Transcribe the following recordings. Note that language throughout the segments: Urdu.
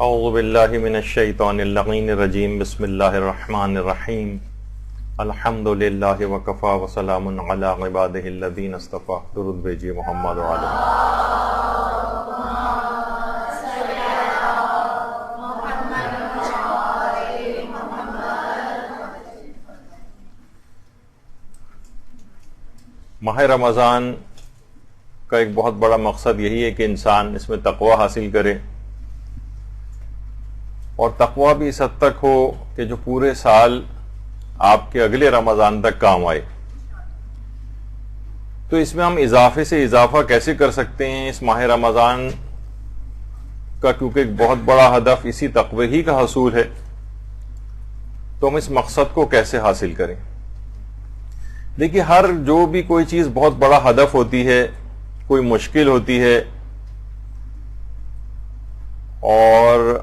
اعوذ باللہ من الشیطان اللعین الرجیم بسم اللہ الرحمن الرحیم الحمد للہ وکفا وسلام علی عبادہ الذین اصطفیٰ. درود بھیجیے محمد وعلیہ. ماہ رمضان کا ایک بہت بڑا مقصد یہی ہے کہ انسان اس میں تقوی حاصل کرے، اور تقوی بھی اس حد تک ہو کہ جو پورے سال آپ کے اگلے رمضان تک کام آئے. تو اس میں ہم اضافے سے اضافہ کیسے کر سکتے ہیں اس ماہ رمضان کا، کیونکہ ایک بہت بڑا ہدف اسی تقوی ہی کا حصول ہے. تو ہم اس مقصد کو کیسے حاصل کریں؟ دیکھیے، ہر جو بھی کوئی چیز بہت بڑا ہدف ہوتی ہے، کوئی مشکل ہوتی ہے، اور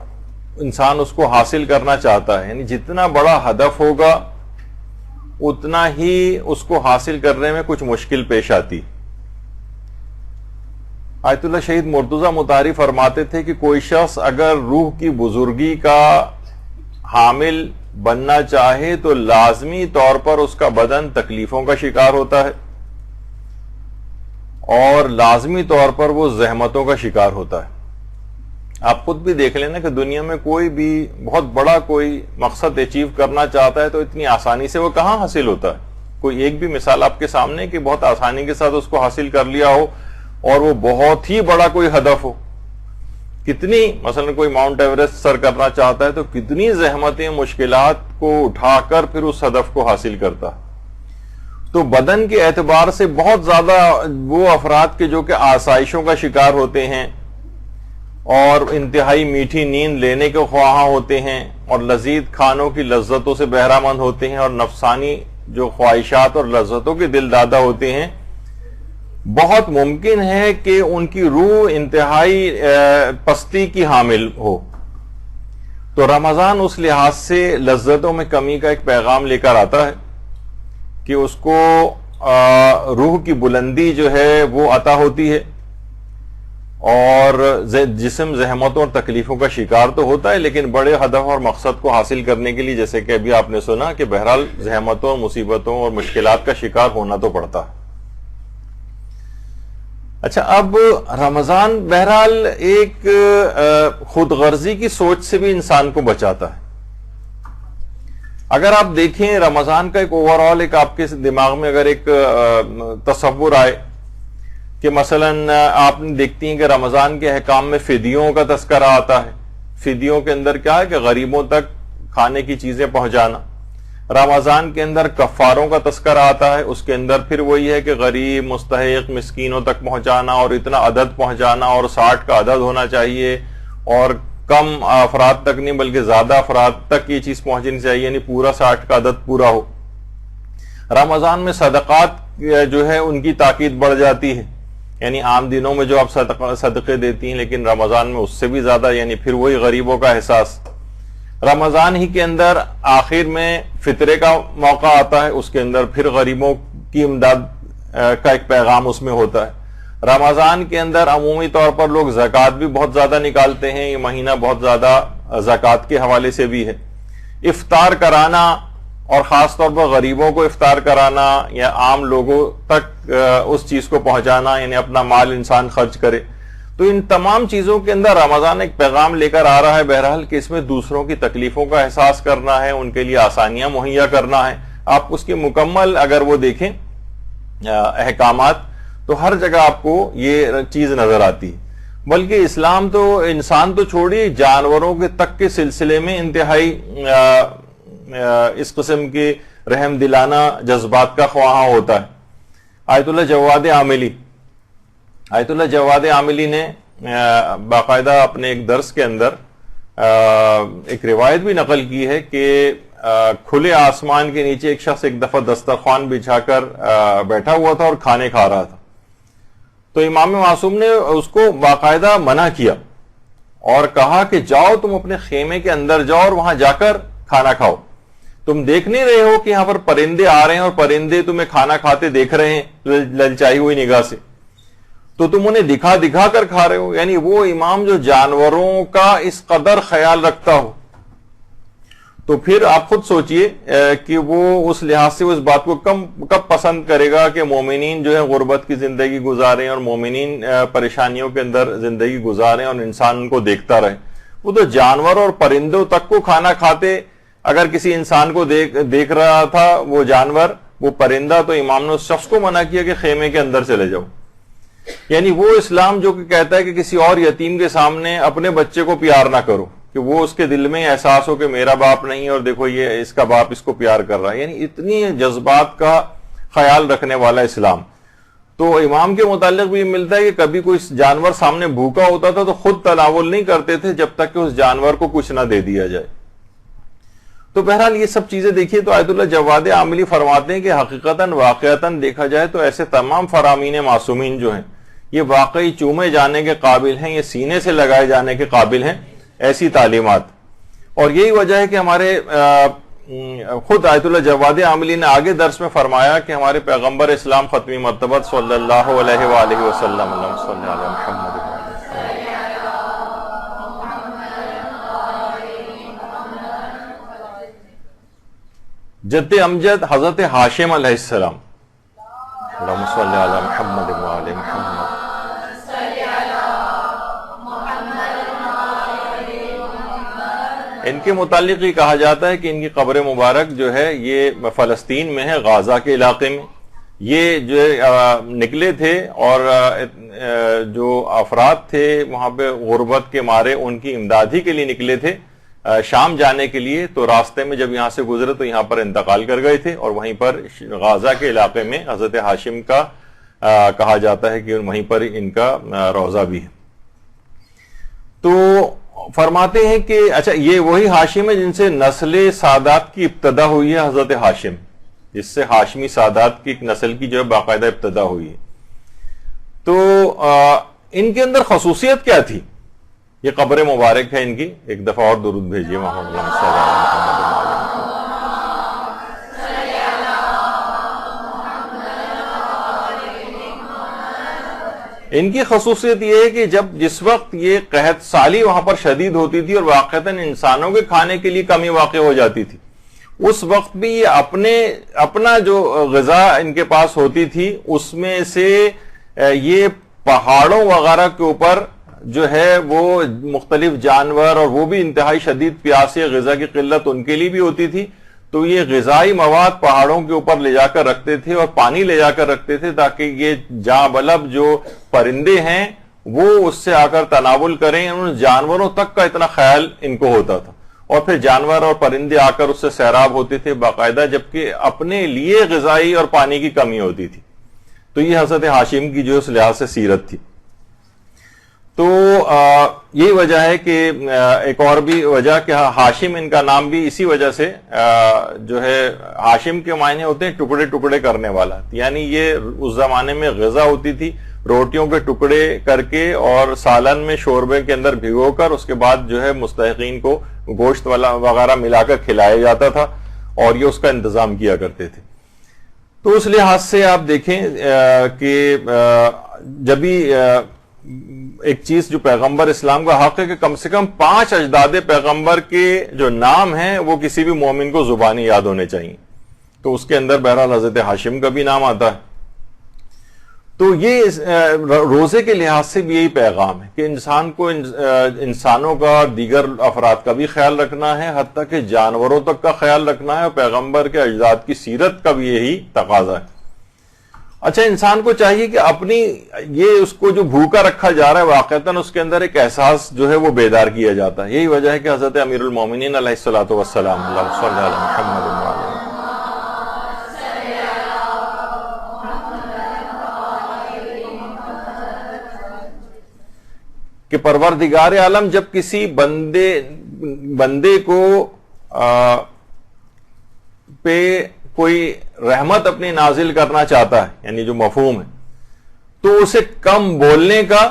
انسان اس کو حاصل کرنا چاہتا ہے، یعنی جتنا بڑا ہدف ہوگا اتنا ہی اس کو حاصل کرنے میں کچھ مشکل پیش آتی. آیت اللہ شہید مرتضی مطہری فرماتے تھے کہ کوئی شخص اگر روح کی بزرگی کا حامل بننا چاہے تو لازمی طور پر اس کا بدن تکلیفوں کا شکار ہوتا ہے، اور لازمی طور پر وہ زحمتوں کا شکار ہوتا ہے. آپ خود بھی دیکھ لینا کہ دنیا میں کوئی بھی بہت بڑا کوئی مقصد اچیو کرنا چاہتا ہے تو اتنی آسانی سے وہ کہاں حاصل ہوتا ہے. کوئی ایک بھی مثال آپ کے سامنے کہ بہت آسانی کے ساتھ اس کو حاصل کر لیا ہو اور وہ بہت ہی بڑا کوئی ہدف ہو. کتنی مثلا کوئی ماؤنٹ ایوریسٹ سر کرنا چاہتا ہے تو کتنی زحمتیں مشکلات کو اٹھا کر پھر اس ہدف کو حاصل کرتا ہے. تو بدن کے اعتبار سے بہت زیادہ وہ افراد کے جو کہ آسائشوں کا شکار ہوتے ہیں اور انتہائی میٹھی نیند لینے کے خواہاں ہوتے ہیں اور لذیذ کھانوں کی لذتوں سے بہرہ مند ہوتے ہیں اور نفسانی جو خواہشات اور لذتوں کے دل دادا ہوتے ہیں، بہت ممکن ہے کہ ان کی روح انتہائی پستی کی حامل ہو. تو رمضان اس لحاظ سے لذتوں میں کمی کا ایک پیغام لے کر آتا ہے کہ اس کو روح کی بلندی جو ہے وہ عطا ہوتی ہے، اور جسم زحمتوں اور تکلیفوں کا شکار تو ہوتا ہے، لیکن بڑے ہدف اور مقصد کو حاصل کرنے کے لیے جیسے کہ ابھی آپ نے سنا کہ بہرحال زحمتوں اور مصیبتوں اور مشکلات کا شکار ہونا تو پڑتا ہے. اچھا، اب رمضان بہرحال ایک خود غرضی کی سوچ سے بھی انسان کو بچاتا ہے. اگر آپ دیکھیں رمضان کا ایک اوور آل ایک آپ کے دماغ میں اگر ایک تصور آئے کہ مثلا آپ دیکھتی ہیں کہ رمضان کے احکام میں فدیوں کا تذکرہ آتا ہے. فدیوں کے اندر کیا ہے کہ غریبوں تک کھانے کی چیزیں پہنچانا. رمضان کے اندر کفاروں کا تذکرہ آتا ہے، اس کے اندر پھر وہی ہے کہ غریب مستحق مسکینوں تک پہنچانا، اور اتنا عدد پہنچانا، اور 60 کا عدد ہونا چاہیے، اور کم افراد تک نہیں بلکہ زیادہ افراد تک یہ چیز پہنچنی چاہیے، یعنی پورا 60 کا عدد پورا ہو. رمضان میں صدقات جو ہے ان کی تاکید بڑھ جاتی ہے، یعنی عام دنوں میں جو آپ صدقے دیتی ہیں لیکن رمضان میں اس سے بھی زیادہ، یعنی پھر وہی غریبوں کا احساس. رمضان ہی کے اندر آخر میں فطرے کا موقع آتا ہے، اس کے اندر پھر غریبوں کی امداد کا ایک پیغام اس میں ہوتا ہے. رمضان کے اندر عمومی طور پر لوگ زکوٰۃ بھی بہت زیادہ نکالتے ہیں، یہ مہینہ بہت زیادہ زکوٰۃ کے حوالے سے بھی ہے. افطار کرانا اور خاص طور پر غریبوں کو افطار کرانا یا عام لوگوں تک اس چیز کو پہنچانا، یعنی اپنا مال انسان خرچ کرے. تو ان تمام چیزوں کے اندر رمضان ایک پیغام لے کر آ رہا ہے بہرحال کہ اس میں دوسروں کی تکلیفوں کا احساس کرنا ہے، ان کے لیے آسانیاں مہیا کرنا ہے. آپ اس کی مکمل اگر وہ دیکھیں احکامات تو ہر جگہ آپ کو یہ چیز نظر آتی ہے. بلکہ اسلام تو انسان تو چھوڑی جانوروں کے تک کے سلسلے میں انتہائی اس قسم کے رحم دلانہ جذبات کا خواہاں ہوتا ہے. آیت اللہ جواد عاملی نے باقاعدہ اپنے ایک درس کے اندر ایک روایت بھی نقل کی ہے کہ کھلے آسمان کے نیچے ایک شخص ایک دفعہ دسترخوان بچھا کر بیٹھا ہوا تھا اور کھانے کھا رہا تھا. تو امام معصوم نے اس کو باقاعدہ منع کیا اور کہا کہ جاؤ تم اپنے خیمے کے اندر جاؤ اور وہاں جا کر کھانا کھاؤ. تم دیکھ نہیں رہے ہو کہ یہاں پر پرندے آ رہے ہیں اور پرندے تمہیں کھانا کھاتے دیکھ رہے ہیں للچائی ہوئی نگاہ سے. تو تم انہیں دکھا دکھا کر کھا رہے ہو. یعنی وہ امام جو جانوروں کا اس قدر خیال رکھتا ہو تو پھر آپ خود سوچئے کہ وہ اس لحاظ سے اس بات کو کب پسند کرے گا کہ مومنین جو ہے غربت کی زندگی گزاریں اور مومنین پریشانیوں کے اندر زندگی گزاریں اور انسان ان کو دیکھتا رہے. وہ تو جانور اور پرندوں تک کو کھانا کھاتے. اگر کسی انسان کو دیکھ رہا تھا وہ جانور وہ پرندہ تو امام نے اس شخص کو منع کیا کہ خیمے کے اندر چلے جاؤ. یعنی وہ اسلام جو کہ کہتا ہے کہ کسی اور یتیم کے سامنے اپنے بچے کو پیار نہ کرو کہ وہ اس کے دل میں احساس ہو کہ میرا باپ نہیں اور دیکھو یہ اس کا باپ اس کو پیار کر رہا ہے. یعنی اتنی جذبات کا خیال رکھنے والا اسلام. تو امام کے متعلق بھی ملتا ہے کہ کبھی کوئی جانور سامنے بھوکا ہوتا تھا تو خود تناول نہیں کرتے تھے جب تک کہ اس جانور کو کچھ نہ دے دیا جائے. تو بہرحال یہ سب چیزیں دیکھیے تو آیت اللہ جواد عاملی فرماتے ہیں کہ حقیقتاً واقعتاً دیکھا جائے تو ایسے تمام فرامین معصومین جو ہیں یہ واقعی چومے جانے کے قابل ہیں, یہ سینے سے لگائے جانے کے قابل ہیں ایسی تعلیمات. اور یہی وجہ ہے کہ ہمارے خود آیت اللہ جواد عاملی نے آگے درس میں فرمایا کہ ہمارے پیغمبر اسلام ختمی مرتبہ صلی اللہ علیہ وآلہ وسلم صلی اللہ محمد جد امجد حضرت ہاشم علیہ السلام اللہم صلی علی محمد وآل محمد. ان کے متعلق یہ کہا جاتا ہے کہ ان کی قبر مبارک جو ہے یہ فلسطین میں ہے, غازہ کے علاقے میں. یہ جو نکلے تھے اور جو افراد تھے وہاں پہ غربت کے مارے ان کی امدادی کے لیے نکلے تھے شام جانے کے لیے. تو راستے میں جب یہاں سے گزرے تو یہاں پر انتقال کر گئے تھے اور وہیں پر غازہ کے علاقے میں حضرت ہاشم کا کہا جاتا ہے کہ وہیں پر ان کا روضہ بھی ہے. تو فرماتے ہیں کہ اچھا یہ وہی ہاشم ہے جن سے نسل سادات کی ابتدا ہوئی ہے, حضرت ہاشم جس سے ہاشمی سادات کی ایک نسل کی جو ہے باقاعدہ ابتدا ہوئی ہے. تو ان کے اندر خصوصیت کیا تھی؟ یہ قبر مبارک ہے ان کی. ایک دفعہ اور درود بھیجیے محمد صلی اللہ علیہ وسلم. ان کی خصوصیت یہ ہے کہ جس وقت یہ قحط سالی وہاں پر شدید ہوتی تھی اور واقعتاً انسانوں کے کھانے کے لیے کمی واقع ہو جاتی تھی, اس وقت بھی یہ اپنا جو غذا ان کے پاس ہوتی تھی اس میں سے یہ پہاڑوں وغیرہ کے اوپر جو ہے وہ مختلف جانور اور وہ بھی انتہائی شدید پیاس غذا کی قلت ان کے لیے بھی ہوتی تھی. تو یہ غذائی مواد پہاڑوں کے اوپر لے جا کر رکھتے تھے اور پانی لے جا کر رکھتے تھے تاکہ یہ جاں بلب جو پرندے ہیں وہ اس سے آ کر تناول کریں. ان جانوروں تک کا اتنا خیال ان کو ہوتا تھا اور پھر جانور اور پرندے آ کر اس سے سیراب ہوتے تھے باقاعدہ, جبکہ اپنے لیے غذائی اور پانی کی کمی ہوتی تھی. تو یہ حضرت ہاشم کی جو اس لحاظ سے سیرت تھی. تو یہی وجہ ہے کہ ایک اور بھی وجہ کہ ہاشم ان کا نام بھی اسی وجہ سے جو ہے ہاشم کے معنی ہوتے ہیں ٹکڑے ٹکڑے کرنے والا. یعنی یہ اس زمانے میں غذا ہوتی تھی روٹیوں کے ٹکڑے کر کے اور سالن میں شوربے کے اندر بھگو کر اس کے بعد جو ہے مستحقین کو گوشت وغیرہ ملا کر کھلایا جاتا تھا اور یہ اس کا انتظام کیا کرتے تھے. تو اس لحاظ سے آپ دیکھیں کہ جب بھی ایک چیز جو پیغمبر اسلام کا حق ہے کہ کم سے کم 5 اجداد پیغمبر کے جو نام ہیں وہ کسی بھی مومن کو زبانی یاد ہونے چاہیے. تو اس کے اندر بہرحال حضرت ہاشم کا بھی نام آتا ہے. تو یہ روزے کے لحاظ سے بھی یہی پیغام ہے کہ انسان کو انسانوں کا اور دیگر افراد کا بھی خیال رکھنا ہے, حتیٰ کہ جانوروں تک کا خیال رکھنا ہے, اور پیغمبر کے اجداد کی سیرت کا بھی یہی تقاضا ہے. اچھا انسان کو چاہیے کہ اپنی یہ اس کو جو بھوکا رکھا جا رہا ہے واقعتاً اس کے اندر ایک احساس جو ہے وہ بیدار کیا جاتا ہے. یہی وجہ ہے کہ حضرت امیر المومنین علیہ الصلوۃ والسلام اللہم صلی علی محمد وآلہ کہ پروردگار عالم جب کسی بندے کو پہ کوئی رحمت اپنی نازل کرنا چاہتا ہے, یعنی جو مفہوم ہے, تو اسے کم بولنے کا,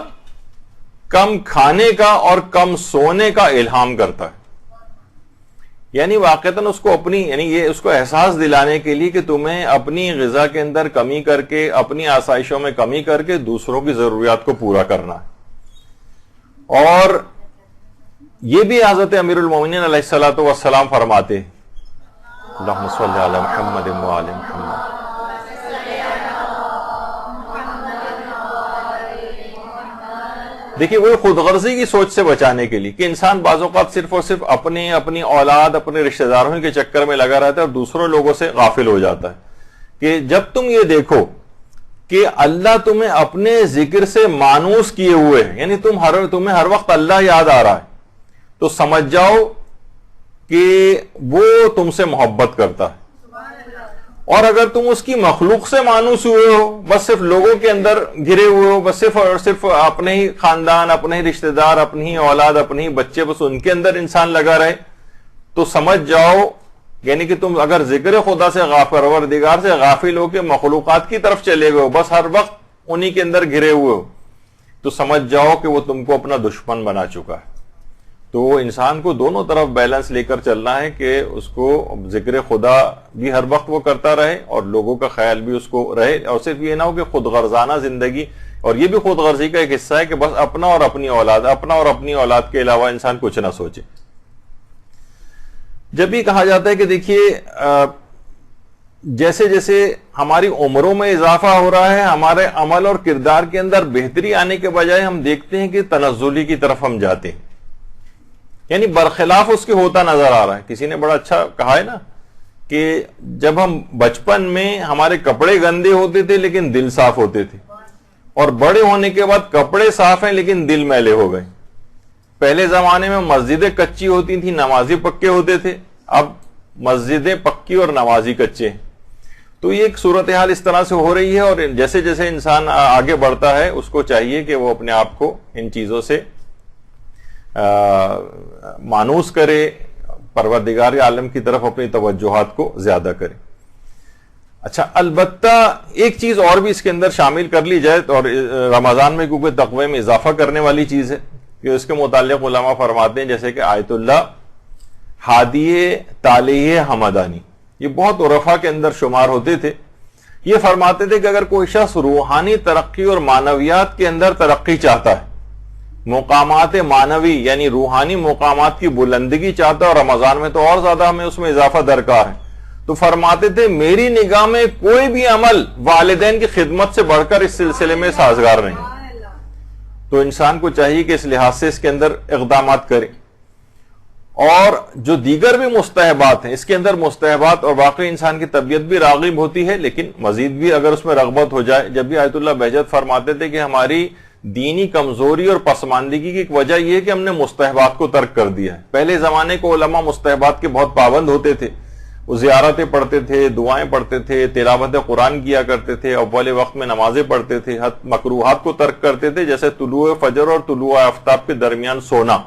کم کھانے کا اور کم سونے کا الہام کرتا ہے. یعنی واقعتاً اس کو اپنی یعنی یہ اس کو احساس دلانے کے لیے کہ تمہیں اپنی غذا کے اندر کمی کر کے اپنی آسائشوں میں کمی کر کے دوسروں کی ضروریات کو پورا کرنا ہے. اور یہ بھی حضرت امیر المومنین علیہ الصلوۃ والسلام فرماتے اللہم صلی علی محمد وآل محمد. دیکھیے وہ خود غرضی کی سوچ سے بچانے کے لیے کہ انسان بعض اوقات صرف اور صرف اپنی اولاد اپنے رشتہ داروں کے چکر میں لگا رہتا ہے اور دوسروں لوگوں سے غافل ہو جاتا ہے. کہ جب تم یہ دیکھو کہ اللہ تمہیں اپنے ذکر سے مانوس کیے ہوئے ہیں، یعنی تمہیں ہر وقت اللہ یاد آ رہا ہے، تو سمجھ جاؤ کہ وہ تم سے محبت کرتا ہے. اور اگر تم اس کی مخلوق سے مانوس ہوئے ہو، بس صرف لوگوں کے اندر گھرے ہوئے ہو، بس صرف اور صرف اپنے ہی خاندان، اپنے ہی رشتہ دار، اپنی ہی اولاد، اپنے ہی بچے، بس ان کے اندر انسان لگا رہے، تو سمجھ جاؤ یعنی کہ تم اگر ذکر خدا سے پروردگار سے غافل ہو کے مخلوقات کی طرف چلے گئے ہو، بس ہر وقت انہی کے اندر گھرے ہوئے ہو، تو سمجھ جاؤ کہ وہ تم کو اپنا دشمن بنا چکا ہے. تو انسان کو دونوں طرف بیلنس لے کر چلنا ہے کہ اس کو ذکر خدا بھی ہر وقت وہ کرتا رہے اور لوگوں کا خیال بھی اس کو رہے، اور صرف یہ نہ ہو کہ خود غرضانہ زندگی، اور یہ بھی خود غرضی کا ایک حصہ ہے کہ بس اپنا اور اپنی اولاد کے علاوہ انسان کچھ نہ سوچے. جب بھی کہا جاتا ہے کہ دیکھیے جیسے جیسے ہماری عمروں میں اضافہ ہو رہا ہے، ہمارے عمل اور کردار کے اندر بہتری آنے کے بجائے ہم دیکھتے ہیں کہ تنزلی کی طرف ہم جاتے ہیں، یعنی برخلاف اس کے ہوتا نظر آ رہا ہے. کسی نے بڑا اچھا کہا ہے نا کہ جب ہم بچپن میں ہمارے کپڑے گندے ہوتے تھے لیکن دل صاف ہوتے تھے، اور بڑے ہونے کے بعد کپڑے صاف ہیں لیکن دل میلے ہو گئے. پہلے زمانے میں مسجدیں کچی ہوتی تھیں، نمازی پکے ہوتے تھے، اب مسجدیں پکی اور نمازی کچے ہیں. تو یہ ایک صورتحال اس طرح سے ہو رہی ہے، اور جیسے جیسے انسان آگے بڑھتا ہے اس کو چاہیے کہ وہ اپنے آپ کو ان چیزوں سے مانوس کرے، پروردگار عالم کی طرف اپنی توجہات کو زیادہ کرے. اچھا، البتہ ایک چیز اور بھی اس کے اندر شامل کر لی جائے، اور رمضان میں کیونکہ تقوی میں اضافہ کرنے والی چیز ہے، کہ اس کے متعلق علماء فرماتے ہیں جیسے کہ آیت اللہ ہادیہ تالیہ حمدانی، یہ بہت عرفا کے اندر شمار ہوتے تھے. یہ فرماتے تھے کہ اگر کوئی شخص روحانی ترقی اور معنویات کے اندر ترقی چاہتا ہے، مقامات معنوی یعنی روحانی مقامات کی بلندگی چاہتا ہے، اور رمضان میں تو اور زیادہ ہمیں اس میں اضافہ درکار ہے، تو فرماتے تھے میری نگاہ میں کوئی بھی عمل والدین کی خدمت سے بڑھ کر اس سلسلے میں سازگار نہیں. تو انسان کو چاہیے کہ اس لحاظ سے اس کے اندر اقدامات کرے. اور جو دیگر بھی مستحبات ہیں، اس کے اندر مستحبات، اور واقعی انسان کی طبیعت بھی راغب ہوتی ہے، لیکن مزید بھی اگر اس میں رغبت ہو جائے. جب بھی آیت اللہ بہجت فرماتے تھے کہ ہماری دینی کمزوری اور پسماندگی کی ایک وجہ یہ ہے کہ ہم نے مستحبات کو ترک کر دیا ہے. پہلے زمانے کو علماء مستحبات کے بہت پابند ہوتے تھے، وہ زیارتیں پڑھتے تھے، دعائیں پڑھتے تھے، تلاوت قرآن کیا کرتے تھے، اول وقت میں نمازیں پڑھتے تھے، مکروہات کو ترک کرتے تھے، جیسے طلوع فجر اور طلوع آفتاب کے درمیان سونا.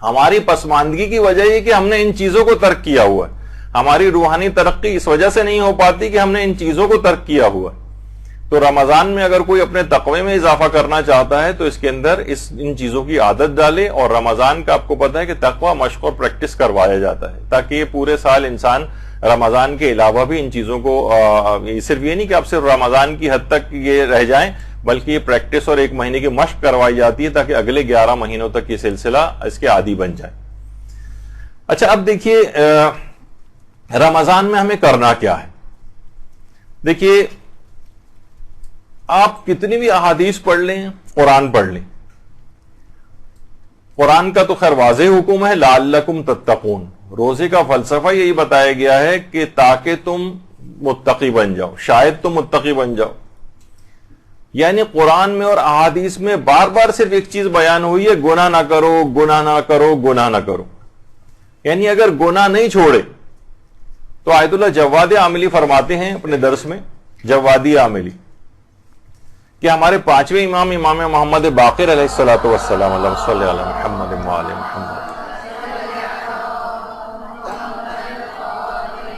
ہماری پسماندگی کی وجہ یہ کہ ہم نے ان چیزوں کو ترک کیا ہوا ہے. ہماری روحانی ترقی اس وجہ سے نہیں ہو پاتی کہ ہم نے ان چیزوں کو ترک کیا ہوا ہے. تو رمضان میں اگر کوئی اپنے تقوی میں اضافہ کرنا چاہتا ہے تو اس کے اندر ان چیزوں کی عادت ڈالے. اور رمضان کا آپ کو پتا ہے کہ تقوی مشق اور پریکٹس کروایا جاتا ہے، تاکہ یہ پورے سال انسان رمضان کے علاوہ بھی ان چیزوں کو صرف یہ نہیں کہ آپ صرف رمضان کی حد تک یہ رہ جائیں، بلکہ یہ پریکٹس اور ایک مہینے کی مشق کروائی جاتی ہے تاکہ اگلے 11 مہینوں تک یہ سلسلہ اس کے عادی بن جائے. اچھا، اب دیکھیے رمضان میں ہمیں کرنا کیا ہے. دیکھیے آپ کتنی بھی احادیث پڑھ لیں، قرآن پڑھ لیں، قرآن کا تو خیر واضح حکم ہے لعلکم تتقون. روزے کا فلسفہ یہی بتایا گیا ہے کہ تاکہ تم متقی بن جاؤ، شاید تم متقی بن جاؤ. یعنی قرآن میں اور احادیث میں بار بار صرف ایک چیز بیان ہوئی ہے، گناہ نہ کرو، گناہ نہ کرو، گناہ نہ کرو. یعنی اگر گناہ نہیں چھوڑے تو آیت اللہ جواد عاملی فرماتے ہیں اپنے درس میں، جوادی عاملی، کہ ہمارے 5ویں امام محمد باقر علیہ الصلوۃ والسلام، اللہم صلی علی محمد وآل محمد،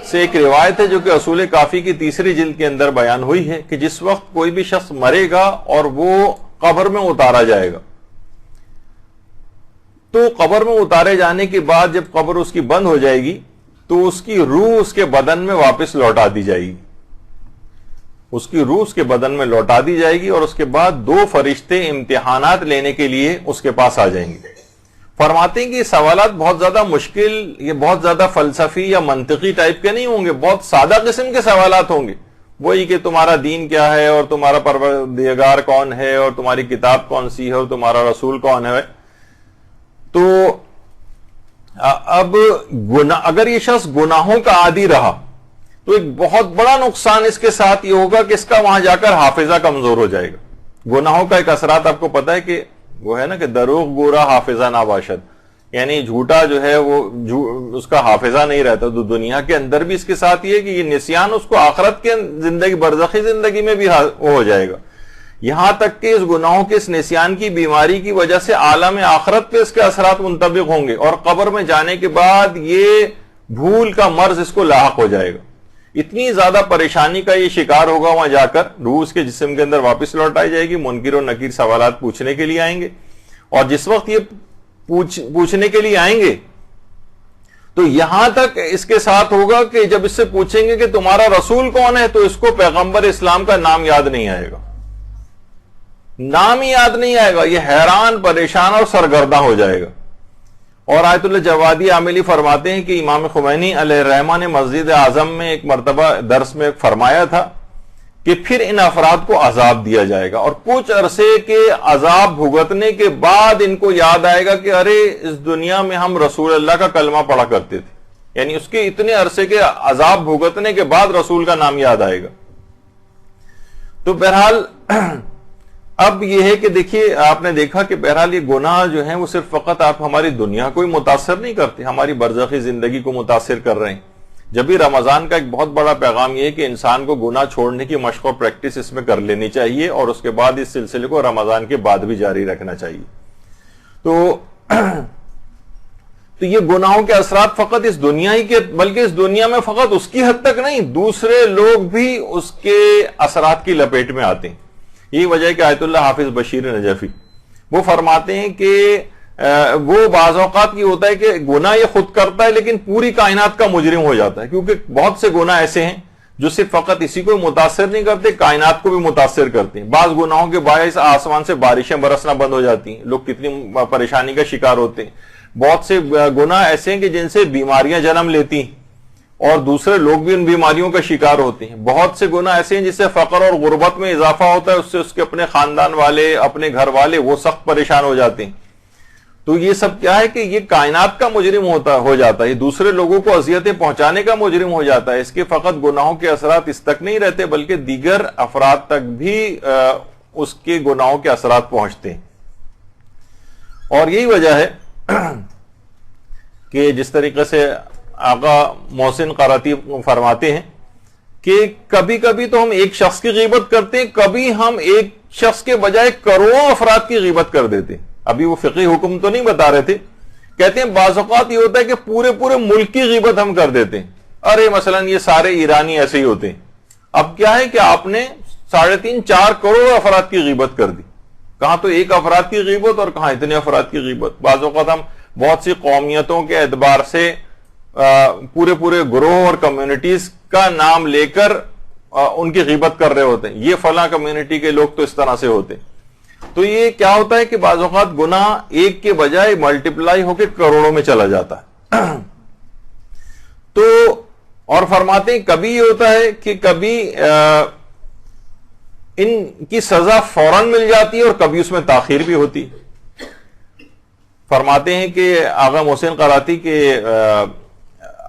سے ایک روایت ہے جو کہ اصول کافی کی 3ری جلد کے اندر بیان ہوئی ہے کہ جس وقت کوئی بھی شخص مرے گا اور وہ قبر میں اتارا جائے گا تو قبر میں اتارے جانے کے بعد جب قبر اس کی بند ہو جائے گی تو اس کی روح اس کے بدن میں واپس لوٹا دی جائے گی، اس کی روح اس کے بدن میں لوٹا دی جائے گی، اور اس کے بعد 2 فرشتے امتحانات لینے کے لیے اس کے پاس آ جائیں گے۔ فرماتے ہیں کہ یہ سوالات بہت زیادہ مشکل، یہ بہت زیادہ فلسفی یا منطقی ٹائپ کے نہیں ہوں گے، بہت سادہ قسم کے سوالات ہوں گے، وہی کہ تمہارا دین کیا ہے، اور تمہارا پروردگار کون ہے، اور تمہاری کتاب کون سی ہے، اور تمہارا رسول کون ہے۔ تو اب اگر یہ شخص گناہوں کا عادی رہا تو ایک بہت بڑا نقصان اس کے ساتھ یہ ہوگا کہ اس کا وہاں جا کر حافظہ کمزور ہو جائے گا۔ گناہوں کا ایک اثرات آپ کو پتا ہے کہ وہ ہے نا کہ دروغ گورا حافظہ نہ باشد، یعنی جھوٹا جو ہے وہ اس کا حافظہ نہیں رہتا۔ تو دنیا کے اندر بھی اس کے ساتھ یہ کہ یہ نسیان اس کو آخرت کے زندگی، برزخی زندگی میں بھی ہو جائے گا، یہاں تک کہ اس گناہوں کے اس نسیان کی بیماری کی وجہ سے عالم آخرت پہ اس کے اثرات منطبق ہوں گے، اور قبر میں جانے کے بعد یہ بھول کا مرض اس کو لاحق ہو جائے گا۔ اتنی زیادہ پریشانی کا یہ شکار ہوگا، وہاں جا کر روح اس کے جسم کے اندر واپس لوٹائی جائے گی، منکر و نکیر سوالات پوچھنے کے لیے آئیں گے، اور جس وقت یہ پوچھنے کے لیے آئیں گے تو یہاں تک اس کے ساتھ ہوگا کہ جب اس سے پوچھیں گے کہ تمہارا رسول کون ہے، تو اس کو پیغمبر اسلام کا نام یاد نہیں آئے گا، نام ہی یاد نہیں آئے گا، یہ حیران پریشان اور سرگرداں ہو جائے گا۔ اور آیت اللہ جوادی عاملی فرماتے ہیں کہ امام خمینی علیہ الرحمہ نے مسجد اعظم میں ایک مرتبہ درس میں فرمایا تھا کہ پھر ان افراد کو عذاب دیا جائے گا، اور کچھ عرصے کے عذاب بھگتنے کے بعد ان کو یاد آئے گا کہ ارے اس دنیا میں ہم رسول اللہ کا کلمہ پڑھا کرتے تھے، یعنی اس کے اتنے عرصے کے عذاب بھگتنے کے بعد رسول کا نام یاد آئے گا۔ تو بہرحال اب یہ ہے کہ دیکھیے، آپ نے دیکھا کہ بہرحال یہ گناہ جو ہیں وہ صرف فقط آپ ہماری دنیا کو ہی متاثر نہیں کرتے، ہماری برزخی زندگی کو متاثر کر رہے ہیں۔ جب بھی رمضان کا ایک بہت بڑا پیغام یہ ہے کہ انسان کو گناہ چھوڑنے کی مشق و پریکٹس اس میں کر لینی چاہیے، اور اس کے بعد اس سلسلے کو رمضان کے بعد بھی جاری رکھنا چاہیے۔ تو یہ گناہوں کے اثرات فقط اس دنیا ہی کے، بلکہ اس دنیا میں فقط اس کی حد تک نہیں، دوسرے لوگ بھی اس کے اثرات کی لپیٹ میں آتے ہیں۔ یہی وجہ ہے کہ آیت اللہ حافظ بشیر نجفی وہ فرماتے ہیں کہ وہ بعض اوقات یہ ہوتا ہے کہ گناہ یہ خود کرتا ہے لیکن پوری کائنات کا مجرم ہو جاتا ہے، کیونکہ بہت سے گناہ ایسے ہیں جو صرف فقط اسی کو متاثر نہیں کرتے، کائنات کو بھی متاثر کرتے ہیں۔ بعض گناہوں کے باعث آسمان سے بارشیں برسنا بند ہو جاتی ہیں، لوگ کتنی پریشانی کا شکار ہوتے ہیں۔ بہت سے گناہ ایسے ہیں کہ جن سے بیماریاں جنم لیتی ہیں اور دوسرے لوگ بھی ان بیماریوں کا شکار ہوتے ہیں۔ بہت سے گناہ ایسے ہیں جس سے فقر اور غربت میں اضافہ ہوتا ہے، اس سے اس کے اپنے خاندان والے، اپنے گھر والے وہ سخت پریشان ہو جاتے ہیں۔ تو یہ سب کیا ہے کہ یہ کائنات کا مجرم ہو جاتا ہے، یہ دوسرے لوگوں کو اذیتیں پہنچانے کا مجرم ہو جاتا ہے۔ اس کے فقط گناہوں کے اثرات اس تک نہیں رہتے بلکہ دیگر افراد تک بھی اس کے گناہوں کے اثرات پہنچتے ہیں۔ اور یہی وجہ ہے کہ جس طریقے سے آقا محسن قراتی فرماتے ہیں کہ کبھی کبھی تو ہم ایک شخص کی غیبت کرتے ہیں، کبھی ہم ایک شخص کے بجائے کروڑوں افراد کی غیبت کر دیتے ہیں۔ ابھی وہ فقہی حکم تو نہیں بتا رہے تھے، کہتے ہیں بعض اوقات یہ ہوتا ہے کہ پورے ملک کی غیبت ہم کر دیتے ہیں۔ ارے مثلا یہ سارے ایرانی ایسے ہی ہوتے ہیں۔ اب کیا ہے کہ آپ نے 3.5-4 کروڑ افراد کی غیبت کر دی، کہاں تو ایک افراد کی غیبت اور کہاں اتنے افراد کی غیبت۔ بعض اوقات ہم بہت سی قومیتوں کے اعتبار سے پورے گروہ اور کمیونٹیز کا نام لے کر ان کی غیبت کر رہے ہوتے ہیں، یہ فلاں کمیونٹی کے لوگ تو اس طرح سے ہوتے ہیں۔ تو یہ کیا ہوتا ہے کہ بعض اوقات گناہ ایک کے بجائے ملٹیپلائی ہو کے کروڑوں میں چلا جاتا ہے۔ تو اور فرماتے ہیں کبھی یہ ہوتا ہے کہ کبھی ان کی سزا فوراً مل جاتی ہے اور کبھی اس میں تاخیر بھی ہوتی۔ فرماتے ہیں کہ آقا محسن قراتی کے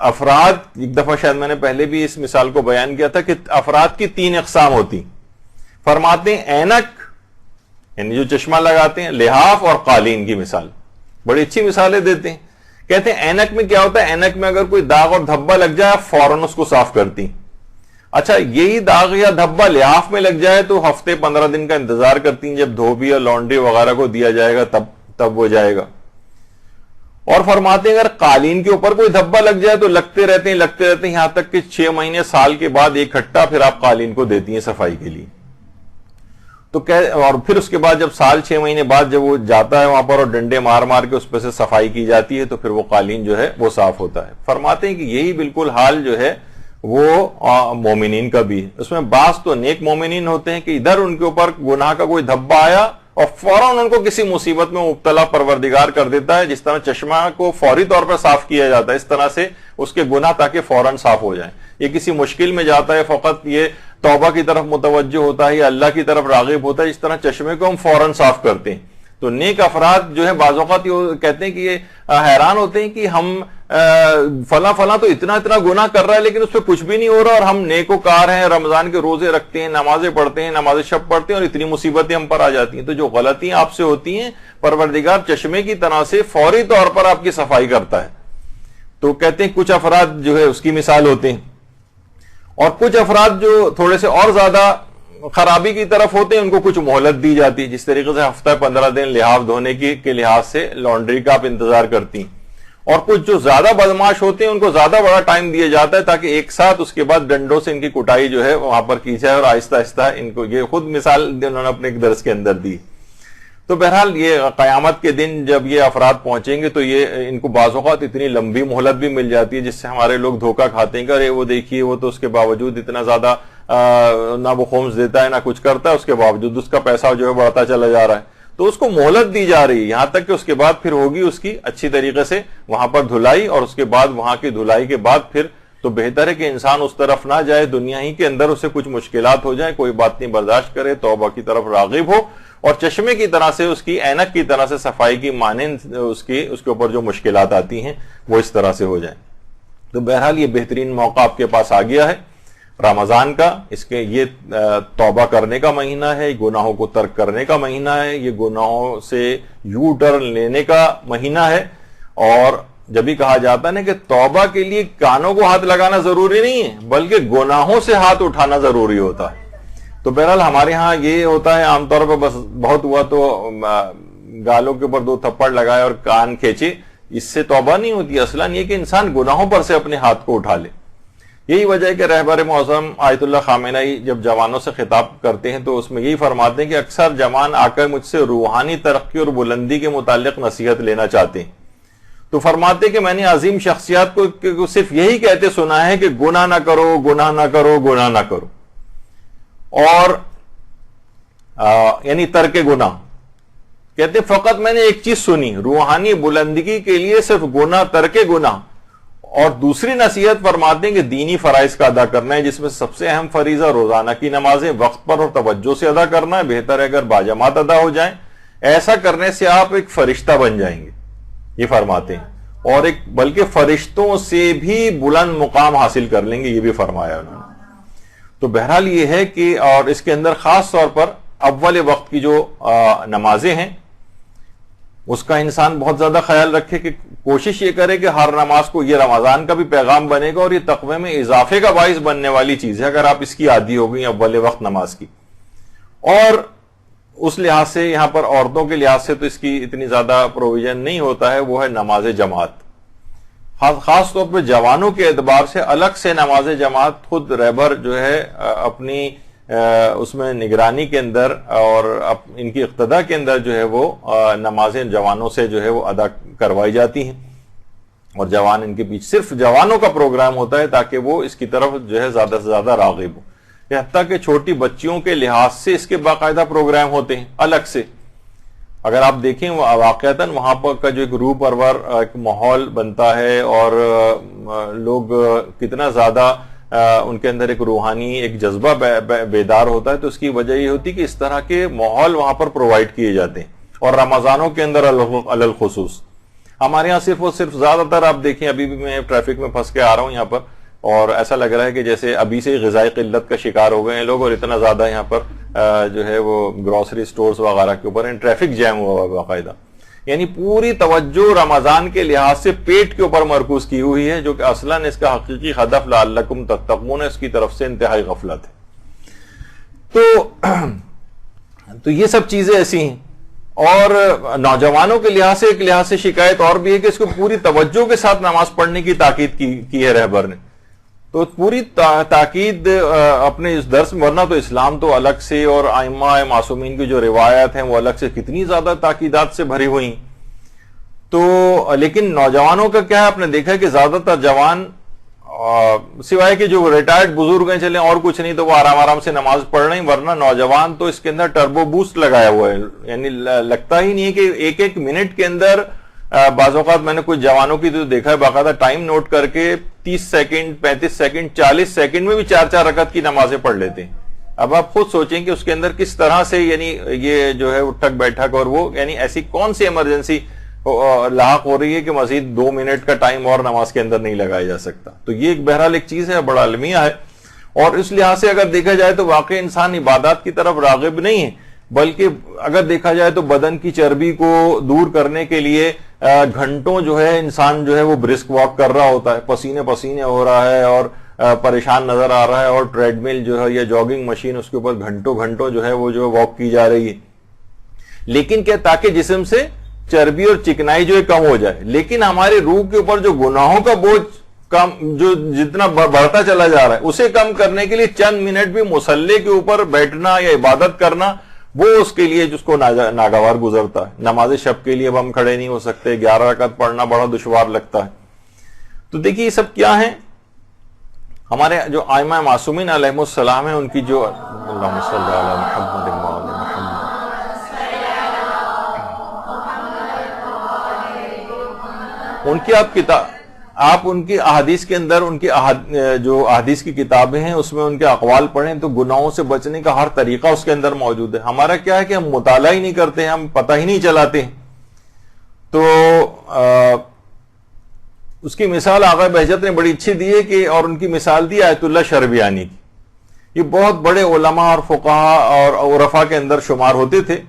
افراد، ایک دفعہ شاید میں نے پہلے بھی اس مثال کو بیان کیا تھا کہ افراد کی 3 اقسام ہوتی۔ فرماتے ہیں اینک، یعنی جو چشمہ لگاتے ہیں، لحاف اور قالین کی مثال، بڑی اچھی مثالیں دیتے ہیں۔ کہتے ہیں اینک میں کیا ہوتا ہے، اینک میں اگر کوئی داغ اور دھبا لگ جائے فوراً اس کو صاف کرتی۔ اچھا یہی داغ یا دھبا لحاف میں لگ جائے تو ہفتے 15 دن کا انتظار کرتی ہیں، جب دھوبی یا لانڈری وغیرہ کو دیا جائے گا تب وہ جائے گا۔ اور فرماتے ہیں اگر قالین کے اوپر کوئی دھبا لگ جائے تو لگتے رہتے ہیں یہاں تک کہ 6 مہینے سال کے بعد ایک کھٹا پھر آپ قالین کو دیتی ہیں صفائی کے لیے۔ تو اور پھر اس کے بعد جب سال 6 مہینے بعد جب وہ جاتا ہے وہاں پر اور ڈنڈے مار مار کے اس پہ سے صفائی کی جاتی ہے تو پھر وہ قالین جو ہے وہ صاف ہوتا ہے. فرماتے ہیں کہ یہی بالکل حال جو ہے وہ مومنین کا بھی ہے. اس میں بعض تو نیک مومنین ہوتے ہیں کہ ادھر ان کے اوپر گناہ کا کوئی دھبا آیا اور فوراً ان کو کسی مصیبت میں مبتلا پروردگار کر دیتا ہے. جس طرح چشمہ کو فوری طور پر صاف کیا جاتا ہے اس طرح سے اس کے گناہ تاکہ فوراً صاف ہو جائیں. یہ کسی مشکل میں جاتا ہے فقط یہ توبہ کی طرف متوجہ ہوتا ہے یا اللہ کی طرف راغب ہوتا ہے, اس طرح چشمے کو ہم فوراً صاف کرتے ہیں. تو نیک افراد جو ہے بعض اوقات یہ کہتے ہیں کہ یہ حیران ہوتے ہیں کہ ہم فلاں تو اتنا گناہ کر رہا ہے لیکن اس پہ کچھ بھی نہیں ہو رہا, اور ہم نیکوکار ہیں, رمضان کے روزے رکھتے ہیں, نمازیں پڑھتے ہیں, نماز شب پڑھتے ہیں, اور اتنی مصیبتیں ہم پر آ جاتی ہیں. تو جو غلطیاں آپ سے ہوتی ہیں پروردگار چشمے کی طرح سے فوری طور پر آپ کی صفائی کرتا ہے. تو کہتے ہیں کچھ افراد جو ہے اس کی مثال ہوتے ہیں, اور کچھ افراد جو تھوڑے سے اور زیادہ خرابی کی طرف ہوتے ہیں ان کو کچھ مہلت دی جاتی ہے. جس طریقے سے ہفتہ 15 دن لحاظ دھونے کے لحاظ سے لانڈری کا آپ انتظار کرتی ہیں, اور کچھ جو زیادہ بدماش ہوتے ہیں ان کو زیادہ بڑا ٹائم دیا جاتا ہے تاکہ ایک ساتھ اس کے بعد ڈنڈوں سے ان کی کٹائی جو ہے وہاں پر کی جائے, اور آہستہ آہستہ ان کو, یہ خود مثال انہوں نے اپنے ایک درس کے اندر دی. تو بہرحال یہ قیامت کے دن جب یہ افراد پہنچیں گے تو یہ ان کو بعض اوقات اتنی لمبی مہلت بھی مل جاتی ہے جس سے ہمارے لوگ دھوکہ کھاتے ہیں کہ ارے وہ دیکھیے وہ تو اس کے باوجود اتنا زیادہ نہ وہ خمس دیتا ہے نہ کچھ کرتا ہے, اس کے باوجود اس کا پیسہ جو ہے بڑھتا چلا جا رہا ہے. تو اس کو مہلت دی جا رہی ہے یہاں تک کہ اس کے بعد پھر ہوگی اس کی اچھی طریقے سے وہاں پر دھلائی, اور اس کے بعد وہاں کی دھلائی کے بعد پھر تو بہتر ہے کہ انسان اس طرف نہ جائے, دنیا ہی کے اندر اسے کچھ مشکلات ہو جائیں, کوئی بات نہیں برداشت کرے, توبہ کی طرف راغب ہو, اور چشمے کی طرح سے اس کی اینک کی طرح سے صفائی کی مانند اس کے اوپر جو مشکلات آتی ہیں وہ اس طرح سے ہو جائیں. تو بہرحال یہ بہترین موقع آپ کے پاس آ گیا ہے رمضان کا. اس کے یہ توبہ کرنے کا مہینہ ہے, گناہوں کو ترک کرنے کا مہینہ ہے, یہ گناہوں سے یو ٹرن لینے کا مہینہ ہے. اور جب بھی کہا جاتا ہے نا کہ توبہ کے لیے کانوں کو ہاتھ لگانا ضروری نہیں ہے بلکہ گناہوں سے ہاتھ اٹھانا ضروری ہوتا ہے. تو بہرحال ہمارے ہاں یہ ہوتا ہے عام طور پر بس بہت ہوا تو گالوں کے اوپر 2 تھپڑ لگائے اور کان کھینچے, اس سے توبہ نہیں ہوتی. اصلاً یہ کہ انسان گناہوں پر سے اپنے ہاتھ کو اٹھا لے. یہی وجہ ہے کہ رہبر معظم آیت اللہ خامنہئی جب جوانوں سے خطاب کرتے ہیں تو اس میں یہی فرماتے ہیں کہ اکثر جوان آ کر مجھ سے روحانی ترقی اور بلندی کے متعلق نصیحت لینا چاہتے ہیں. تو فرماتے کہ میں نے عظیم شخصیات کو صرف یہی کہتے سنا ہے کہ گناہ نہ کرو, گناہ نہ کرو, گناہ نہ کرو, اور یعنی ترک گناہ. کہتے فقط میں نے ایک چیز سنی, روحانی بلندگی کے لیے صرف گناہ, ترک گناہ. اور دوسری نصیحت فرماتے ہیں کہ دینی فرائض کا ادا کرنا ہے, جس میں سب سے اہم فریضہ روزانہ کی نمازیں وقت پر اور توجہ سے ادا کرنا ہے. بہتر ہے اگر باجماعت ادا ہو جائیں, ایسا کرنے سے آپ ایک فرشتہ بن جائیں گے, یہ فرماتے ہیں, اور ایک بلکہ فرشتوں سے بھی بلند مقام حاصل کر لیں گے, یہ بھی فرمایا انہوں نے. تو بہرحال یہ ہے کہ اور اس کے اندر خاص طور پر اول وقت کی جو نمازیں ہیں اس کا انسان بہت زیادہ خیال رکھے, کہ کوشش یہ کرے کہ ہر نماز کو, یہ رمضان کا بھی پیغام بنے گا اور یہ تقوی میں اضافے کا باعث بننے والی چیز ہے اگر آپ اس کی عادی ہو گئی اول وقت نماز کی. اور اس لحاظ سے یہاں پر عورتوں کے لحاظ سے تو اس کی اتنی زیادہ پروویژن نہیں ہوتا ہے, وہ ہے نماز جماعت. خاص طور پہ جوانوں کے اعتبار سے الگ سے نماز جماعت خود رہبر جو ہے اپنی اس میں نگرانی کے اندر اور ان کی اقتداء کے اندر جو ہے وہ نمازیں جوانوں سے جو ہے وہ ادا کروائی جاتی ہیں, اور جوان ان کے پیچھے, صرف جوانوں کا پروگرام ہوتا ہے تاکہ وہ اس کی طرف جو ہے زیادہ سے زیادہ راغب ہو. حتیٰ کہ چھوٹی بچیوں کے لحاظ سے اس کے باقاعدہ پروگرام ہوتے ہیں الگ سے. اگر آپ دیکھیں واقعتاً وہاں پر کا جو ایک روح پرور ایک ماحول بنتا ہے, اور لوگ کتنا زیادہ ان کے اندر ایک روحانی ایک جذبہ بیدار ہوتا ہے, تو اس کی وجہ یہ ہوتی کہ اس طرح کے ماحول وہاں پر پرووائڈ کیے جاتے ہیں. اور رمضانوں کے اندر علی الخصوص ہمارے یہاں صرف زیادہ تر آپ دیکھیں, ابھی بھی میں ٹریفک میں پھنس کے آ رہا ہوں یہاں پر, اور ایسا لگ رہا ہے کہ جیسے ابھی سے غذائی قلت کا شکار ہو گئے ہیں لوگ, اور اتنا زیادہ یہاں پر جو ہے وہ گروسری سٹورز وغیرہ کے اوپر ٹریفک جیم ہوا ہوا باقاعدہ. یعنی پوری توجہ رمضان کے لحاظ سے پیٹ کے اوپر مرکوز کی ہوئی ہے, جو کہ اصلاً اس کا حقیقی ہدف لعلکم تتقون ہے, اس کی طرف سے انتہائی غفلت ہے. تو یہ سب چیزیں ایسی ہیں. اور نوجوانوں کے لحاظ سے ایک لحاظ سے شکایت اور بھی ہے کہ اس کو پوری توجہ کے ساتھ نماز پڑھنے کی تاکید کی ہے رہبر نے. تو پوری تاکید اپنے اس درس میں، ورنہ تو اسلام تو الگ سے اور ائمہ معصومین کی جو روایات ہیں وہ الگ سے کتنی زیادہ تاکیدات سے بھری ہوئی. تو لیکن نوجوانوں کا کیا ہے، آپ نے دیکھا کہ زیادہ تر جوان سوائے کہ جو ریٹائرڈ بزرگ ہیں چلیں اور کچھ نہیں تو وہ آرام آرام سے نماز پڑھ رہے ہیں، ورنہ نوجوان تو اس کے اندر ٹربو بوسٹ لگایا ہوا ہے. یعنی لگتا ہی نہیں ہے کہ ایک ایک منٹ کے اندر بعض اوقات میں نے کچھ جوانوں کی تو دیکھا ہے باقاعدہ ٹائم نوٹ کر کے 30 سیکنڈ 35 سیکنڈ 40 سیکنڈ میں بھی 4 رکعت کی نمازیں پڑھ لیتے ہیں. اب آپ خود سوچیں کہ اس کے اندر کس طرح سے یعنی یہ جو ہے اٹھک بیٹھک اور وہ یعنی ایسی کون سی ایمرجنسی لاحق ہو رہی ہے کہ مزید 2 منٹ کا ٹائم اور نماز کے اندر نہیں لگایا جا سکتا. تو یہ ایک بہرحال ایک چیز ہے، بڑا المیہ ہے. اور اس لحاظ سے اگر دیکھا جائے تو واقعی انسان عبادات کی طرف راغب نہیں ہے، بلکہ اگر دیکھا جائے تو بدن کی چربی کو دور کرنے کے لیے گھنٹوں جو ہے انسان جو ہے وہ برسک واک کر رہا ہوتا ہے، پسینے ہو رہا ہے اور پریشان نظر آ رہا ہے، اور ٹریڈ مل جو ہے یا جاگنگ مشین اس کے اوپر گھنٹوں جو ہے وہ جو واک کی جا رہی ہے. لیکن کیا تاکہ جسم سے چربی اور چکنائی جو ہے کم ہو جائے. لیکن ہمارے روح کے اوپر جو گناہوں کا بوجھ کم جو جتنا بڑھتا چلا جا رہا ہے اسے کم کرنے کے لیے چند منٹ بھی مصلی کے اوپر بیٹھنا یا عبادت کرنا وہ اس کے لیے جس کو ناگوار گزرتا ہے. نماز شب کے لیے اب ہم کھڑے نہیں ہو سکتے، 11 رکعت پڑھنا بڑا دشوار لگتا ہے. تو دیکھیے یہ سب کیا ہیں، ہمارے جو ائمہ معصومین علیہم السلام ہیں ان کی جو اللہم صلی علی محمد وعلی محمد، ان کی آپ ان کی احادیث کے اندر ان کی جو احادیث کی کتابیں ہیں اس میں ان کے اقوال پڑھیں تو گناہوں سے بچنے کا ہر طریقہ اس کے اندر موجود ہے. ہمارا کیا ہے کہ ہم مطالعہ ہی نہیں کرتے ہیں، ہم پتہ ہی نہیں چلاتے ہیں. تو اس کی مثال آغا بہجت نے بڑی اچھی دی ہے کہ، اور ان کی مثال دی آیت اللہ شربیانی کی. یہ بہت بڑے علماء اور فقہاء اور عرفاء کے اندر شمار ہوتے تھے.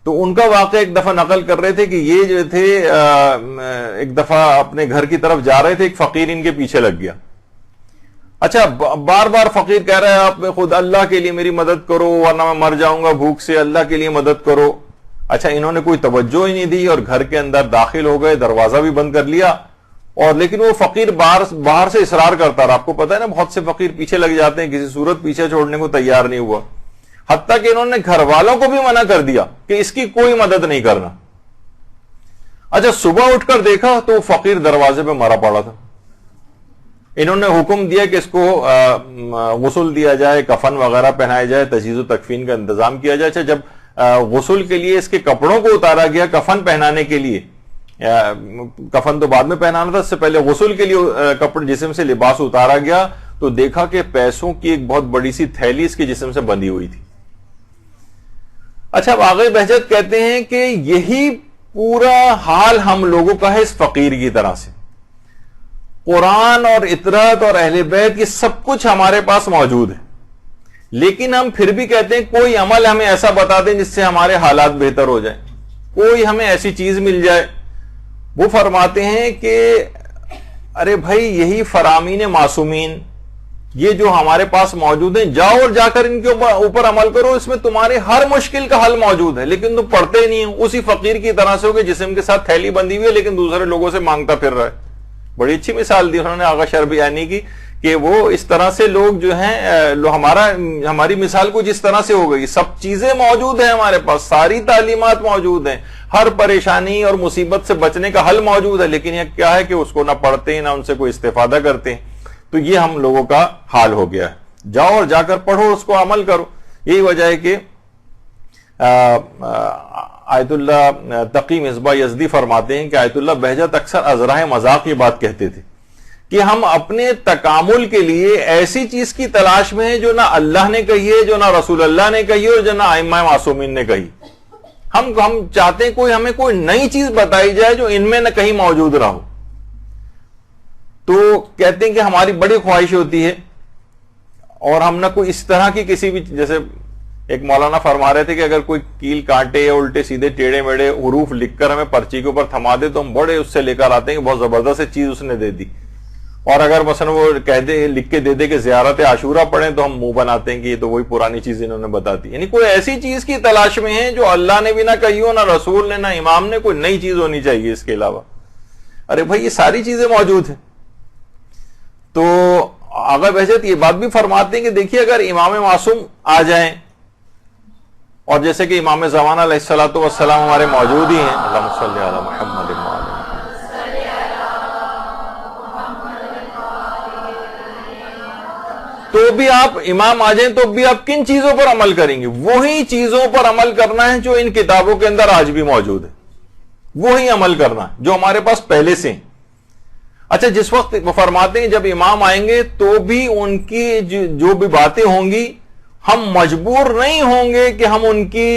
تو ان کا واقعہ ایک دفعہ نقل کر رہے تھے کہ یہ جو تھے ایک دفعہ اپنے گھر کی طرف جا رہے تھے، ایک فقیر ان کے پیچھے لگ گیا. اچھا بار بار فقیر کہہ رہا ہے آپ خود اللہ کے لیے میری مدد کرو ورنہ میں مر جاؤں گا بھوک سے، اللہ کے لیے مدد کرو. اچھا انہوں نے کوئی توجہ ہی نہیں دی اور گھر کے اندر داخل ہو گئے، دروازہ بھی بند کر لیا. اور لیکن وہ فقیر باہر سے اصرار کرتا رہا. آپ کو پتا ہے نا بہت سے فقیر پیچھے لگ جاتے ہیں، کسی صورت پیچھے چھوڑنے کو تیار نہیں ہوا، حتیٰ کہ انہوں نے گھر والوں کو بھی منع کر دیا کہ اس کی کوئی مدد نہیں کرنا. اچھا صبح اٹھ کر دیکھا تو فقیر دروازے پہ مرا پڑا تھا. انہوں نے حکم دیا کہ اس کو غسل دیا جائے، کفن وغیرہ پہنائے جائے، تجہیز و تکفین کا انتظام کیا جائے. اچھا جب غسل کے لیے اس کے کپڑوں کو اتارا گیا کفن پہنانے کے لیے، کفن تو بعد میں پہنانا تھا، اس سے پہلے غسل کے لیے کپڑے جسم سے لباس اتارا گیا تو دیکھا کہ پیسوں کی ایک بہت بڑی سی تھیلی اس کے جسم سے بندھی ہوئی تھی. اچھا اب آغا بہجت کہتے ہیں کہ یہی پورا حال ہم لوگوں کا ہے اس فقیر کی طرح سے. قرآن اور اطرت اور اہل بیت یہ سب کچھ ہمارے پاس موجود ہے، لیکن ہم پھر بھی کہتے ہیں کوئی عمل ہمیں ایسا بتا دیں جس سے ہمارے حالات بہتر ہو جائیں، کوئی ہمیں ایسی چیز مل جائے. وہ فرماتے ہیں کہ ارے بھائی یہی فرامین معصومین یہ جو ہمارے پاس موجود ہیں، جاؤ اور جا کر ان کے اوپر عمل کرو، اس میں تمہارے ہر مشکل کا حل موجود ہے. لیکن تم پڑھتے نہیں ہو، اسی فقیر کی طرح سے ہو کہ جسم کے ساتھ تھیلی بندھی ہوئی ہے لیکن دوسرے لوگوں سے مانگتا پھر رہا ہے. بڑی اچھی مثال دی انہوں نے آغا شربیانی کی کہ وہ اس طرح سے لوگ جو ہیں ہماری مثال کو جس طرح سے ہو گئی. سب چیزیں موجود ہیں ہمارے پاس، ساری تعلیمات موجود ہیں، ہر پریشانی اور مصیبت سے بچنے کا حل موجود ہے، لیکن یہ کیا ہے کہ اس کو نہ پڑھتے ہیں نہ ان سے کوئی استفادہ کرتے ہیں. تو یہ ہم لوگوں کا حال ہو گیا ہے. جاؤ اور جا کر پڑھو، اس کو عمل کرو. یہی وجہ ہے کہ آیت اللہ تقی مصباح یزدی فرماتے ہیں کہ آیت اللہ بہجت اکثر ازراہ مذاق یہ بات کہتے تھے کہ ہم اپنے تکامل کے لیے ایسی چیز کی تلاش میں ہیں جو نہ اللہ نے کہی ہے، جو نہ رسول اللہ نے کہی ہے اور جو نہ ائمہ معصومین نے کہی. ہم چاہتے ہیں ہمیں کوئی نئی چیز بتائی جائے جو ان میں نہ کہیں موجود نہ ہو. تو کہتے ہیں کہ ہماری بڑی خواہش ہوتی ہے اور ہم نہ کوئی اس طرح کی کسی بھی، جیسے ایک مولانا فرما رہے تھے کہ اگر کوئی کیل کانٹے یا الٹے سیدھے ٹیڑے میڑے حروف لکھ کر ہمیں پرچی کے اوپر تھما دے تو ہم بڑے اس سے لے کر آتے ہیں کہ بہت زبردست چیز اس نے دے دی. اور اگر مثلا وہ کہہ دے لکھ کے دے دے کہ زیارت عاشورہ پڑھیں تو ہم منہ بناتے ہیں کہ یہ تو وہی پرانی چیز انہوں نے بتا دی. یعنی کوئی ایسی چیز کی تلاش میں ہے جو اللہ نے بھی نہ کہی ہو، نہ رسول نے، نہ امام نے. کوئی نئی چیز ہونی چاہیے اس کے علاوہ. ارے بھائی یہ ساری چیزیں موجود ہیں. تو آغا بہجت یہ بات بھی فرماتے ہیں کہ دیکھیے اگر امام معصوم آ جائیں، اور جیسے کہ امام زمانہ علیہ الصلوۃ والسلام ہمارے موجود ہی ہیں، اللہم صلی علی محمد وعلی محمد، تو بھی آپ امام آ جائیں تو بھی آپ کن چیزوں پر عمل کریں گے؟ وہی چیزوں پر عمل کرنا ہے جو ان کتابوں کے اندر آج بھی موجود ہے، وہی عمل کرنا ہے جو ہمارے پاس پہلے سے ہیں۔ اچھا، جس وقت وہ فرماتے ہیں جب امام آئیں گے تو بھی ان کی جو بھی باتیں ہوں گی ہم مجبور نہیں ہوں گے کہ ہم ان کی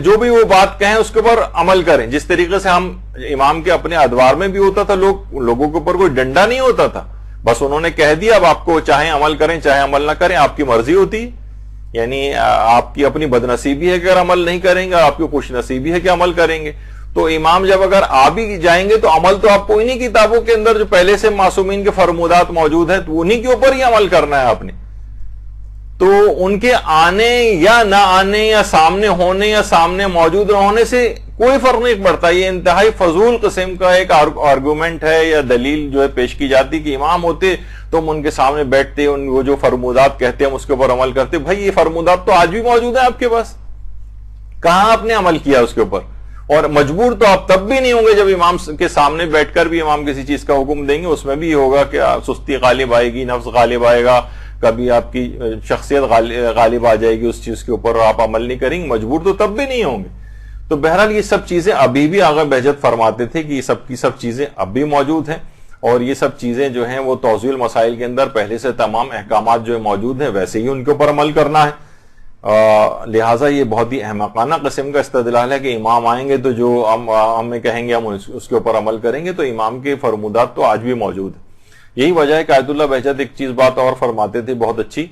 جو بھی وہ بات کہیں اس کے اوپر عمل کریں، جس طریقے سے ہم امام کے اپنے ادوار میں بھی ہوتا تھا، لوگوں کے اوپر کوئی ڈنڈا نہیں ہوتا تھا، بس انہوں نے کہہ دیا اب آپ کو چاہے عمل کریں چاہے عمل نہ کریں، آپ کی مرضی ہوتی، یعنی آپ کی اپنی بد نصیبی ہے کہ اگر عمل نہیں کریں گے، آپ کی خوش نصیبی ہے کہ عمل کریں گے۔ تو امام جب اگر آ بھی جائیں گے تو عمل تو آپ کو انہی کتابوں کے اندر جو پہلے سے معصومین کے فرمودات موجود ہیں تو انہی کے اوپر ہی عمل کرنا ہے آپ نے۔ تو ان کے آنے یا نہ آنے یا سامنے ہونے یا سامنے موجود نہ ہونے سے کوئی فرق نہیں پڑتا، یہ انتہائی فضول قسم کا ایک آرگومنٹ ہے یا دلیل جو ہے پیش کی جاتی کہ امام ہوتے تو ہم ان کے سامنے بیٹھتے، وہ جو فرمودات کہتے ہیں ہم اس کے اوپر عمل کرتے۔ بھائی یہ فرمودات تو آج بھی موجود ہیں آپ کے پاس، کہاں آپ نے عمل کیا اس کے اوپر؟ اور مجبور تو آپ تب بھی نہیں ہوں گے جب امام کے سامنے بیٹھ کر بھی امام کسی چیز کا حکم دیں گے، اس میں بھی یہ ہوگا کہ سستی غالب آئے گی، نفس غالب آئے گا، کبھی آپ کی شخصیت غالب آ جائے گی اس چیز کے اوپر اور آپ عمل نہیں کریں گے، مجبور تو تب بھی نہیں ہوں گے۔ تو بہرحال یہ سب چیزیں ابھی بھی آغا بہجت فرماتے تھے کہ یہ سب کی سب چیزیں اب بھی موجود ہیں، اور یہ سب چیزیں جو ہیں وہ توضیح المسائل کے اندر پہلے سے تمام احکامات جو موجود ہیں ویسے ہی ان کے اوپر عمل کرنا ہے۔ لہٰذا یہ بہت ہی احمقانہ قسم کا استدلال ہے کہ امام آئیں گے تو جو ہمیں کہیں گے ہم اس کے اوپر عمل کریں گے، تو امام کے فرمودات تو آج بھی موجود ہیں۔ یہی وجہ ہے کہ آیت اللہ بہجت ایک چیز بات اور فرماتے تھے بہت اچھی،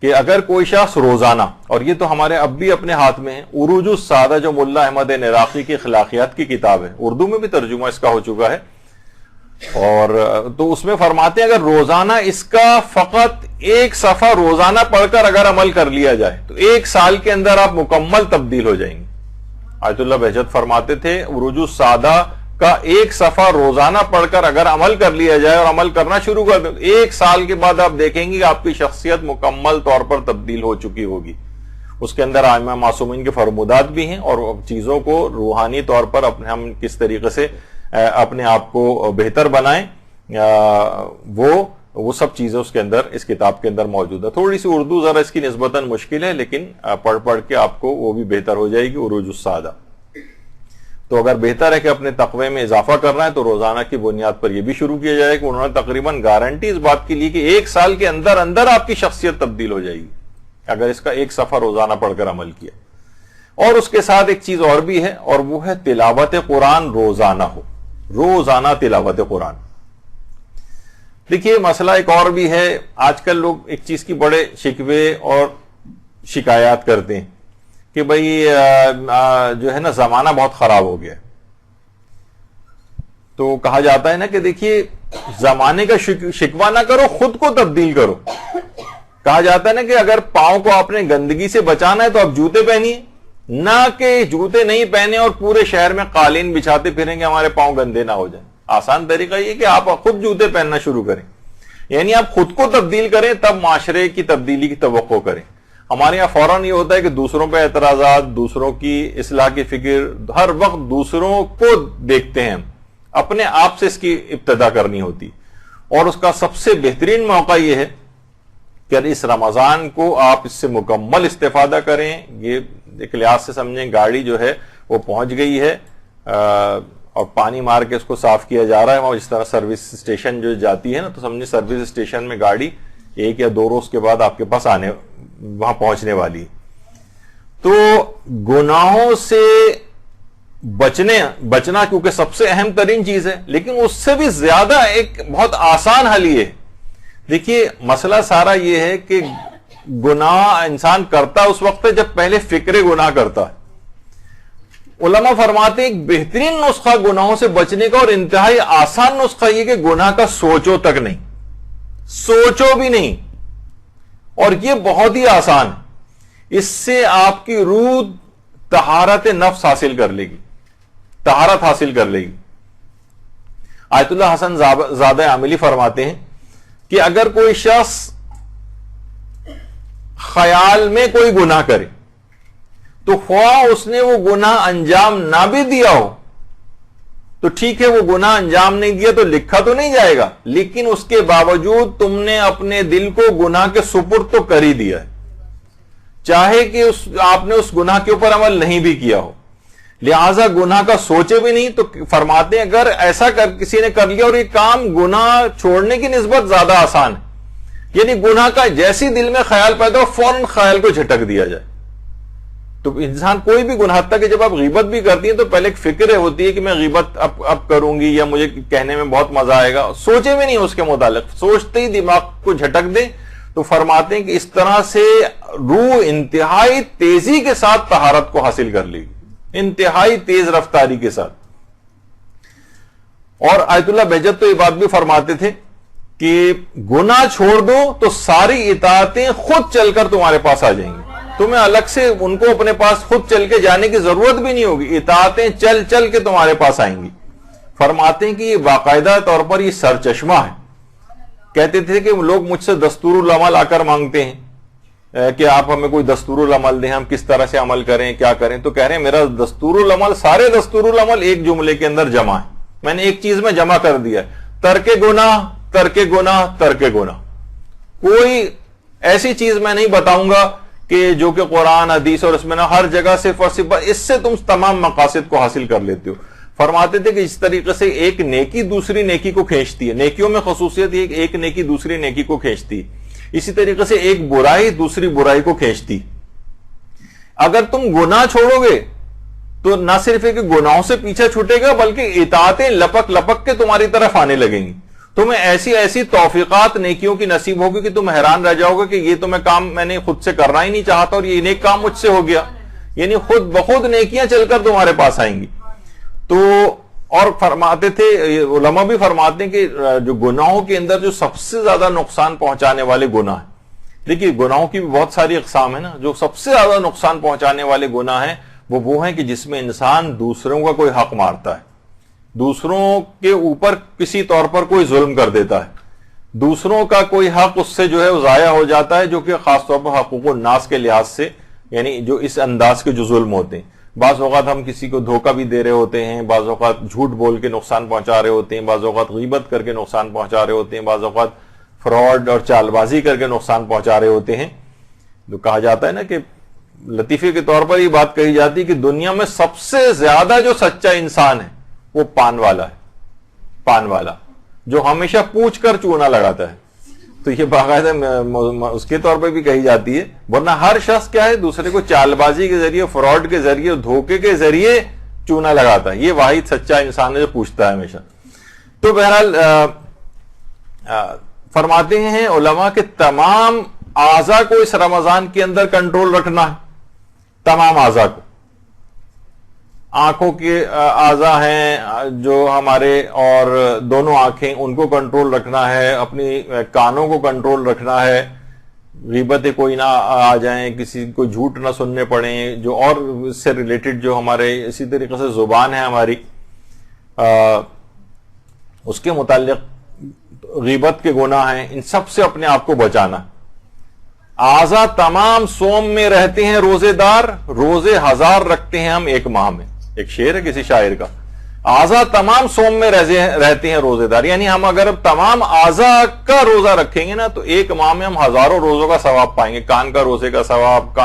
کہ اگر کوئی شخص روزانہ، اور یہ تو ہمارے اب بھی اپنے ہاتھ میں ہے، عروج السادہ جو ملا احمد عراقی کی اخلاقیات کی کتاب ہے، اردو میں بھی ترجمہ اس کا ہو چکا ہے، اور تو اس میں فرماتے ہیں اگر روزانہ اس کا فقط ایک صفحہ روزانہ پڑھ کر اگر عمل کر لیا جائے تو 1 سال کے اندر آپ مکمل تبدیل ہو جائیں گے۔ آیت اللہ بہجت فرماتے تھے عروج السادہ کا 1 صفحہ روزانہ پڑھ کر اگر عمل کر لیا جائے اور عمل کرنا شروع کر دیں، 1 سال کے بعد آپ دیکھیں گے کہ آپ کی شخصیت مکمل طور پر تبدیل ہو چکی ہوگی۔ اس کے اندر ائمہ معصومین کے فرمودات بھی ہیں، اور چیزوں کو روحانی طور پر ہم کس طریقے سے اپنے آپ کو بہتر بنائیں، وہ سب چیزیں اس کے اندر اس کتاب کے اندر موجود ہے۔ تھوڑی سی اردو ذرا اس کی نسبتاً مشکل ہے، لیکن پڑھ پڑھ کے آپ کو وہ بھی بہتر ہو جائے گی عروج السادہ۔ تو اگر بہتر ہے کہ اپنے تقوی میں اضافہ کرنا ہے تو روزانہ کی بنیاد پر یہ بھی شروع کیا جائے کہ انہوں نے تقریباً گارنٹی اس بات کی لی کہ 1 سال کے اندر اندر آپ کی شخصیت تبدیل ہو جائے گی اگر اس کا 1 صفحہ روزانہ پڑھ کر عمل کیا۔ اور اس کے ساتھ ایک چیز اور بھی ہے، اور وہ ہے تلاوت قرآن روزانہ ہو، روزانہ تلاوت قرآن۔ دیکھیے مسئلہ ایک اور بھی ہے، آج کل لوگ ایک چیز کی بڑے شکوے اور شکایات کرتے ہیں کہ بھئی جو ہے نا زمانہ بہت خراب ہو گیا، تو کہا جاتا ہے نا کہ دیکھیے زمانے کا شکوہ نہ کرو، خود کو تبدیل کرو۔ کہا جاتا ہے نا کہ اگر پاؤں کو آپ نے گندگی سے بچانا ہے تو آپ جوتے پہنیے، نہ کہ جوتے نہیں پہنے اور پورے شہر میں قالین بچھاتے پھریں گے ہمارے پاؤں گندے نہ ہو جائیں۔ آسان طریقہ یہ کہ آپ خود جوتے پہننا شروع کریں، یعنی آپ خود کو تبدیل کریں تب معاشرے کی تبدیلی کی توقع کریں۔ ہمارے یہاں فوراً یہ ہوتا ہے کہ دوسروں پہ اعتراضات، دوسروں کی اصلاح کی فکر، ہر وقت دوسروں کو دیکھتے ہیں، اپنے آپ سے اس کی ابتدا کرنی ہوتی، اور اس کا سب سے بہترین موقع یہ ہے کہ اس رمضان کو آپ اس سے مکمل استفادہ کریں۔ یہ ایک لحاظ سے سمجھیں گاڑی جو ہے وہ پہنچ گئی ہے اور پانی مار کے اس کو صاف کیا جا رہا ہے، اور اس طرح سروس اسٹیشن جو جاتی ہے نا، تو سمجھیں سروس اسٹیشن میں گاڑی 1 یا 2 روز کے بعد آپ کے پاس وہاں پہنچنے والی۔ تو گناہوں سے بچنا کیونکہ سب سے اہم ترین چیز ہے، لیکن اس سے بھی زیادہ ایک بہت آسان حل یہ ہے۔ دیکھیے مسئلہ سارا یہ ہے کہ گناہ انسان کرتا اس وقت ہے جب پہلے فکر گناہ کرتا ہے۔ علماء فرماتے ہیں ایک بہترین نسخہ گناہوں سے بچنے کا اور انتہائی آسان نسخہ یہ کہ گناہ کا سوچو تک نہیں، سوچو بھی نہیں، اور یہ بہت ہی آسان ہے۔ اس سے آپ کی روح طہارت نفس حاصل کر لے گی، طہارت حاصل کر لے گی۔ آیت اللہ حسن زادہ عاملی فرماتے ہیں کہ اگر کوئی شخص خیال میں کوئی گناہ کرے تو خواہ اس نے وہ گناہ انجام نہ بھی دیا ہو تو ٹھیک ہے، وہ گناہ انجام نہیں دیا تو لکھا تو نہیں جائے گا، لیکن اس کے باوجود تم نے اپنے دل کو گناہ کے سپرد تو کر ہی دیا ہے، چاہے کہ آپ نے اس گناہ کے اوپر عمل نہیں بھی کیا ہو، لہذا گناہ کا سوچے بھی نہیں۔ تو فرماتے ہیں اگر ایسا کسی نے کر لیا اور یہ کام گناہ چھوڑنے کی نسبت زیادہ آسان ہے، یعنی گناہ کا جیسی دل میں خیال پیدا ہو فوراً خیال کو جھٹک دیا جائے، تو انسان کوئی بھی گناہ تک کہ جب آپ غیبت بھی کرتی ہیں تو پہلے ایک فکر ہوتی ہے کہ میں غیبت اب کروں گی یا مجھے کہنے میں بہت مزہ آئے گا، سوچے بھی نہیں اس کے متعلق، سوچتے ہی دماغ کو جھٹک دیں۔ تو فرماتے ہیں کہ اس طرح سے روح انتہائی تیزی کے ساتھ طہارت کو حاصل کر لی، انتہائی تیز رفتاری کے ساتھ۔ اور آیت اللہ بہجت تو یہ بات بھی فرماتے تھے کہ گناہ چھوڑ دو تو ساری اطاعتیں خود چل کر تمہارے پاس آ جائیں گی، تمہیں الگ سے ان کو اپنے پاس خود چل کے جانے کی ضرورت بھی نہیں ہوگی، اطاعتیں چل چل کے تمہارے پاس آئیں گی۔ فرماتے ہیں کہ یہ باقاعدہ طور پر یہ سرچشمہ ہے۔ کہتے تھے کہ لوگ مجھ سے دستور العمل آ کر مانگتے ہیں کہ آپ ہمیں کوئی دستور العمل دیں، ہم کس طرح سے عمل کریں، کیا کریں، تو کہہ رہے ہیں میرا دستور العمل، سارے دستور العمل ایک جملے کے اندر جمع ہے، میں نے ایک چیز میں جمع کر دیا ہے، ترک گناہ ترک گناہ ترک گناہ۔ کوئی ایسی چیز میں نہیں بتاؤں گا کہ جو کہ قرآن حدیث اور اس میں نہ، ہر جگہ صرف اور صرف اس سے تم تمام مقاصد کو حاصل کر لیتے ہو۔ فرماتے تھے کہ اس طریقے سے ایک نیکی دوسری نیکی کو کھینچتی ہے، نیکیوں میں خصوصیت یہ کہ ایک نیکی دوسری نیکی کو کھینچتی ہے، اسی طریقے سے ایک برائی دوسری برائی کو کھینچتی۔ اگر تم گناہ چھوڑو گے تو نہ صرف ہے کہ گناہوں سے پیچھا چھوٹے گا بلکہ اطاعتیں لپک لپک کے تمہاری طرف آنے لگیں گی، تمہیں ایسی ایسی توفیقات نیکیوں کی نصیب ہوگی کہ تم حیران رہ جاؤ گے کہ یہ تو میں نے خود سے کرنا ہی نہیں چاہتا اور یہ نیک کام مجھ سے ہو گیا، یعنی خود بخود نیکیاں چل کر تمہارے پاس آئیں گی۔ تو اور فرماتے تھے علماء بھی فرماتے ہیں کہ جو گناہوں کے اندر جو سب سے زیادہ نقصان پہنچانے والے گناہ ہیں، دیکھیے گناہوں کی بھی بہت ساری اقسام ہیں نا، جو سب سے زیادہ نقصان پہنچانے والے گناہ ہیں وہ ہیں کہ جس میں انسان دوسروں کا کوئی حق مارتا ہے، دوسروں کے اوپر کسی طور پر کوئی ظلم کر دیتا ہے، دوسروں کا کوئی حق اس سے جو ہے وہ ضائع ہو جاتا ہے، جو کہ خاص طور پر حقوق الناس کے لحاظ سے، یعنی جو اس انداز کے جو ظلم ہوتے ہیں۔ بعض اوقات ہم کسی کو دھوکہ بھی دے رہے ہوتے ہیں، بعض اوقات جھوٹ بول کے نقصان پہنچا رہے ہوتے ہیں، بعض اوقات غیبت کر کے نقصان پہنچا رہے ہوتے ہیں، بعض اوقات فراڈ اور چال بازی کر کے نقصان پہنچا رہے ہوتے ہیں۔ تو کہا جاتا ہے نا کہ لطیفے کے طور پر یہ بات کہی جاتی ہے کہ دنیا میں سب سے زیادہ جو سچا انسان ہے وہ پان والا ہے، پان والا جو ہمیشہ پوچھ کر چونا لگاتا ہے۔ تو یہ باقاعدہ اس کے طور پہ بھی کہی جاتی ہے، ورنہ ہر شخص کیا ہے دوسرے کو چال بازی کے ذریعے، فراڈ کے ذریعے، دھوکے کے ذریعے چونا لگاتا ہے۔ یہ واحد سچا انسان ہے جو پوچھتا ہے ہمیشہ۔ تو بہرحال فرماتے ہیں علماء کہ تمام اعضاء کو اس رمضان کے اندر کنٹرول رکھنا ہے، تمام اعضاء کو، آنکھوں کے اعضاء ہیں جو ہمارے اور دونوں آنکھیں، ان کو کنٹرول رکھنا ہے، اپنی کانوں کو کنٹرول رکھنا ہے، غیبتیں کوئی نہ آ جائیں، کسی کو جھوٹ نہ سننے پڑیں، جو اور اس سے ریلیٹڈ جو ہمارے، اسی طریقے سے زبان ہے ہماری، اس کے متعلق غیبت کے گناہ ہیں، ان سب سے اپنے آپ کو بچانا۔ اعضاء تمام صوم میں رہتے ہیں روزے دار، روزے ہزار رکھتے ہیں ہم ایک ماہ میں، ایک شعر ہے کسی شاعر کا، اعضاء تمام صوم میں رہتے ہیں روزے دار، یعنی ہم اگر تمام اعضاء کا روزہ رکھیں گے نا تو ایک ماہ میں ہم ہزاروں روزوں کا ثواب پائیں گے، کان کا روزے کا ثواب،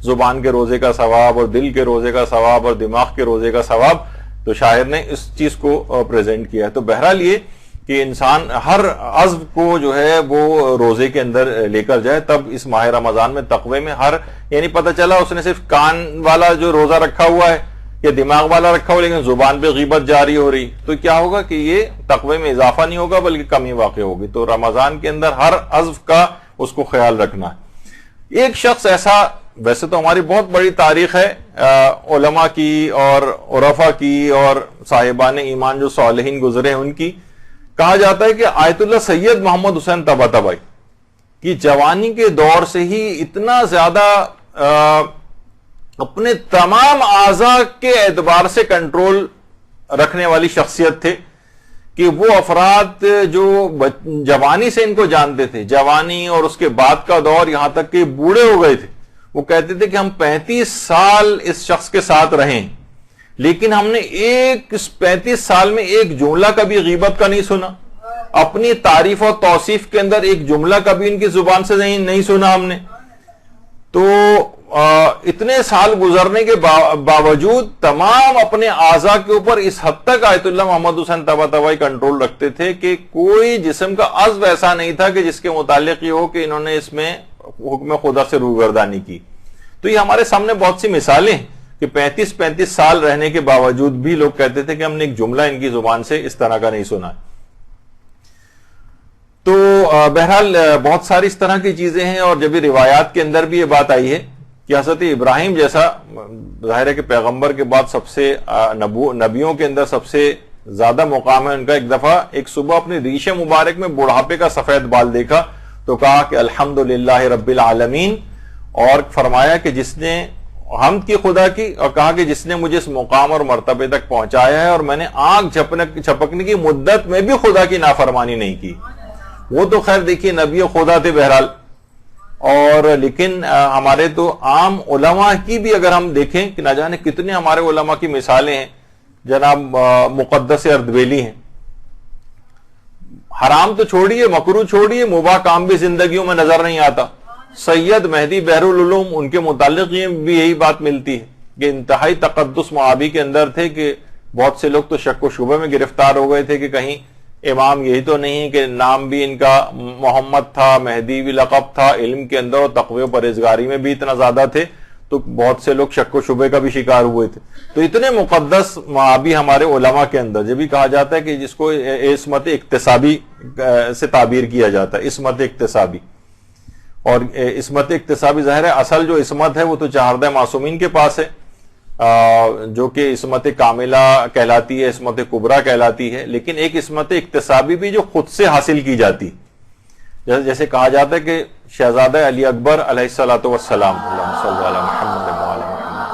زبان کے روزے کا ثواب، اور دل کے روزے کا ثواب، اور دماغ کے روزے کا ثواب۔ تو شاعر نے اس چیز کو پریزنٹ کیا ہے۔ تو بہرحال یہ کہ انسان ہر عضو کو جو ہے وہ روزے کے اندر لے کر جائے، تب اس ماہ رمضان میں تقوی میں یعنی پتہ چلا اس نے صرف کان والا جو روزہ رکھا ہوا ہے یا دماغ والا رکھا ہوا لیکن زبان پہ غیبت جاری ہو رہی، تو کیا ہوگا کہ یہ تقوی میں اضافہ نہیں ہوگا بلکہ کمی واقع ہوگی۔ تو رمضان کے اندر ہر عضو کا اس کو خیال رکھنا ہے۔ ایک شخص ایسا، ویسے تو ہماری بہت بڑی تاریخ ہے علماء کی اور عرفاء کی اور صاحبان ایمان جو صالحین گزرے ہیں ان کی، کہا جاتا ہے کہ آیت اللہ سید محمد حسین طباطبائی کی جوانی کے دور سے ہی اتنا زیادہ اپنے تمام اعضاء کے اعتبار سے کنٹرول رکھنے والی شخصیت تھے کہ وہ افراد جو جوانی سے ان کو جانتے تھے، جوانی اور اس کے بعد کا دور، یہاں تک کہ بوڑھے ہو گئے تھے، وہ کہتے تھے کہ ہم 35 سال اس شخص کے ساتھ رہیں، لیکن ہم نے 35 سال میں ایک جملہ کبھی غیبت کا نہیں سنا، اپنی تعریف اور توصیف کے اندر ایک جملہ کبھی ان کی زبان سے نہیں سنا ہم نے. تو اتنے سال گزرنے کے باوجود تمام اپنے اعضاء کے اوپر اس حد تک آیت اللہ محمد حسین طباطبائی کنٹرول رکھتے تھے کہ کوئی جسم کا عضو ایسا نہیں تھا کہ جس کے متعلق یہ ہو کہ انہوں نے اس میں حکم خدا سے روگردانی کی. تو یہ ہمارے سامنے بہت سی مثالیں ہیں کہ 35 سال رہنے کے باوجود بھی لوگ کہتے تھے کہ ہم نے ایک جملہ ان کی زبان سے اس طرح کا نہیں سنا. تو بہرحال بہت ساری اس طرح کی چیزیں ہیں، اور جب روایات کے اندر بھی یہ بات آئی ہے کہ حضرت ابراہیم جیسا ظاہر ہے کہ پیغمبر کے بعد سب سے نبیوں کے اندر سب سے زیادہ مقام ہے ان کا، ایک دفعہ ایک صبح اپنی ریش مبارک میں بڑھاپے کا سفید بال دیکھا تو کہا کہ الحمدللہ رب العالمین، اور فرمایا کہ جس نے حمد کی خدا کی، اور کہا کہ جس نے مجھے اس مقام اور مرتبے تک پہنچایا ہے اور میں نے آنکھ جھپکنے کی مدت میں بھی خدا کی نافرمانی نہیں کی. وہ تو خیر دیکھیے نبی خدا تھے بہرحال، اور لیکن ہمارے تو عام علماء کی بھی اگر ہم دیکھیں کہ نہ جانے کتنے ہمارے علماء کی مثالیں ہیں. جناب مقدس اردبیلی ہیں، حرام تو چھوڑیے، مکروہ چھوڑیے، مباح کام بھی زندگیوں میں نظر نہیں آتا. سید مہدی بحر العلوم، ان کے متعلق بھی یہی بات ملتی ہے کہ انتہائی تقدس معابی کے اندر تھے کہ بہت سے لوگ تو شک و شبہ میں گرفتار ہو گئے تھے کہ کہیں امام یہی تو نہیں کہ نام بھی ان کا محمد تھا، مہدی بھی لقب تھا، علم کے اندر اور تقوی و پرہیزگاری میں بھی اتنا زیادہ تھے، تو بہت سے لوگ شک و شبہ کا بھی شکار ہوئے تھے. تو اتنے مقدس معابی ہمارے علماء کے اندر، جب بھی کہا جاتا ہے کہ جس کو عصمت اکتسابی سے تعبیر کیا جاتا ہے، عصمت اکتسابی. اور عصمت اکتسابی ظاہر ہے اصل جو عصمت ہے وہ تو چہاردہ معصومین کے پاس ہے، جو کہ عصمت کاملہ کہلاتی ہے، عصمت کبریٰ کہلاتی ہے. لیکن ایک عصمت اکتسابی بھی جو خود سے حاصل کی جاتی، جیسے کہا جاتا ہے کہ شہزادہ علی اکبر علیہ الصلوۃ والسلام، اللہم صل علی محمد وعلی محمد،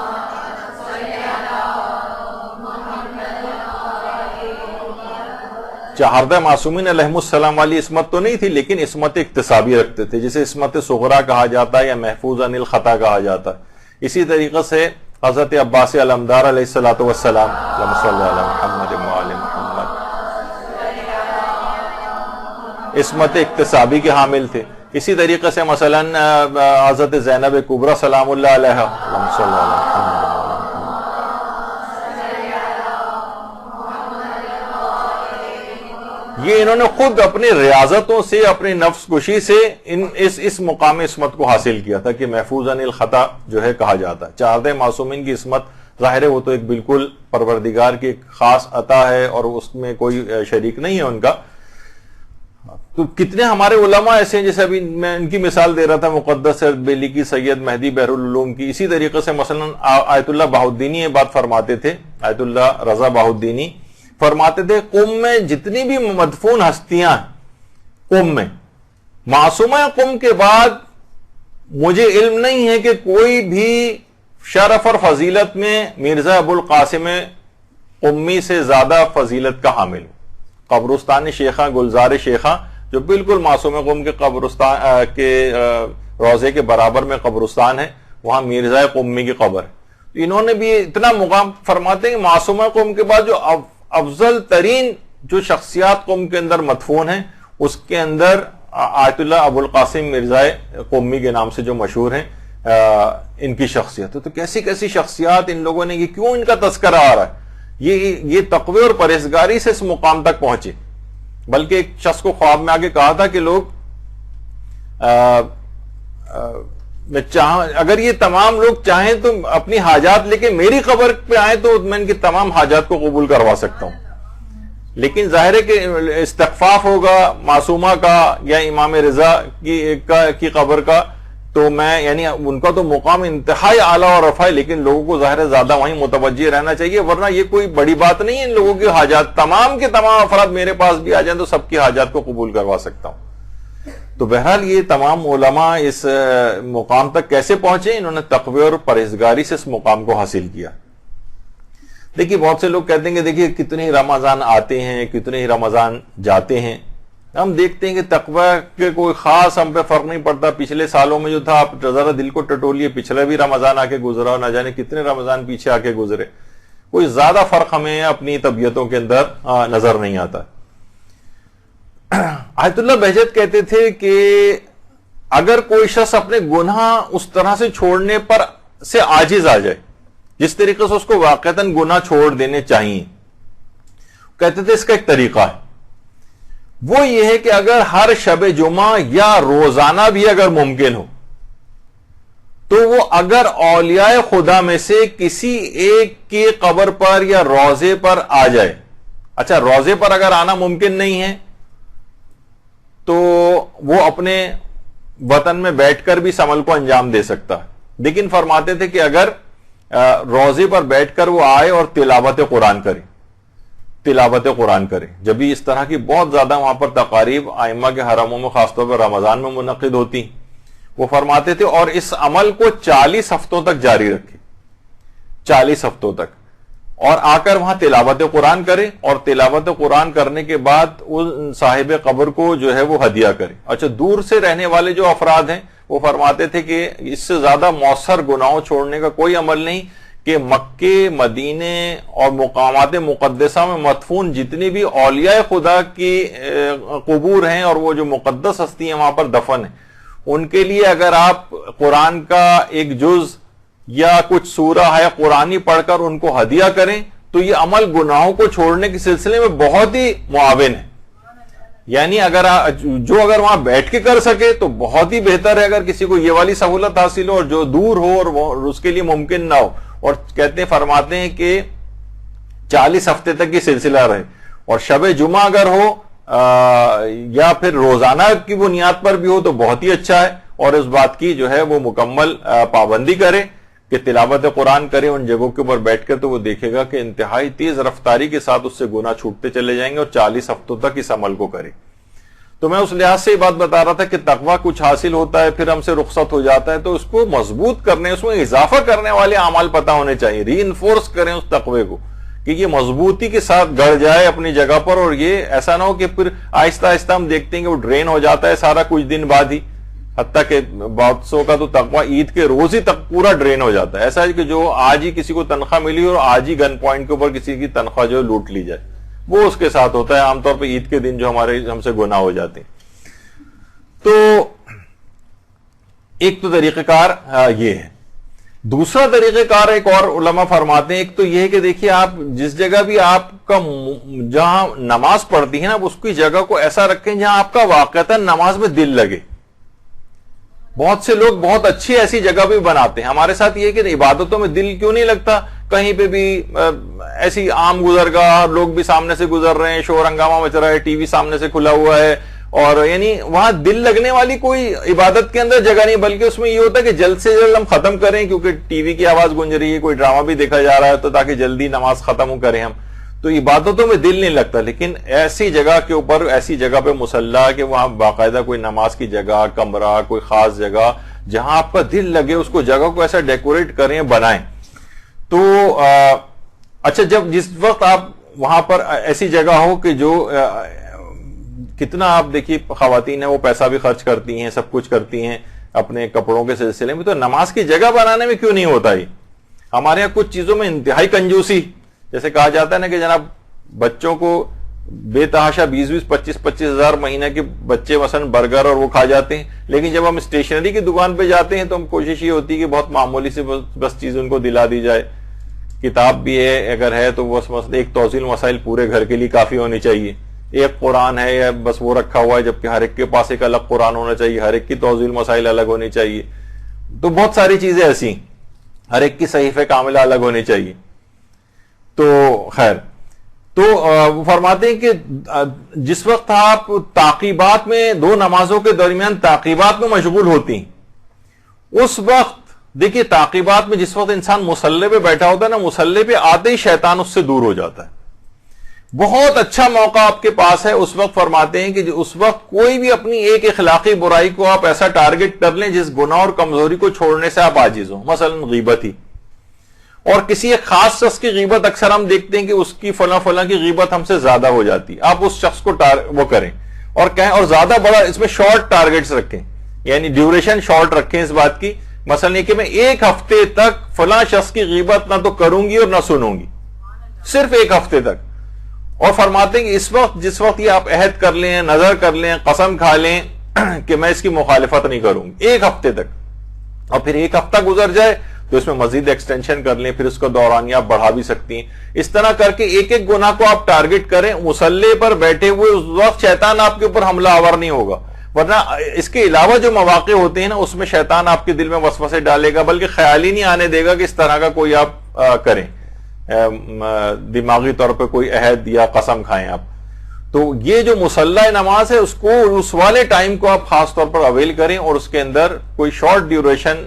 چہاردہ معصومین علیہم السلام والی عصمت تو نہیں تھی، لیکن عصمت اکتسابی رکھتے تھے، جسے عصمت صغریٰ کہا جاتا ہے یا محفوظ عن الخطا کہا جاتا ہے. اسی طریقے سے حضرت عباس علمدار علیہ الصلوۃ والسلام، اللہم صل علی محمد وعلی محمد، عصمت اکتسابی کے حامل تھے. اسی طریقے سے مثلا حضرت زینب کبریٰ سلام اللہ علیہا، اللہم صل علی محمد، یہ انہوں نے خود اپنی ریاضتوں سے، اپنی نفس کشی سے اس مقام عصمت کو حاصل کیا تھا کہ محفوظ عن الخطا جو ہے کہا جاتا ہے. چہاردہ معصومین کی عصمت ظاہر ہے وہ تو ایک بالکل پروردگار کی ایک خاص عطا ہے اور اس میں کوئی شریک نہیں ہے ان کا. تو کتنے ہمارے علماء ایسے ہیں، جیسے ابھی میں ان کی مثال دے رہا تھا مقدس اردبیلی کی، سید مہدی بحر العلوم کی. اسی طریقے سے مثلا آیت اللہ بہاؤالدینی یہ بات فرماتے تھے، آیت اللہ رضا بہاؤالدینی فرماتے تھے قم میں جتنی بھی مدفون ہستیاں قم میں، معصومہ قم کے بعد مجھے علم نہیں ہے کہ کوئی بھی شرف اور فضیلت میں مرزا ابو القاسم قمی سے زیادہ فضیلت کا حامل ہو. قبرستان شیخہ، گلزار شیخہ جو بالکل معصوم قم کے قبرستان کے روضے کے برابر میں قبرستان ہے، وہاں مرزا قمی کی قبر ہے. انہوں نے بھی اتنا مقام فرماتے ہیں کہ معصومہ قم کے بعد جو افضل ترین جو شخصیات قوم کے اندر مدفون ہیں، اس کے اندر آیت اللہ ابو القاسم مرزا قمی کے نام سے جو مشہور ہیں ان کی شخصیت ہے. تو کیسی کیسی شخصیات ان لوگوں نے، یہ کیوں ان کا تذکرہ آ رہا ہے؟ یہ تقوی اور پرہیزگاری سے اس مقام تک پہنچے. بلکہ ایک شخص کو خواب میں آگے کہا تھا کہ لوگ اگر یہ تمام لوگ چاہیں تو اپنی حاجات لے کے میری قبر پہ آئیں تو میں ان کی تمام حاجات کو قبول کروا سکتا ہوں. لیکن ظاہر ہے کہ استخفاف ہوگا معصومہ کا یا امام رضا کی قبر کا، تو میں یعنی ان کا تو مقام انتہائی اعلیٰ اور رفع ہے، لیکن لوگوں کو ظاہر ہے زیادہ وہیں متوجہ رہنا چاہیے، ورنہ یہ کوئی بڑی بات نہیں ہے. ان لوگوں کی حاجات تمام کے تمام افراد میرے پاس بھی آ جائیں تو سب کی حاجات کو قبول کروا سکتا ہوں. تو بہرحال یہ تمام علماء اس مقام تک کیسے پہنچے؟ انہوں نے تقوی اور پرہیزگاری سے اس مقام کو حاصل کیا. دیکھیے بہت سے لوگ کہتے ہیں کہ دیکھیے کتنے ہی رمضان آتے ہیں کتنے ہی رمضان جاتے ہیں، ہم دیکھتے ہیں کہ تقوی کے کوئی خاص ہم پہ فرق نہیں پڑتا. پچھلے سالوں میں جو تھا آپ ذرا دل کو ٹٹولیے، پچھلے بھی رمضان آ کے گزرا اور نہ جانے کتنے رمضان پیچھے آ کے گزرے، کوئی زیادہ فرق ہمیں اپنی طبیعتوں کے اندر نظر نہیں آتا. آیت اللہ بہجت کہتے تھے کہ اگر کوئی شخص اپنے گناہ اس طرح سے چھوڑنے پر سے عاجز آ جائے جس طریقے سے اس کو واقعتاً گناہ چھوڑ دینے چاہیے، کہتے تھے اس کا ایک طریقہ ہے، وہ یہ ہے کہ اگر ہر شب جمعہ یا روزانہ بھی اگر ممکن ہو تو وہ اگر اولیاء خدا میں سے کسی ایک کی قبر پر یا روضے پر آ جائے. اچھا روضے پر اگر آنا ممکن نہیں ہے تو وہ اپنے وطن میں بیٹھ کر بھی اس عمل کو انجام دے سکتا ہے، لیکن فرماتے تھے کہ اگر روضے پر بیٹھ کر وہ آئے اور تلاوت قرآن کرے. جب بھی اس طرح کی بہت زیادہ وہاں پر تقاریب ائمہ کے حرموں میں خاص طور پر رمضان میں منعقد ہوتی، وہ فرماتے تھے اور اس عمل کو 40 ہفتوں تک جاری رکھے، 40 ہفتوں تک، اور آ کر وہاں تلاوت قرآن کرے، اور تلاوت قرآن کرنے کے بعد ان صاحب قبر کو جو ہے وہ ہدیہ کرے. اچھا دور سے رہنے والے جو افراد ہیں وہ فرماتے تھے کہ اس سے زیادہ مؤثر گناہوں چھوڑنے کا کوئی عمل نہیں کہ مکے، مدینے اور مقامات مقدسہ میں مدفون جتنی بھی اولیاء خدا کی قبور ہیں اور وہ جو مقدس ہستی ہیں وہاں پر دفن ہیں، ان کے لیے اگر آپ قرآن کا ایک جز یا کچھ سورہ ہے قرآنی پڑھ کر ان کو ہدیہ کریں تو یہ عمل گناہوں کو چھوڑنے کے سلسلے میں بہت ہی معاون ہے. یعنی اگر وہاں بیٹھ کے کر سکے تو بہت ہی بہتر ہے، اگر کسی کو یہ والی سہولت حاصل ہو اور جو دور ہو اور اس کے لیے ممکن نہ ہو. اور کہتے ہیں فرماتے ہیں کہ 40 ہفتے تک یہ سلسلہ رہے، اور شب جمعہ اگر ہو یا پھر روزانہ کی بنیاد پر بھی ہو تو بہت ہی اچھا ہے. اور اس بات کی جو ہے وہ مکمل پابندی کرے کہ تلاوت قرآن کرے ان جگہوں کے اوپر بیٹھ کر، تو وہ دیکھے گا کہ انتہائی تیز رفتاری کے ساتھ اس سے گناہ چھوٹتے چلے جائیں گے، اور 40 ہفتوں تک اس عمل کو کرے. تو میں اس لحاظ سے یہ بات بتا رہا تھا کہ تقوی کچھ حاصل ہوتا ہے پھر ہم سے رخصت ہو جاتا ہے، تو اس کو مضبوط کرنے، اس میں اضافہ کرنے والے اعمال پتہ ہونے چاہیے، ری انفورس کریں اس تقوی کو کہ یہ مضبوطی کے ساتھ گڑ جائے اپنی جگہ پر، اور یہ ایسا نہ ہو کہ پھر آہستہ آہستہ ہم دیکھتے ہیں کہ وہ ڈرین ہو جاتا ہے سارا کچھ دن بعد ہی، حتیٰ کہ بہت سو کا تو تقوی عید کے روز ہی تک پورا ڈرین ہو جاتا ہے. ایسا ہے کہ جو آج ہی کسی کو تنخواہ ملی اور آج ہی گن پوائنٹ کے اوپر کسی کی تنخواہ جو لوٹ لی جائے، وہ اس کے ساتھ ہوتا ہے عام طور پہ عید کے دن جو ہم سے گناہ ہو جاتے ہیں. تو ایک تو طریقہ کار یہ ہے. دوسرا طریقہ کار ایک اور علماء فرماتے ہیں، ایک تو یہ ہے کہ دیکھیے آپ جس جگہ بھی آپ کا جہاں نماز پڑھتی ہے نا اس کی جگہ کو ایسا رکھیں جہاں آپ کا واقعتاً نماز میں دل لگے. بہت سے لوگ بہت اچھی ایسی جگہ بھی بناتے ہیں. ہمارے ساتھ یہ کہ عبادتوں میں دل کیوں نہیں لگتا، کہیں پہ بھی ایسی عام گزرگاہ، لوگ بھی سامنے سے گزر رہے ہیں، شور ہنگامہ مچ رہا ہے، ٹی وی سامنے سے کھلا ہوا ہے، اور یعنی وہاں دل لگنے والی کوئی عبادت کے اندر جگہ نہیں، بلکہ اس میں یہ ہوتا ہے کہ جلد سے جلد ہم ختم کریں کیونکہ ٹی وی کی آواز گونج رہی ہے، کوئی ڈرامہ بھی دیکھا جا رہا ہے، تو تاکہ جلدی نماز ختم کریں ہم. تو عبادتوں میں دل نہیں لگتا. لیکن ایسی جگہ کے اوپر، ایسی جگہ پہ مصلی کہ وہاں باقاعدہ کوئی نماز کی جگہ، کمرہ، کوئی خاص جگہ جہاں آپ کا دل لگے، اس کو جگہ کو ایسا ڈیکوریٹ کریں، بنائیں. تو اچھا جس وقت آپ وہاں پر ایسی جگہ ہو کہ جو کتنا آپ دیکھیے خواتین ہیں وہ پیسہ بھی خرچ کرتی ہیں، سب کچھ کرتی ہیں اپنے کپڑوں کے سلسلے میں، تو نماز کی جگہ بنانے میں کیوں نہیں ہوتا ہی؟ ہمارے یہاں کچھ چیزوں میں انتہائی کنجوسی، جیسے کہا جاتا ہے نا کہ جناب بچوں کو بے تحاشا 20-25 ہزار مہینے کے بچے مثلا برگر اور وہ کھا جاتے ہیں، لیکن جب ہم اسٹیشنری کی دکان پہ جاتے ہیں تو ہم کوشش یہ ہوتی ہے کہ بہت معمولی سے بس چیز ان کو دلا دی جائے. کتاب بھی ہے اگر ہے تو بس ایک توضیح المسائل پورے گھر کے لیے کافی ہونی چاہیے، ایک قرآن ہے یا بس وہ رکھا ہوا ہے، جبکہ ہر ایک کے پاس ایک الگ قرآن ہونا چاہیے، ہر ایک کی توضیح المسائل الگ ہونی چاہیے. تو بہت ساری چیزیں ایسی، ہر ایک کی صحیفہ کاملہ الگ ہونی چاہیے. تو خیر، تو وہ فرماتے ہیں کہ جس وقت آپ تعقیبات میں، دو نمازوں کے درمیان تعقیبات میں مشغول ہوتی ہیں، اس وقت دیکھیے تعقیبات میں جس وقت انسان مصلی پہ بیٹھا ہوتا ہے نا، مصلی پہ آتے ہی شیطان اس سے دور ہو جاتا ہے. بہت اچھا موقع آپ کے پاس ہے اس وقت. فرماتے ہیں کہ اس وقت کوئی بھی اپنی ایک اخلاقی برائی کو آپ ایسا ٹارگٹ کر لیں جس گناہ اور کمزوری کو چھوڑنے سے آپ عاجز ہوں، مثلا غیبت ہی، اور کسی ایک خاص شخص کی غیبت اکثر ہم دیکھتے ہیں کہ اس کی فلاں فلاں کی غیبت ہم سے زیادہ ہو جاتی، آپ اس شخص کو وہ کریں اور کہیں، اور زیادہ بڑا اس میں شارٹ ٹارگیٹس رکھیں، یعنی ڈیوریشن شارٹ رکھیں اس بات کی، مثلا یہ کہ میں ایک ہفتے تک فلاں شخص کی غیبت نہ تو کروں گی اور نہ سنوں گی، صرف ایک ہفتے تک. اور فرماتے ہیں کہ اس وقت جس وقت یہ آپ عہد کر لیں، نظر کر لیں، قسم کھا لیں کہ میں اس کی مخالفت نہیں کروں گی ایک ہفتے تک، اور پھر ایک ہفتہ گزر جائے تو اس میں مزید ایکسٹینشن کر لیں، پھر اس کا دورانیہ آپ بڑھا بھی سکتی ہیں. اس طرح کر کے ایک ایک گناہ کو آپ ٹارگٹ کریں. مصلی پر بیٹھے ہوئے اس وقت شیطان آپ کے اوپر حملہ آور نہیں ہوگا، ورنہ اس کے علاوہ جو مواقع ہوتے ہیں نا اس میں شیطان آپ کے دل میں وسوسے ڈالے گا، بلکہ خیال ہی نہیں آنے دے گا کہ اس طرح کا کوئی آپ کریں، دماغی طور پہ کوئی عہد یا قسم کھائیں آپ. تو یہ جو مصلی نماز ہے اس کو اس والے ٹائم کو آپ خاص طور پر اویل کریں، اور اس کے اندر کوئی شارٹ ڈیوریشن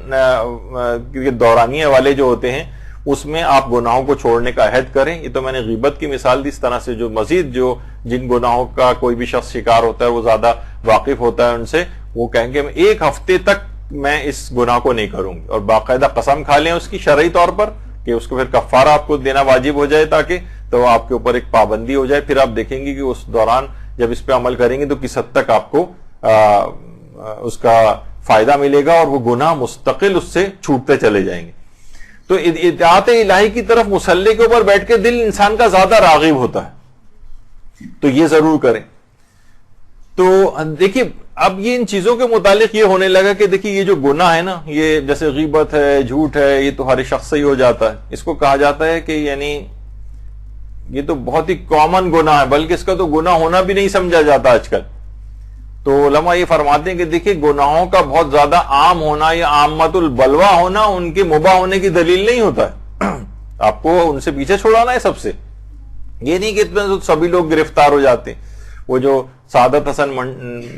دورانیے والے جو ہوتے ہیں اس میں آپ گناہوں کو چھوڑنے کا عہد کریں. یہ تو میں نے غیبت کی مثال دی. اس طرح سے جو مزید جو جن گناہوں کا کوئی بھی شخص شکار ہوتا ہے وہ زیادہ واقف ہوتا ہے ان سے، وہ کہیں گے میں ایک ہفتے تک میں اس گناہ کو نہیں کروں گی، اور باقاعدہ قسم کھا لیں اس کی شرعی طور پر کہ اس کو پھر کفارہ آپ کو دینا واجب ہو جائے، تاکہ تو آپ کے اوپر ایک پابندی ہو جائے. پھر آپ دیکھیں گے کہ اس دوران جب اس پہ عمل کریں گے تو کس حد تک آپ کو اس کا فائدہ ملے گا، اور وہ گناہ مستقل اس سے چھوٹتے چلے جائیں گے. تو اطاعت الہی کی طرف مصلی کے اوپر بیٹھ کے دل انسان کا زیادہ راغب ہوتا ہے، تو یہ ضرور کریں. تو دیکھیے اب یہ ان چیزوں کے متعلق یہ ہونے لگا کہ دیکھیے یہ جو گناہ ہے نا، یہ جیسے غیبت ہے، جھوٹ ہے، یہ تو ہر شخص سے ہی ہو جاتا ہے. اس کو کہا جاتا ہے کہ یعنی یہ تو بہت ہی کامن گناہ ہے، بلکہ اس کا تو گناہ ہونا بھی نہیں سمجھا جاتا آج کل. تو علماء یہ فرماتے ہیں کہ دیکھیے گناہوں کا بہت زیادہ عام ہونا یا عامت البلوا ہونا ان کے مباح ہونے کی دلیل نہیں ہوتا ہے. آپ کو ان سے پیچھے چھڑانا ہے سب سے، یہ نہیں کہ اتنے سبھی لوگ گرفتار ہو جاتے ہیں. وہ جو سعادت حسن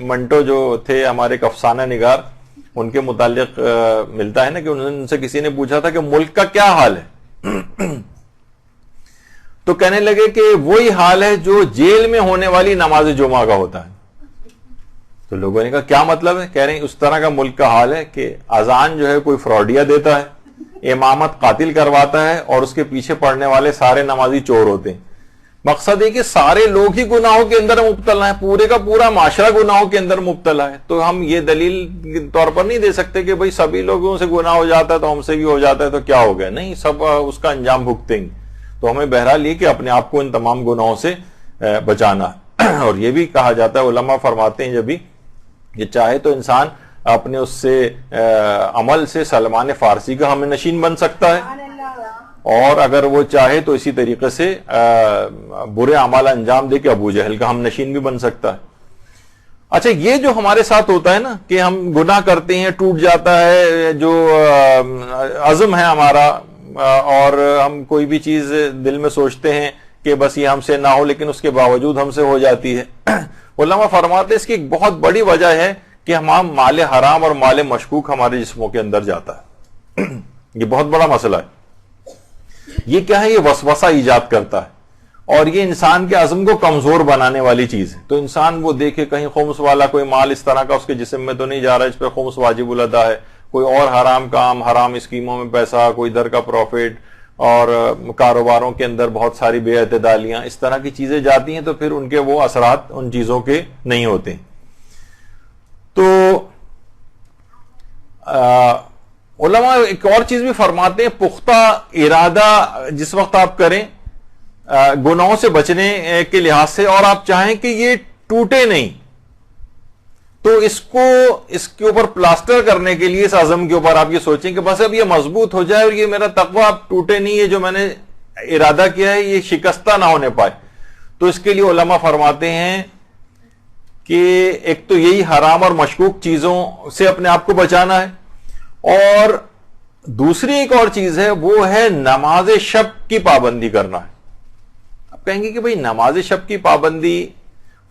منٹو جو تھے ہمارے ایک افسانہ نگار، ان کے متعلق ملتا ہے نا کہ ان سے کسی نے پوچھا تھا کہ ملک کا کیا حال ہے، تو کہنے لگے کہ وہی حال ہے جو جیل میں ہونے والی نماز جمعہ کا ہوتا ہے. تو لوگوں نے کہا کیا مطلب ہے؟ کہہ رہے ہیں اس طرح کا ملک کا حال ہے کہ اذان جو ہے کوئی فراڈیا دیتا ہے، امامت قاتل کرواتا ہے، اور اس کے پیچھے پڑھنے والے سارے نمازی چور ہوتے ہیں. مقصد ہے کہ سارے لوگ ہی گناہوں کے اندر مبتلا ہیں، پورے کا پورا معاشرہ گناہوں کے اندر مبتلا ہے. تو ہم یہ دلیل طور پر نہیں دے سکتے کہ بھئی سبھی لوگوں سے گناہ ہو جاتا ہے تو ہم سے بھی ہو جاتا ہے تو کیا ہو گیا، نہیں، سب اس کا انجام بھگتیں گے. تو ہمیں بہرحال یہ کہ اپنے آپ کو ان تمام گناہوں سے بچانا. اور یہ بھی کہا جاتا ہے، علماء فرماتے ہیں جب بھی کہ چاہے تو انسان اپنے اس سے عمل سے سلمان فارسی کا ہمیں نشین بن سکتا ہے، اور اگر وہ چاہے تو اسی طریقے سے برے اعمال انجام دے کے ابو جہل کا ہم نشین بھی بن سکتا ہے. اچھا، یہ جو ہمارے ساتھ ہوتا ہے نا کہ ہم گناہ کرتے ہیں، ٹوٹ جاتا ہے جو عزم ہے ہمارا، اور ہم کوئی بھی چیز دل میں سوچتے ہیں کہ بس یہ ہم سے نہ ہو، لیکن اس کے باوجود ہم سے ہو جاتی ہے. علماء فرماتے ہیں اس کی ایک بہت بڑی وجہ ہے کہ ہم مال حرام اور مال مشکوک ہمارے جسموں کے اندر جاتا ہے. یہ بہت بڑا مسئلہ ہے. یہ کیا ہے؟ یہ وسوسہ ایجاد کرتا ہے، اور یہ انسان کے عزم کو کمزور بنانے والی چیز ہے. تو انسان وہ دیکھے کہیں خمس والا کوئی مال اس طرح کا اس کے جسم میں تو نہیں جا رہا، اس پہ خمس واجب الادا ہے، کوئی اور حرام کام، حرام اسکیموں میں پیسہ، کوئی ادھر کا پروفٹ، اور کاروباروں کے اندر بہت ساری بے اعتدالیاں، اس طرح کی چیزیں جاتی ہیں تو پھر ان کے وہ اثرات ان چیزوں کے نہیں ہوتے. تو علماء ایک اور چیز بھی فرماتے ہیں، پختہ ارادہ جس وقت آپ کریں گناہوں سے بچنے کے لحاظ سے، اور آپ چاہیں کہ یہ ٹوٹے نہیں، تو اس کے اوپر پلاسٹر کرنے کے لیے، اس عزم کے اوپر آپ یہ سوچیں کہ بس اب یہ مضبوط ہو جائے اور یہ میرا تقویٰ اب ٹوٹے نہیں، یہ جو میں نے ارادہ کیا ہے یہ شکستہ نہ ہونے پائے. تو اس کے لیے علماء فرماتے ہیں کہ ایک تو یہی حرام اور مشکوک چیزوں سے اپنے آپ کو بچانا ہے، اور دوسری ایک اور چیز ہے وہ ہے نماز شب کی پابندی کرنا ہے. آپ کہیں گے کہ بھئی نماز شب کی پابندی،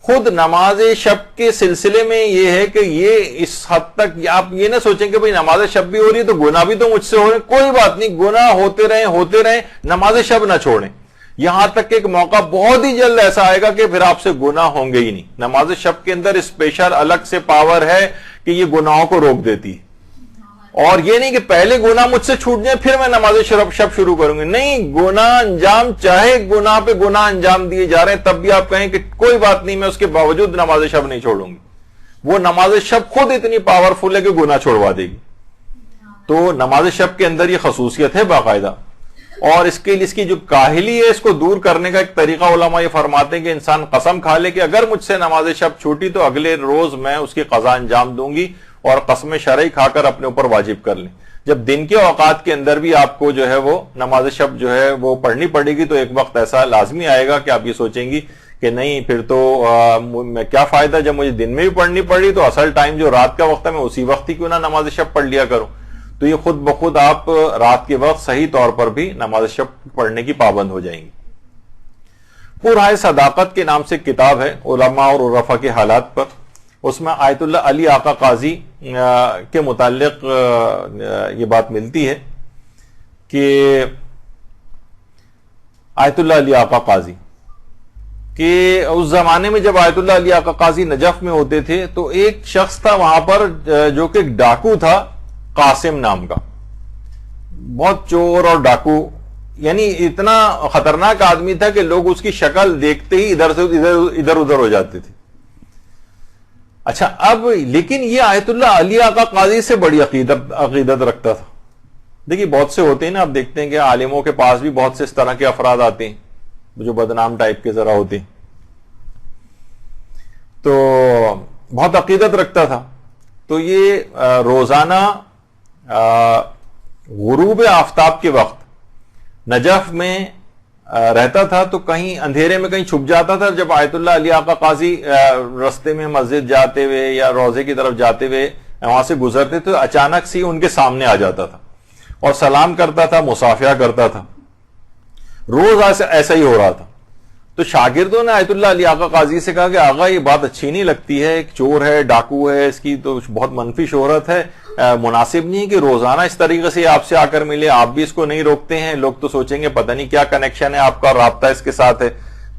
خود نماز شب کے سلسلے میں یہ ہے کہ یہ اس حد تک آپ یہ نہ سوچیں کہ بھئی نماز شب بھی ہو رہی ہے تو گناہ بھی تو مجھ سے ہو رہے ہیں. کوئی بات نہیں، گناہ ہوتے رہیں، نماز شب نہ چھوڑیں، یہاں تک کہ ایک موقع بہت ہی جلد ایسا آئے گا کہ پھر آپ سے گناہ ہوں گے ہی نہیں. نماز شب کے اندر اسپیشل الگ سے پاور ہے کہ یہ گناہوں کو روک دیتی ہے. اور یہ نہیں کہ پہلے گناہ مجھ سے چھوٹ جائیں پھر میں نماز شب شروع کروں گی. نہیں, گناہ انجام, چاہے گناہ پہ گناہ انجام دیے جا رہے ہیں تب بھی آپ کہیں کہ کوئی بات نہیں, میں اس کے باوجود نماز شب نہیں چھوڑوں گی. وہ نماز شب خود اتنی پاورفل ہے کہ گناہ چھوڑوا دے گی. تو نماز شب کے اندر یہ خصوصیت ہے باقاعدہ. اور اس کے لیے اس کی جو کاہلی ہے اس کو دور کرنے کا ایک طریقہ علماء یہ فرماتے ہیں کہ انسان قسم کھا لے کہ اگر مجھ سے نماز شب چھوٹی تو اگلے روز میں اس کی قضا انجام دوں گی, اور قسم شرعی کھا کر اپنے اوپر واجب کر لیں. جب دن کے اوقات کے اندر بھی آپ کو جو ہے وہ نماز شب جو ہے وہ پڑھنی پڑے گی تو ایک وقت ایسا لازمی آئے گا کہ آپ یہ سوچیں گی کہ نہیں پھر تو میں کیا فائدہ, جب مجھے دن میں بھی پڑھنی پڑی تو اصل ٹائم جو رات کا وقت ہے میں اسی وقت ہی کیوں نہ نماز شب پڑھ لیا کروں. تو یہ خود بخود آپ رات کے وقت صحیح طور پر بھی نماز شب پڑھنے کی پابند ہو جائیں گی. پورائے صداقت کے نام سے کتاب ہے علماء اور عرفا کے حالات پر. اس میں آیت اللہ علی آقا قاضی کے متعلق یہ بات ملتی ہے کہ آیت اللہ علی آقا قاضی کہ اس زمانے میں جب آیت اللہ علی آقا قاضی نجف میں ہوتے تھے تو ایک شخص تھا وہاں پر جو کہ ایک ڈاکو تھا قاسم نام کا, بہت چور اور ڈاکو, یعنی اتنا خطرناک آدمی تھا کہ لوگ اس کی شکل دیکھتے ہی ادھر سے ادھر ادھر ہو جاتے تھے. اچھا, اب لیکن یہ آیت اللہ علی آقا قاضی سے بڑی عقیدت رکھتا تھا. دیکھیے بہت سے ہوتے ہیں نا, آپ دیکھتے ہیں کہ عالموں کے پاس بھی بہت سے اس طرح کے افراد آتے ہیں جو بدنام ٹائپ کے ذرا ہوتے ہیں, تو بہت عقیدت رکھتا تھا. تو یہ روزانہ غروب آفتاب کے وقت نجف میں رہتا تھا, تو کہیں اندھیرے میں کہیں چھپ جاتا تھا. جب آیت اللہ علی آقا قاضی رستے میں مسجد جاتے ہوئے یا روزے کی طرف جاتے ہوئے وہاں سے گزرتے تو اچانک سے ان کے سامنے آ جاتا تھا اور سلام کرتا تھا, مصافحہ کرتا تھا. روز ایسا ہی ہو رہا تھا. تو شاگردوں نے آیت اللہ علی آقا قاضی سے کہا کہ آقا یہ بات اچھی نہیں لگتی ہے, ایک چور ہے, ڈاکو ہے, اس کی تو بہت منفی شہرت ہے, مناسب نہیں کہ روزانہ اس طریقے سے آپ سے آ کر ملے, آپ بھی اس کو نہیں روکتے ہیں, لوگ تو سوچیں گے پتہ نہیں کیا کنیکشن ہے آپ کا, رابطہ اس کے ساتھ ہے,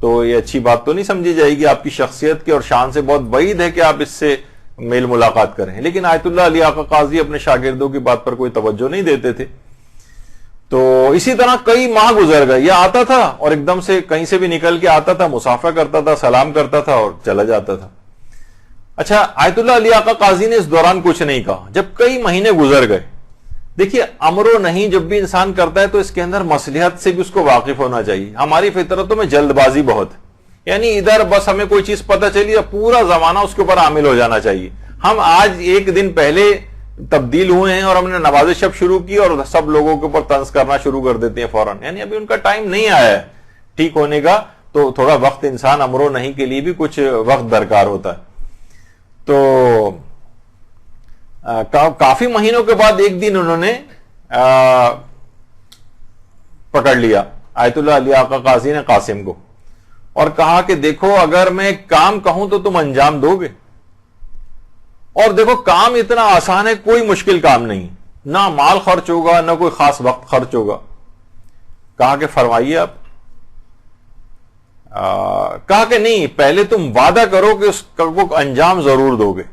تو یہ اچھی بات تو نہیں سمجھی جائے گی, آپ کی شخصیت کے اور شان سے بہت بعید ہے کہ آپ اس سے میل ملاقات کریں. لیکن آیت اللہ علی آقا قاضی اپنے شاگردوں کی بات پر کوئی توجہ نہیں دیتے تھے. تو اسی طرح کئی ماہ گزر گئے, یہ آتا تھا اور ایک دم سے کہیں سے بھی نکل کے آتا تھا, مصافحہ کرتا تھا, سلام کرتا تھا اور چلا جاتا تھا. اچھا, آیت اللہ علی آقا قاضی نے اس دوران کچھ نہیں کہا. جب کئی مہینے گزر گئے, دیکھیے امر و نہیں جب بھی انسان کرتا ہے تو اس کے اندر مصلحت سے بھی اس کو واقف ہونا چاہیے. ہماری فطرتوں میں جلد بازی بہت ہے, یعنی ادھر بس ہمیں کوئی چیز پتہ چلی پورا زمانہ اس کے اوپر عامل ہو جانا چاہیے. ہم آج ایک دن پہلے تبدیل ہوئے ہیں اور ہم نے نماز شب شروع کی اور سب لوگوں کے اوپر طنز کرنا شروع کر دیتے ہیں فوراً, یعنی ابھی ان کا ٹائم نہیں آیا ہے ٹھیک ہونے کا. تو تھوڑا وقت انسان امر و نہیں کے لیے بھی کچھ وقت درکار ہوتا ہے. تو کافی مہینوں کے بعد ایک دن انہوں نے پکڑ لیا آیت اللہ علی آقا قاضی نے قاسم کو اور کہا کہ دیکھو اگر میں ایک کام کہوں تو تم انجام دو گے, اور دیکھو کام اتنا آسان ہے, کوئی مشکل کام نہیں, نہ مال خرچ ہوگا نہ کوئی خاص وقت خرچ ہوگا. کہا کہ فرمائیے آپ. کہا کہ نہیں, پہلے تم وعدہ کرو کہ اس کو انجام ضرور دو گے.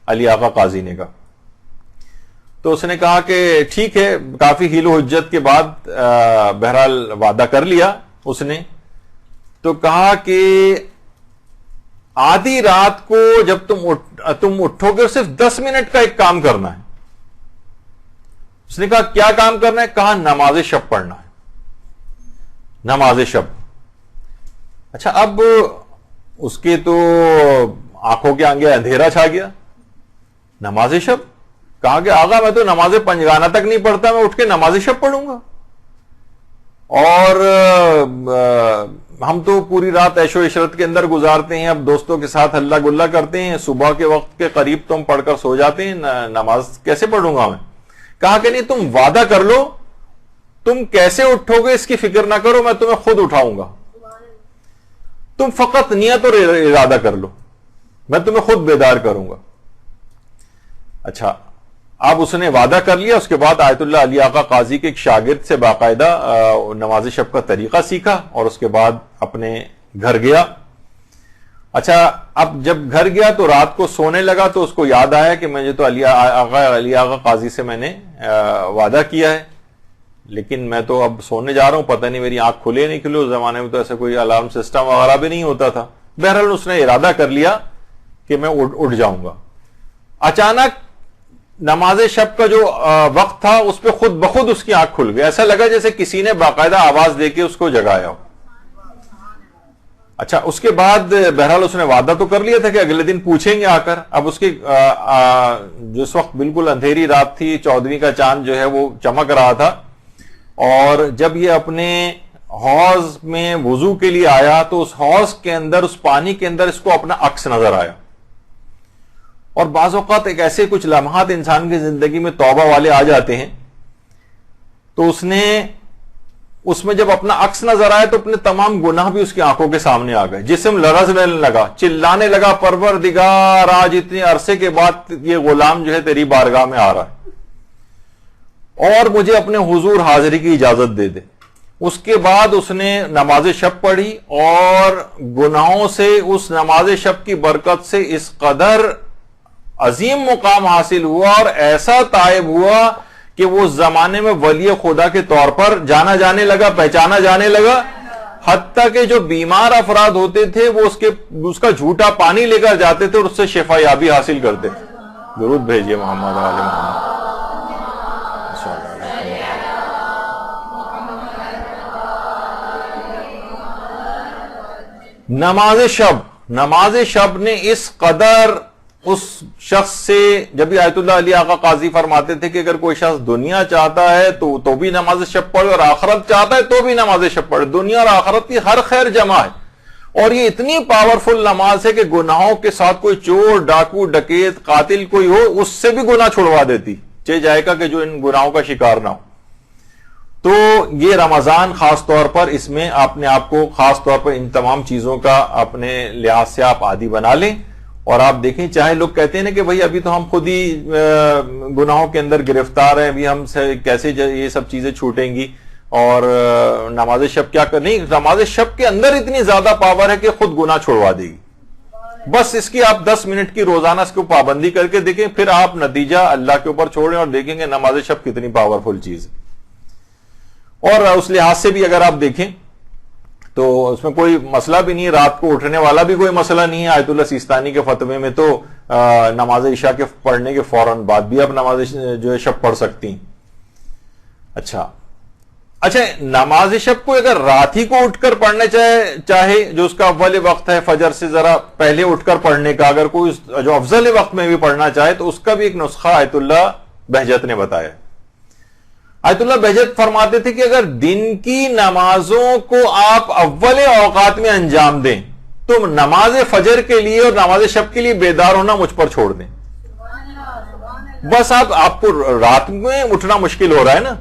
علی آقا قاضی نے کہا. تو اس نے کہا کہ ٹھیک ہے, کافی حیل و حجت کے بعد بہرحال وعدہ کر لیا اس نے. تو کہا کہ آدھی رات کو جب تم اٹھو گے صرف 10 منٹ کا ایک کام کرنا ہے. اس نے کہا کیا کام کرنا ہے؟ کہا نماز شب پڑھنا ہے, نماز شب. اچھا, اب اس کے تو آنکھوں کے آگے اندھیرا چھا گیا. نماز شب, کہا کہ آقا میں تو نماز پنجگانہ تک نہیں پڑھتا, میں اٹھ کے نماز شب پڑھوں گا, اور ہم تو پوری رات عیش و عشرت کے اندر گزارتے ہیں, اب دوستوں کے ساتھ ہلا گلا کرتے ہیں, صبح کے وقت کے قریب تم پڑھ کر سو جاتے ہیں, نماز کیسے پڑھوں گا میں؟ کہا کہ نہیں, تم وعدہ کر لو, تم کیسے اٹھو گے اس کی فکر نہ کرو, میں تمہیں خود اٹھاؤں گا, تم فقط نیت اور ارادہ کر لو, میں تمہیں خود بیدار کروں گا. اچھا, اب اس نے وعدہ کر لیا. اس کے بعد آیت اللہ علی آقا قاضی کے ایک شاگرد سے باقاعدہ نماز شب کا طریقہ سیکھا اور اس کے بعد اپنے گھر گیا اچھا اب جب گھر گیا تو رات کو سونے لگا تو اس کو یاد آیا کہ مجھے تو علی آغا قاضی سے میں نے وعدہ کیا ہے، لیکن میں تو اب سونے جا رہا ہوں، پتہ نہیں میری آنکھ کھلے نہیں کھلے، اس زمانے میں تو ایسے کوئی الارم سسٹم وغیرہ بھی نہیں ہوتا تھا۔ بہرحال اس نے ارادہ کر لیا کہ میں اٹھ جاؤں گا۔ اچانک نماز شب کا جو وقت تھا اس پہ خود بخود اس کی آنکھ کھل گئی، ایسا لگا جیسے کسی نے باقاعدہ آواز دے کے اس کو جگایا ہو۔ اچھا اس کے بعد بہرحال اس نے وعدہ تو کر لیا تھا کہ اگلے دن پوچھیں گے آ کر۔ اب اس کی جس وقت بالکل اندھیری رات تھی، 14ویں کا چاند جو ہے وہ چمک رہا تھا، اور جب یہ اپنے حوض میں وضو کے لیے آیا تو اس حوض کے اندر، اس پانی کے اندر اس کو اپنا عکس نظر آیا۔ اور بعض اوقات ایک ایسے کچھ لمحات انسان کی زندگی میں توبہ والے آ جاتے ہیں، تو اس میں جب اپنا عکس نظر آیا تو اپنے تمام گناہ بھی اس کی آنکھوں کے سامنے آ گئے، جسم لرزنے لگا، چلانے لگا، پروردگار آج اتنے عرصے کے بعد یہ غلام جو ہے تیری بارگاہ میں آ رہا ہے اور مجھے اپنے حضور حاضری کی اجازت دے دے۔ اس کے بعد اس نے نماز شب پڑھی اور گناہوں سے، اس نماز شب کی برکت سے اس قدر عظیم مقام حاصل ہوا اور ایسا تائب ہوا کہ وہ اس زمانے میں ولی خدا کے طور پر جانا جانے لگا، پہچانا جانے لگا، حتیٰ کہ جو بیمار افراد ہوتے تھے وہ اس کا جھوٹا پانی لے کر جاتے تھے اور اس سے شفا یابی حاصل کرتے تھے۔ درود بھیجیے محمد آل محمد۔ نماز شب نے اس قدر اس شخص سے، جب بھی آیت اللہ علی آقا قاضی فرماتے تھے کہ اگر کوئی شخص دنیا چاہتا ہے تو بھی نماز شب پڑھے، اور آخرت چاہتا ہے تو بھی نماز شب پڑھے، دنیا اور آخرت کی ہر خیر جمع ہے۔ اور یہ اتنی پاورفل نماز ہے کہ گناہوں کے ساتھ کوئی چور، ڈاکو، ڈکیت، قاتل کوئی ہو، اس سے بھی گناہ چھڑوا دیتی، چاہے جائے گا کہ جو ان گناہوں کا شکار نہ ہو۔ تو یہ رمضان خاص طور پر، اس میں اپنے آپ کو خاص طور پر ان تمام چیزوں کا اپنے لحاظ سے آپ عادی بنا لیں۔ اور آپ دیکھیں، چاہے لوگ کہتے ہیں نا کہ بھئی ابھی تو ہم خود ہی گناہوں کے اندر گرفتار ہیں، ابھی ہم کیسے یہ سب چیزیں چھوٹیں گی، اور نماز شب کیا کرنی، نماز شب کے اندر اتنی زیادہ پاور ہے کہ خود گناہ چھوڑوا دے گی۔ بس اس کی آپ 10 منٹ کی روزانہ اس کو پابندی کر کے دیکھیں، پھر آپ نتیجہ اللہ کے اوپر چھوڑیں اور دیکھیں گے نماز شب کتنی پاورفل چیز ہے۔ اور اس لحاظ سے بھی اگر آپ دیکھیں تو اس میں کوئی مسئلہ بھی نہیں ہے، رات کو اٹھنے والا بھی کوئی مسئلہ نہیں ہے۔ آیت اللہ سیستانی کے فتوے میں تو نماز عشاء کے پڑھنے کے فوراً بعد بھی آپ نماز جو ہے شب پڑھ سکتی ہیں۔ اچھا نماز شب کو اگر رات ہی کو اٹھ کر پڑھنے چاہے، جو اس کا اول وقت ہے فجر سے ذرا پہلے اٹھ کر پڑھنے کا، اگر کوئی جو افضل وقت میں بھی پڑھنا چاہے تو اس کا بھی ایک نسخہ آیت اللہ بہجت نے بتایا۔ آیت اللہ بہجت فرماتے تھے کہ اگر دن کی نمازوں کو آپ اول اوقات میں انجام دیں تو نماز فجر کے لیے اور نماز شب کے لیے بیدار ہونا مجھ پر چھوڑ دیں۔ بس آپ کو رات میں اٹھنا مشکل ہو رہا ہے نا،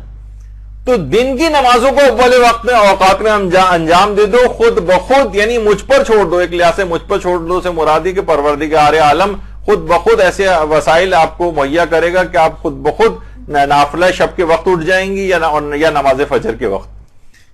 تو دن کی نمازوں کو اول وقت میں اوقات میں انجام دے دو، خود بخود، یعنی مجھ پر چھوڑ دو۔ ایک لحاظ سے مجھ پر چھوڑ دو سے مرادی کہ پروردگار عالم خود بخود ایسے وسائل آپ کو مہیا کرے گا کہ آپ خود بخود نافلہ شب کے وقت اٹھ جائیں گی یا نماز فجر کے وقت۔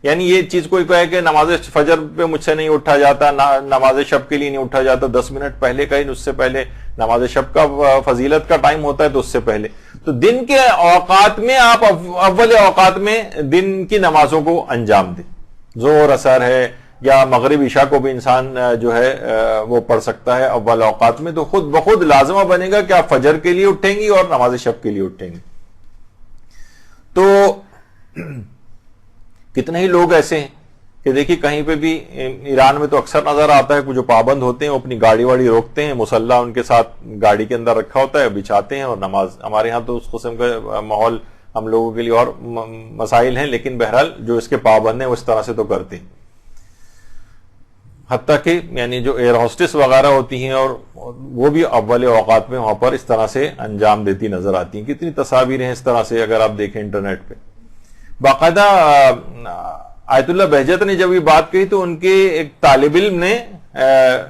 یعنی یہ چیز کوئی کہے کہ نماز فجر پہ مجھ سے نہیں اٹھا جاتا، نماز شب کے لیے نہیں اٹھا جاتا، 10 منٹ پہلے کہیں، اس سے پہلے نماز شب کا فضیلت کا ٹائم ہوتا ہے تو اس سے پہلے، تو دن کے اوقات میں آپ اول اوقات میں دن کی نمازوں کو انجام دیں۔ ظہر، عصر ہے یا مغرب عشاء کو بھی انسان جو ہے وہ پڑھ سکتا ہے اول اوقات میں، تو خود بخود لازمہ بنے گا کہ آپ فجر کے لیے اٹھیں گی اور نماز شب کے لیے اٹھیں گی۔ تو کتنے ہی لوگ ایسے ہیں کہ دیکھیے کہیں پہ بھی، ایران میں تو اکثر نظر آتا ہے کہ جو پابند ہوتے ہیں وہ اپنی گاڑی واڑی روکتے ہیں، مصلی ان کے ساتھ گاڑی کے اندر رکھا ہوتا ہے، بچھاتے ہیں اور نماز۔ ہمارے ہاں تو اس قسم کا ماحول ہم لوگوں کے لیے اور مسائل ہیں، لیکن بہرحال جو اس کے پابند ہیں وہ اس طرح سے تو کرتے ہیں۔ حتیٰ کہ یعنی جو ایئر ہوسٹس وغیرہ ہوتی ہیں اور وہ بھی اول اوقات میں وہاں پر اس طرح سے انجام دیتی نظر آتی ہیں۔ کتنی تصاویر ہیں اس طرح سے اگر آپ دیکھیں انٹرنیٹ پہ۔ باقاعدہ آیت اللہ بہجت نے جب یہ بات کہی تو ان کے ایک طالب علم نے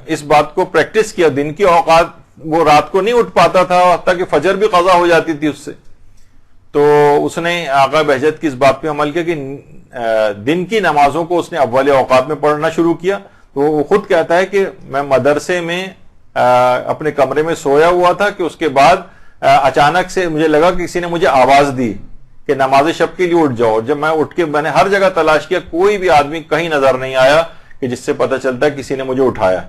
اس بات کو پریکٹس کیا۔ دن کی اوقات وہ رات کو نہیں اٹھ پاتا تھا، حتیٰ کہ فجر بھی قضا ہو جاتی تھی اس سے، تو اس نے آقا بہجت کی اس بات پہ عمل کیا کہ دن کی نمازوں کو اس نے اول اوقات میں پڑھنا شروع کیا، تو وہ خود کہتا ہے کہ میں مدرسے میں اپنے کمرے میں سویا ہوا تھا کہ اس کے بعد اچانک سے مجھے لگا کہ کسی نے مجھے آواز دی کہ نماز شب کے لیے اٹھ جاؤ، اور جب میں اٹھ کے میں نے ہر جگہ تلاش کیا، کوئی بھی آدمی کہیں نظر نہیں آیا کہ جس سے پتہ چلتا ہے کسی نے مجھے اٹھایا.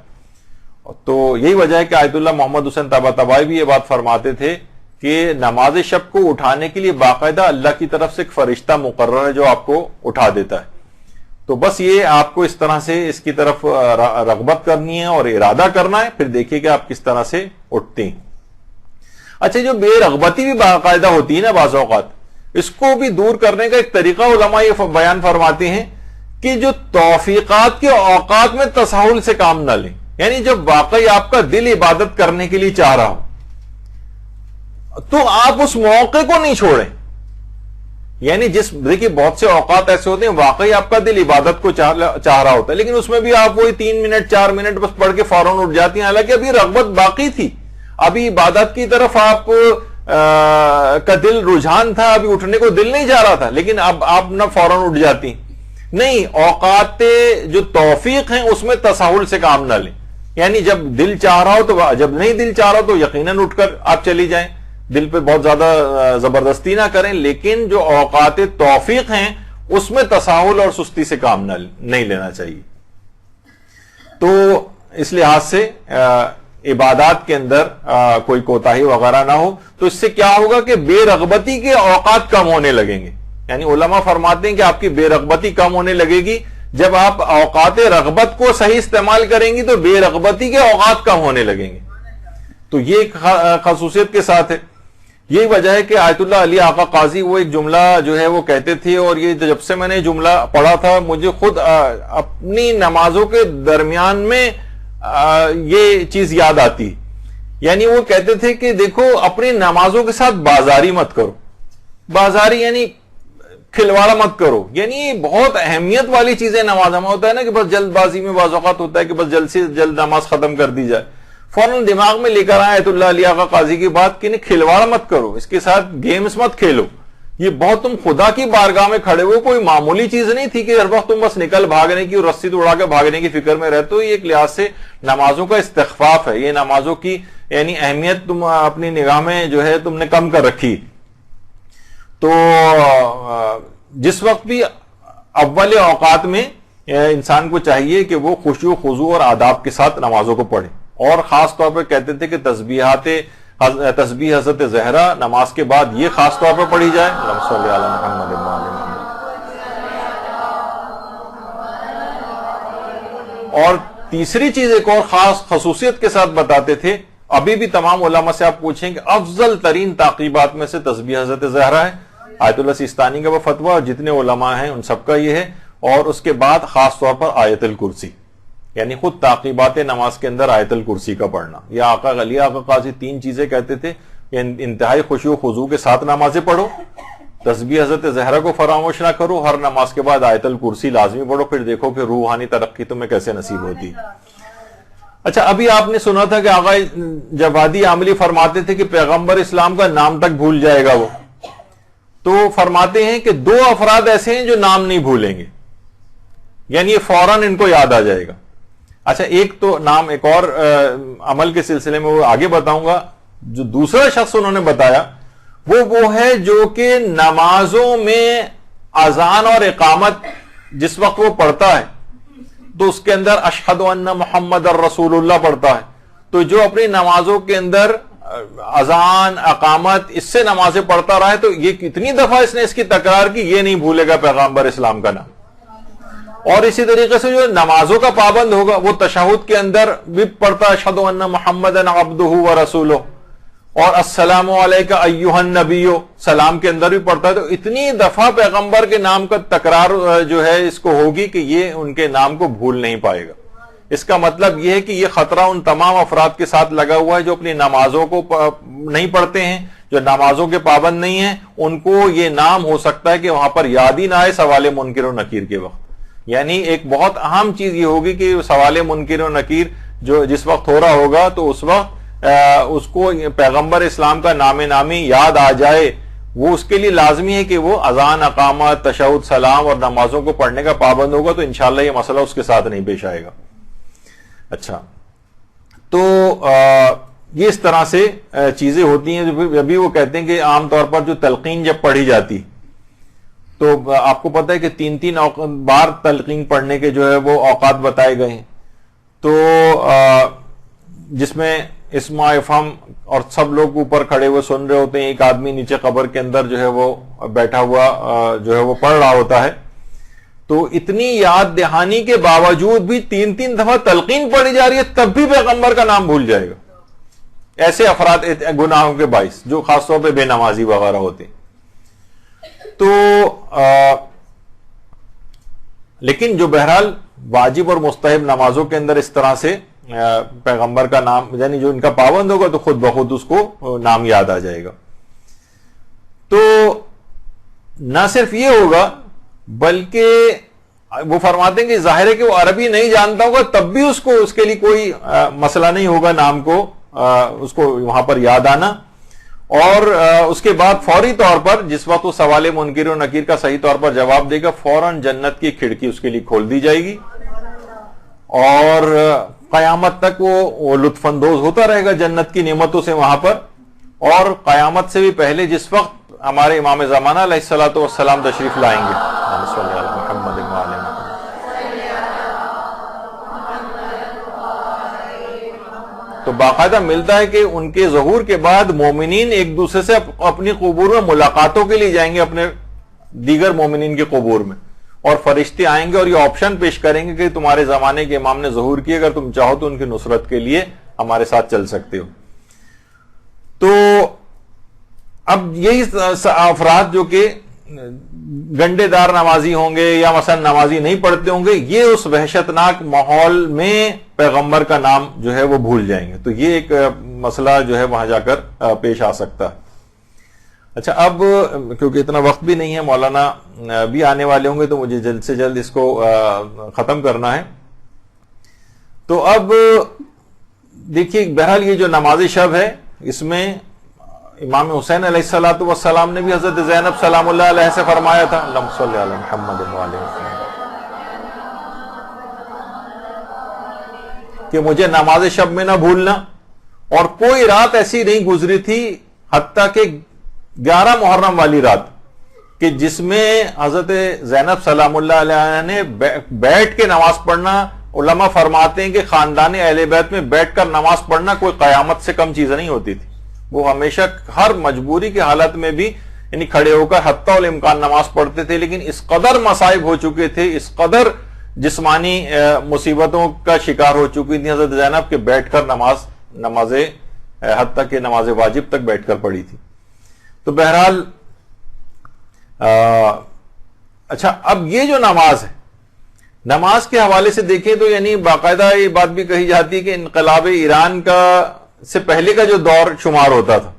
تو یہی وجہ ہے کہ آیت اللہ محمد حسین طباطبائی بھی یہ بات فرماتے تھے کہ نماز شب کو اٹھانے کے لیے باقاعدہ اللہ کی طرف سے ایک فرشتہ مقرر ہے جو آپ کو اٹھا دیتا ہے. تو بس یہ آپ کو اس طرح سے اس کی طرف رغبت کرنی ہے اور ارادہ کرنا ہے، پھر دیکھیے کہ آپ کس طرح سے اٹھتے ہیں. اچھا، جو بے رغبتی بھی باقاعدہ ہوتی ہے نا بعض اوقات، اس کو بھی دور کرنے کا ایک طریقہ علماء یہ بیان فرماتے ہیں کہ جو توفیقات کے اوقات میں تساہل سے کام نہ لیں. یعنی جب واقعی آپ کا دل عبادت کرنے کے لیے چاہ رہا ہو تو آپ اس موقع کو نہیں چھوڑیں. یعنی دیکھیے بہت سے اوقات ایسے ہوتے ہیں واقعی آپ کا دل عبادت کو چاہ رہا ہوتا ہے، لیکن اس میں بھی آپ وہی 3 منٹ 4 منٹ بس پڑھ کے فوراً اٹھ جاتی ہیں، حالانکہ ابھی رغبت باقی تھی، ابھی عبادت کی طرف آپ کا دل رجحان تھا، ابھی اٹھنے کو دل نہیں جا رہا تھا، لیکن اب آپ نہ فوراً اٹھ جاتی. نہیں، اوقات جو توفیق ہیں اس میں تساہل سے کام نہ لیں. یعنی جب دل چاہ رہا ہو تو، جب نہیں دل چاہ رہا ہو تو یقیناً اٹھ کر آپ چلی جائیں، دل پہ بہت زیادہ زبردستی نہ کریں. لیکن جو اوقات توفیق ہیں اس میں تساہل اور سستی سے کام نہیں لینا چاہیے. تو اس لحاظ سے عبادات کے اندر کوئی کوتاہی وغیرہ نہ ہو. تو اس سے کیا ہوگا کہ بے رغبتی کے اوقات کم ہونے لگیں گے. یعنی علماء فرماتے ہیں کہ آپ کی بے رغبتی کم ہونے لگے گی. جب آپ اوقات رغبت کو صحیح استعمال کریں گی تو بے رغبتی کے اوقات کم ہونے لگیں گے. تو یہ ایک خصوصیت کے ساتھ ہے. یہی وجہ ہے کہ آیت اللہ علی آقا قاضی وہ ایک جملہ جو ہے وہ کہتے تھے، اور یہ جب سے میں نے جملہ پڑھا تھا مجھے خود اپنی نمازوں کے درمیان میں یہ چیز یاد آتی. یعنی وہ کہتے تھے کہ دیکھو اپنی نمازوں کے ساتھ بازاری مت کرو. بازاری یعنی کھلواڑا مت کرو. یعنی بہت اہمیت والی چیزیں نماز میں ہوتا ہے نا کہ بس جلد بازی میں بعض اوقات ہوتا ہے کہ بس جلد سے جلد نماز ختم کر دی جائے. فوراً دماغ میں لے کر آئے آیت اللہ علی آقا قاضی کی بات کہ کھلواڑا مت کرو، اس کے ساتھ گیمز مت کھیلو. یہ بہت تم خدا کی بارگاہ میں کھڑے ہو، کوئی معمولی چیز نہیں تھی کہ ہر وقت تم بس نکل بھاگنے کی اور رسی تو اڑا کے بھاگنے کی فکر میں رہتے ہو. یہ ایک لحاظ سے نمازوں کا استخفاف ہے. یہ نمازوں کی یعنی اہمیت تم اپنی نگاہ میں جو ہے تم نے کم کر رکھی. تو جس وقت بھی اول اوقات میں انسان کو چاہیے کہ وہ خشوع و خضوع اور آداب کے ساتھ نمازوں کو پڑھے. اور خاص طور پہ کہتے تھے کہ تسبیح حضرت زہرا نماز کے بعد یہ خاص طور پہ پڑھی جائے. اللہم صلی علی محمد محمد. اور تیسری چیز ایک اور خاص خصوصیت کے ساتھ بتاتے تھے، ابھی بھی تمام علماء سے آپ پوچھیں کہ افضل ترین تعقیبات میں سے تسبیح حضرت زہرا ہے. آیت اللہ سیستانی کا وہ فتویٰ اور جتنے علماء ہیں ان سب کا یہ ہے. اور اس کے بعد خاص طور پر آیت الکرسی، یعنی خود تعقیبات نماز کے اندر آیت الکرسی کا پڑھنا. یہ آقا علی آقا قاضی 3 چیزیں کہتے تھے، انتہائی خشوع و خضوع کے ساتھ نمازیں پڑھو، تسبیح حضرت زہرا کو فراموش نہ کرو، ہر نماز کے بعد آیت الکرسی لازمی پڑھو، پھر دیکھو کہ روحانی ترقی تمہیں کیسے نصیب ہوتی. اچھا، ابھی آپ نے سنا تھا کہ آقا جوادی عاملی فرماتے تھے کہ پیغمبر اسلام کا نام تک بھول جائے گا وہ. تو فرماتے ہیں کہ 2 افراد ایسے ہیں جو نام نہیں بھولیں گے، یعنی یہ فوراً ان کو یاد آ جائے گا. اچھا، ایک تو نام ایک اور عمل کے سلسلے میں وہ آگے بتاؤں گا. جو دوسرا شخص انہوں نے بتایا وہ ہے جو کہ نمازوں میں اذان اور اقامت جس وقت وہ پڑھتا ہے تو اس کے اندر اشہد ان محمد الرسول اللہ پڑھتا ہے. تو جو اپنی نمازوں کے اندر اذان اقامت اس سے نمازیں پڑھتا رہا ہے تو یہ کتنی دفعہ اس نے اس کی تکرار کی، یہ نہیں بھولے گا پیغمبر اسلام کا نام. اور اسی طریقے سے جو نمازوں کا پابند ہوگا وہ تشہد کے اندر بھی پڑھتا اشہد ان محمدً عبدہ ورسولہ، اور السلام علیکہ ایھا النبی سلام کے اندر بھی پڑھتا ہے. تو اتنی دفعہ پیغمبر کے نام کا تکرار جو ہے اس کو ہوگی کہ یہ ان کے نام کو بھول نہیں پائے گا. اس کا مطلب یہ ہے کہ یہ خطرہ ان تمام افراد کے ساتھ لگا ہوا ہے جو اپنی نمازوں کو نہیں پڑھتے ہیں، جو نمازوں کے پابند نہیں ہیں. ان کو یہ نام ہو سکتا ہے کہ وہاں پر یاد ہی نہ آئے سوال منکر و نکیر کے وقت. یعنی ایک بہت اہم چیز یہ ہوگی کہ سوال منکر و نکیر جو جس وقت ہو رہا ہوگا تو اس وقت اس کو پیغمبر اسلام کا نام نامی یاد آ جائے. وہ اس کے لیے لازمی ہے کہ وہ اذان اقامت تشہد سلام اور نمازوں کو پڑھنے کا پابند ہوگا. تو انشاءاللہ یہ مسئلہ اس کے ساتھ نہیں پیش آئے گا. اچھا، تو یہ اس طرح سے چیزیں ہوتی ہیں. ابھی وہ کہتے ہیں کہ عام طور پر جو تلقین جب پڑھی جاتی تو آپ کو پتہ ہے کہ 3 بار تلقین پڑھنے کے جو ہے وہ اوقات بتائے گئے ہیں. تو جس میں اسم افہام اور سب لوگ اوپر کھڑے ہوئے سن رہے ہوتے ہیں، ایک آدمی نیچے قبر کے اندر جو ہے وہ بیٹھا ہوا جو ہے وہ پڑھ رہا ہوتا ہے. تو اتنی یاد دہانی کے باوجود بھی 3 دفعہ تلقین پڑھی جا رہی ہے، تب بھی پیغمبر کا نام بھول جائے گا. ایسے افراد گناہوں کے باعث جو خاص طور پہ بے نمازی وغیرہ ہوتے ہیں. تو لیکن جو بہرحال واجب اور مستحب نمازوں کے اندر اس طرح سے پیغمبر کا نام، یعنی جو ان کا پابند ہوگا تو خود بخود اس کو نام یاد آ جائے گا. تو نہ صرف یہ ہوگا بلکہ وہ فرماتے ہیں کہ ظاہر ہے کہ وہ عربی نہیں جانتا ہوگا تب بھی اس کے لیے کوئی مسئلہ نہیں ہوگا نام کو اس کو وہاں پر یاد آنا. اور اس کے بعد فوری طور پر جس وقت وہ سوال منکر و نکیر کا صحیح طور پر جواب دے گا، فوراً جنت کی کھڑکی اس کے لیے کھول دی جائے گی اور قیامت تک وہ لطف اندوز ہوتا رہے گا جنت کی نعمتوں سے وہاں پر. اور قیامت سے بھی پہلے جس وقت ہمارے امام زمانہ علیہ الصلوۃ والسلام تشریف لائیں گے، تو باقاعدہ ملتا ہے کہ ان کے ظہور کے بعد مومنین ایک دوسرے سے اپنی قبور میں ملاقاتوں کے لیے جائیں گے، اپنے دیگر مومنین کے قبور میں، اور فرشتے آئیں گے اور یہ آپشن پیش کریں گے کہ تمہارے زمانے کے امام نے ظہور کیا، اگر تم چاہو تو ان کی نصرت کے لیے ہمارے ساتھ چل سکتے ہو. تو اب یہی افراد جو کہ گنڈے دار نمازی ہوں گے یا مثلا نمازی نہیں پڑھتے ہوں گے، یہ اس وحشتناک ماحول میں پیغمبر کا نام جو ہے وہ بھول جائیں گے. تو یہ ایک مسئلہ جو ہے وہاں جا کر پیش آ سکتا ہے. اچھا، اب کیونکہ اتنا وقت بھی نہیں ہے، مولانا بھی آنے والے ہوں گے تو مجھے جلد سے جلد اس کو ختم کرنا ہے. تو اب دیکھیے بہرحال یہ جو نماز شب ہے اس میں امام حسین علیہ الصلوۃ والسلام نے بھی حضرت زینب سلام اللہ علیہ سے فرمایا تھا، اللہم صلی علی محمد وعلی محمد، کہ مجھے نماز شب میں نہ بھولنا. اور کوئی رات ایسی نہیں گزری تھی حتیٰ کہ 11 محرم والی رات کہ جس میں حضرت زینب سلام اللہ علیہ نے بیٹھ کے نماز پڑھنا، علماء فرماتے ہیں کہ خاندان اہل بیت میں بیٹھ کر نماز پڑھنا کوئی قیامت سے کم چیز نہیں ہوتی تھی. وہ ہمیشہ ہر مجبوری کی حالت میں بھی یعنی کھڑے ہو کر حتی الامکان نماز پڑھتے تھے. لیکن اس قدر مصائب ہو چکے تھے، اس قدر جسمانی مصیبتوں کا شکار ہو چکی تھی حضرت زینب کے بیٹھ کر نماز حتیٰ کہ نماز واجب تک بیٹھ کر پڑھی تھی. تو بہرحال اچھا، اب یہ جو نماز ہے، نماز کے حوالے سے دیکھیں تو یعنی باقاعدہ یہ بات بھی کہی جاتی ہے کہ انقلاب ایران کا سے پہلے کا جو دور شمار ہوتا تھا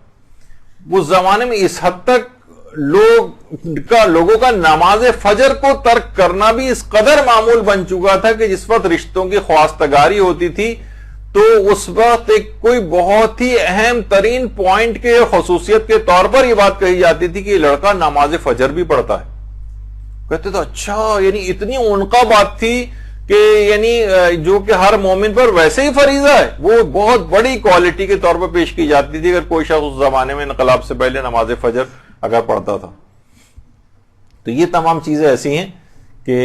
اس زمانے میں اس حد تک لوگوں کا نماز فجر کو ترک کرنا بھی اس قدر معمول بن چکا تھا کہ جس وقت رشتوں کی خواستگاری ہوتی تھی تو اس وقت ایک کوئی بہت ہی اہم ترین پوائنٹ کے خصوصیت کے طور پر یہ بات کہی جاتی تھی کہ یہ لڑکا نماز فجر بھی پڑھتا ہے. کہتے تو اچھا، یعنی اتنی عنقا بات تھی کہ یعنی جو کہ ہر مومن پر ویسے ہی فریضہ ہے، وہ بہت بڑی کوالٹی کے طور پر پیش کی جاتی تھی اگر کوئی شخص اس زمانے میں انقلاب سے پہلے نماز فجر اگر پڑھتا تھا. تو یہ تمام چیزیں ایسی ہیں کہ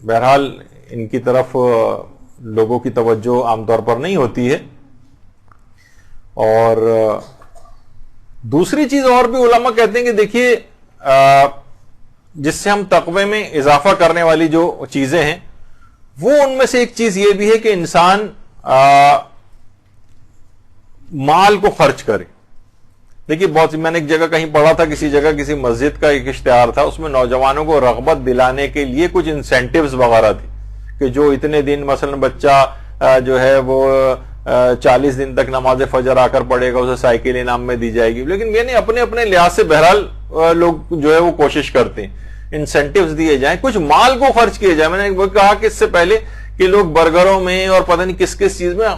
بہرحال ان کی طرف لوگوں کی توجہ عام طور پر نہیں ہوتی ہے. اور دوسری چیز اور بھی علماء کہتے ہیں کہ دیکھیے جس سے ہم تقوی میں اضافہ کرنے والی جو چیزیں ہیں وہ ان میں سے ایک چیز یہ بھی ہے کہ انسان مال کو خرچ کرے. دیکھیے بہت میں نے ایک جگہ کہیں پڑھا تھا، کسی جگہ کسی مسجد کا ایک اشتہار تھا، اس میں نوجوانوں کو رغبت دلانے کے لیے کچھ انسینٹیوز وغیرہ تھی کہ جو اتنے دن مثلا بچہ جو ہے وہ 40 دن تک نماز فجر آ کر پڑھے گا اسے سائیکل انعام میں دی جائے گی. لیکن یعنی اپنے اپنے لحاظ سے بہرحال لوگ جو ہے وہ کوشش کرتے ہیں انسینٹیوز دیے جائیں، کچھ مال کو خرچ کیے جائیں. میں نے وہ کہا کہ اس سے پہلے کہ لوگ برگروں میں اور پتہ نہیں کس کس چیز میں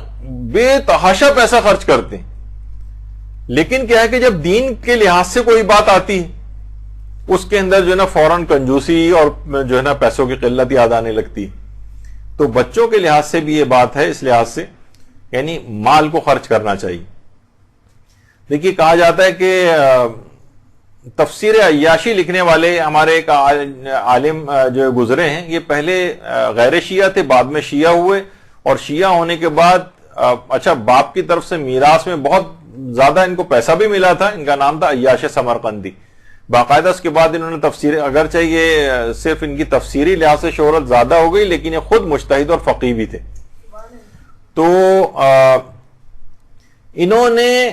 بے تحاشا پیسہ خرچ کرتے ہیں، لیکن کیا ہے کہ جب دین کے لحاظ سے کوئی بات آتی ہے اس کے اندر جو ہے نا فوراً کنجوسی اور جو ہے نا پیسوں کی قلت یاد آنے لگتی ہے. تو بچوں کے لحاظ سے بھی یہ بات ہے، اس لحاظ سے یعنی مال کو خرچ کرنا چاہیے. دیکھیے کہا جاتا ہے کہ تفسیر عیاشی لکھنے والے ہمارے ایک عالم جو گزرے ہیں، یہ پہلے غیر شیعہ تھے، بعد میں شیعہ ہوئے، اور شیعہ ہونے کے بعد اچھا باپ کی طرف سے میراث میں بہت زیادہ ان کو پیسہ بھی ملا تھا. ان کا نام تھا عیاش سمرقندی. باقاعدہ اس کے بعد انہوں نے تفسیر، اگرچہ یہ صرف ان کی تفسیری لحاظ سے شہرت زیادہ ہو گئی، لیکن یہ خود مجتہد اور فقیہ بھی تھے. تو انہوں نے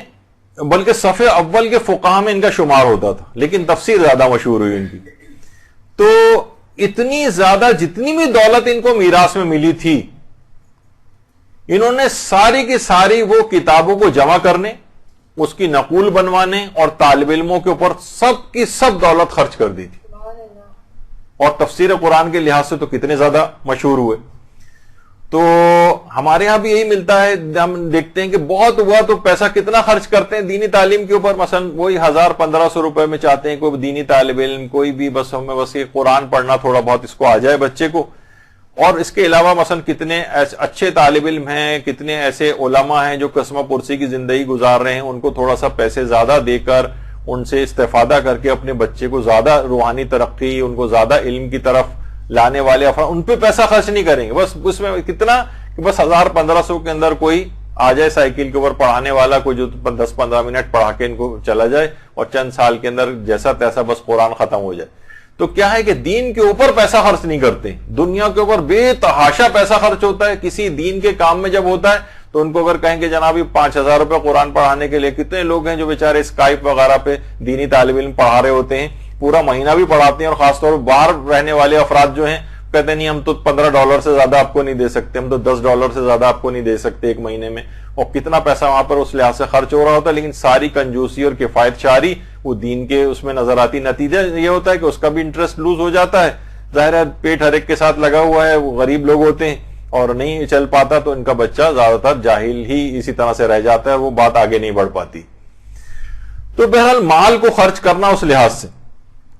بلکہ صف اول کے فقہاء میں ان کا شمار ہوتا تھا، لیکن تفسیر زیادہ مشہور ہوئی ان کی. تو اتنی زیادہ جتنی بھی دولت ان کو میراث میں ملی تھی، انہوں نے ساری کی ساری وہ کتابوں کو جمع کرنے، اس کی نقول بنوانے اور طالب علموں کے اوپر سب کی سب دولت خرچ کر دی تھی. اور تفسیر قرآن کے لحاظ سے تو کتنے زیادہ مشہور ہوئے. تو ہمارے ہاں بھی یہی ملتا ہے، ہم دیکھتے ہیں کہ بہت ہوا تو پیسہ کتنا خرچ کرتے ہیں دینی تعلیم کے اوپر. مثلا وہی 1000-1500 روپے میں چاہتے ہیں کوئی دینی طالب علم، کوئی بھی بس ہمیں بس یہ قرآن پڑھنا تھوڑا بہت اس کو آ جائے بچے کو. اور اس کے علاوہ مثلا کتنے اچھے طالب علم ہیں، کتنے ایسے علماء ہیں جو قسمہ پرسی کی زندگی گزار رہے ہیں، ان کو تھوڑا سا پیسے زیادہ دے کر ان سے استفادہ کر کے اپنے بچے کو زیادہ روحانی ترقی، ان کو زیادہ علم کی طرف لانے والے افراد، ان پہ پیسہ خرچ نہیں کریں گے. بس اس میں کتنا کہ بس 1000-1500 کے اندر کوئی آ جائے سائیکل کے اوپر پڑھانے والا، کوئی جو 10-15 منٹ پڑھا کے ان کو چلا جائے اور چند سال کے اندر جیسا تیسا بس قرآن ختم ہو جائے. تو کیا ہے کہ دین کے اوپر پیسہ خرچ نہیں کرتے، دنیا کے اوپر بے تحاشا پیسہ خرچ ہوتا ہے. کسی دین کے کام میں جب ہوتا ہے تو ان کو اگر کہیں کہ جناب 5000 روپے قرآن پڑھانے کے لیے، کتنے لوگ ہیں جو بیچارے اسکائپ وغیرہ پہ دینی طالب علم پڑھا رہے ہوتے ہیں، پورا مہینہ بھی پڑھاتے ہیں، اور خاص طور پر باہر رہنے والے افراد جو ہیں کہتے ہیں نہیں ہم تو $15 سے زیادہ آپ کو نہیں دے سکتے، ہم تو $10 سے زیادہ آپ کو نہیں دے سکتے ایک مہینے میں. اور کتنا پیسہ وہاں پر اس لحاظ سے خرچ ہو رہا ہوتا ہے، لیکن ساری کنجوسی اور کفایت شاری وہ دین کے اس میں نظر آتی. نتیجہ یہ ہوتا ہے کہ اس کا بھی انٹرسٹ لوز ہو جاتا ہے. ظاہر ہے پیٹ ہر ایک کے ساتھ لگا ہوا ہے، وہ غریب لوگ ہوتے ہیں اور نہیں چل پاتا، تو ان کا بچہ زیادہ تر جاہل ہی اسی طرح سے رہ جاتا ہے، وہ بات آگے نہیں بڑھ پاتی. تو بہرحال مال کو خرچ کرنا اس لحاظ سے،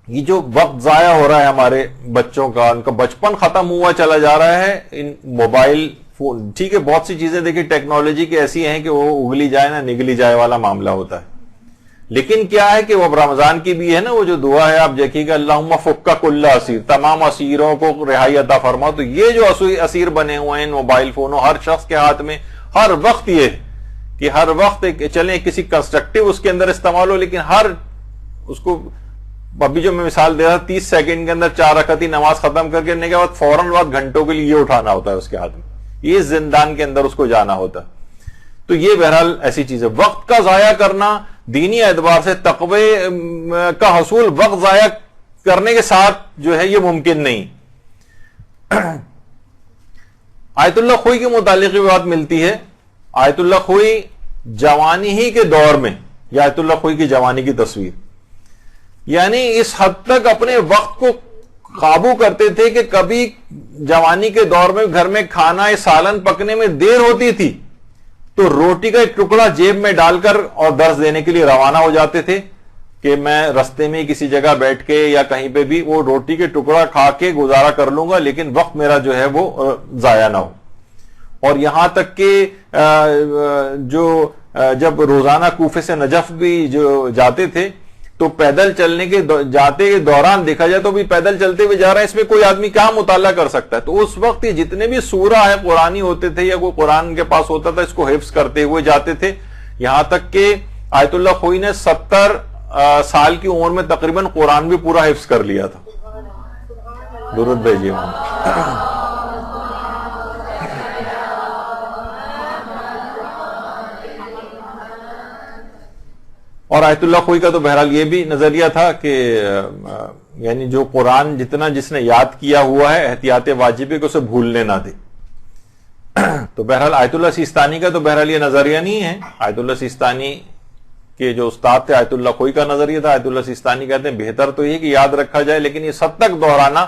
یہ جو وقت ضائع ہو رہا ہے ہمارے بچوں کا، ان کا بچپن ختم ہوا چلا جا رہا ہے ان موبائل فون. ٹھیک ہے بہت سی چیزیں دیکھیں ٹیکنالوجی کی ایسی ہیں کہ وہ اگلی جائے نہ نگلی جائے والا معاملہ ہوتا ہے، لیکن کیا ہے کہ وہ اب رمضان کی بھی ہے نا وہ جو دعا ہے، آپ دیکھیے گا اللہم فک کل اسیر، تمام اسیروں کو رہائی عطا فرما. تو یہ جو اسیر بنے ہوئے ہیں موبائل فونوں، ہر شخص کے ہاتھ میں ہر وقت یہ ہے کہ ہر وقت چلیں کسی کنسٹرکٹیو اس کے اندر استعمال ہو، لیکن ہر اس کو ابھی جو میں مثال دے رہا 30 سیکنڈ کے اندر 4 رکعتی نماز ختم کر کے بعد فوراً بعد گھنٹوں کے لیے یہ اٹھانا ہوتا ہے اس کے ہاتھ میں، یہ زندان کے اندر اس کو جانا ہوتا ہے. تو یہ بہرحال ایسی چیز ہے. وقت کا ضائع کرنا دینی اعتبار سے تقوی کا حصول وقت ضائع کرنے کے ساتھ جو ہے یہ ممکن نہیں. آیت اللہ خوئی کے متعلق بھی بات ملتی ہے. آیت اللہ خوئی جوانی ہی کے دور میں، یا آیت اللہ خوئی کی جوانی کی تصویر، یعنی اس حد تک اپنے وقت کو قابو کرتے تھے کہ کبھی جوانی کے دور میں گھر میں کھانا سالن پکنے میں دیر ہوتی تھی تو روٹی کا ایک ٹکڑا جیب میں ڈال کر اور درس دینے کے لیے روانہ ہو جاتے تھے کہ میں رستے میں کسی جگہ بیٹھ کے یا کہیں پہ بھی وہ روٹی کے ٹکڑا کھا کے گزارا کر لوں گا، لیکن وقت میرا جو ہے وہ ضائع نہ ہو. اور یہاں تک کہ جو جب روزانہ کوفے سے نجف بھی جو جاتے تھے تو پیدل چلنے کے جاتے کے دوران دیکھا جائے تو بھی پیدل چلتے ہوئے جا رہا ہے، اس میں کوئی آدمی کیا مطالعہ کر سکتا ہے. تو اس وقت جتنے بھی سورہ ہے قرآنی ہوتے تھے یا کوئی قرآن کے پاس ہوتا تھا اس کو حفظ کرتے ہوئے جاتے تھے. یہاں تک کہ آیت اللہ خوئی نے 70 سال کی عمر میں تقریباً قرآن بھی پورا حفظ کر لیا تھا. درود بھیجیے وہاں. اور آیت اللہ خوئی کا تو بہرحال یہ بھی نظریہ تھا کہ یعنی جو قرآن جتنا جس نے یاد کیا ہوا ہے احتیاط واجب کو اسے بھولنے نہ دے. تو بہرحال آیت اللہ سیستانی کا تو بہرحال یہ نظریہ نہیں ہے. آیت اللہ سیستانی کے جو استاد تھے آیت اللہ خوئی کا نظریہ تھا. آیت اللہ سیستانی کہتے ہیں بہتر تو یہ کہ یاد رکھا جائے لیکن یہ سب تک دہرانا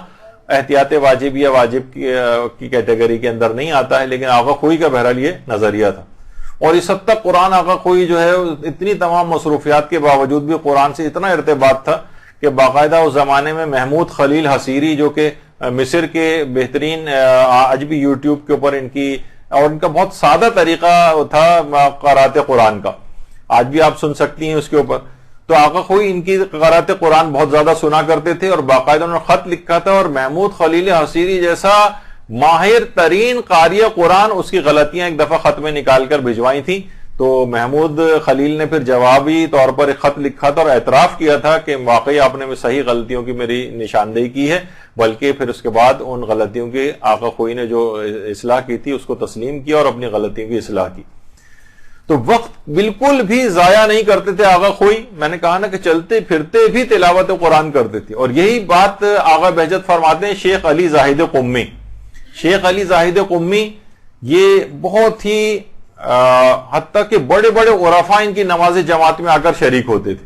احتیاط واجب یا واجب کی کیٹیگری کے اندر نہیں آتا ہے. لیکن آغا خوئی کا بہرحال یہ نظریہ تھا. اور اس حد تک قرآن آغا خوئی جو ہے اتنی تمام مصروفیات کے باوجود بھی قرآن سے اتنا ارتباط تھا کہ باقاعدہ اس زمانے میں محمود خلیل حصیری جو کہ مصر کے بہترین آج بھی یوٹیوب کے اوپر ان کی، اور ان کا بہت سادہ طریقہ تھا قرات قرآن کا، آج بھی آپ سن سکتی ہیں اس کے اوپر. تو آقا خوئی ان کی قرات قرآن بہت زیادہ سنا کرتے تھے، اور باقاعدہ انہوں نے خط لکھا تھا، اور محمود خلیل حصیری جیسا ماہر ترین قاری قرآن اس کی غلطیاں ایک دفعہ خط میں نکال کر بھجوائی تھیں. تو محمود خلیل نے پھر جوابی طور پر ایک خط لکھا تھا اور اعتراف کیا تھا کہ واقعی آپ نے صحیح غلطیوں کی میری نشاندہی کی ہے، بلکہ پھر اس کے بعد ان غلطیوں کی آقا خوئی نے جو اصلاح کی تھی اس کو تسلیم کیا اور اپنی غلطیوں کی اصلاح کی. تو وقت بالکل بھی ضائع نہیں کرتے تھے آقا خوئی. میں نے کہا نا کہ چلتے پھرتے بھی تلاوت قرآن کرتے تھے، اور یہی بات آقا بہجت فرماتے ہیں شیخ علی زاہد قمی. شیخ علی زاہد قمی یہ بہت ہی حتیٰ کہ بڑے بڑے عرفاء ان کی نماز جماعت میں آ کر شریک ہوتے تھے.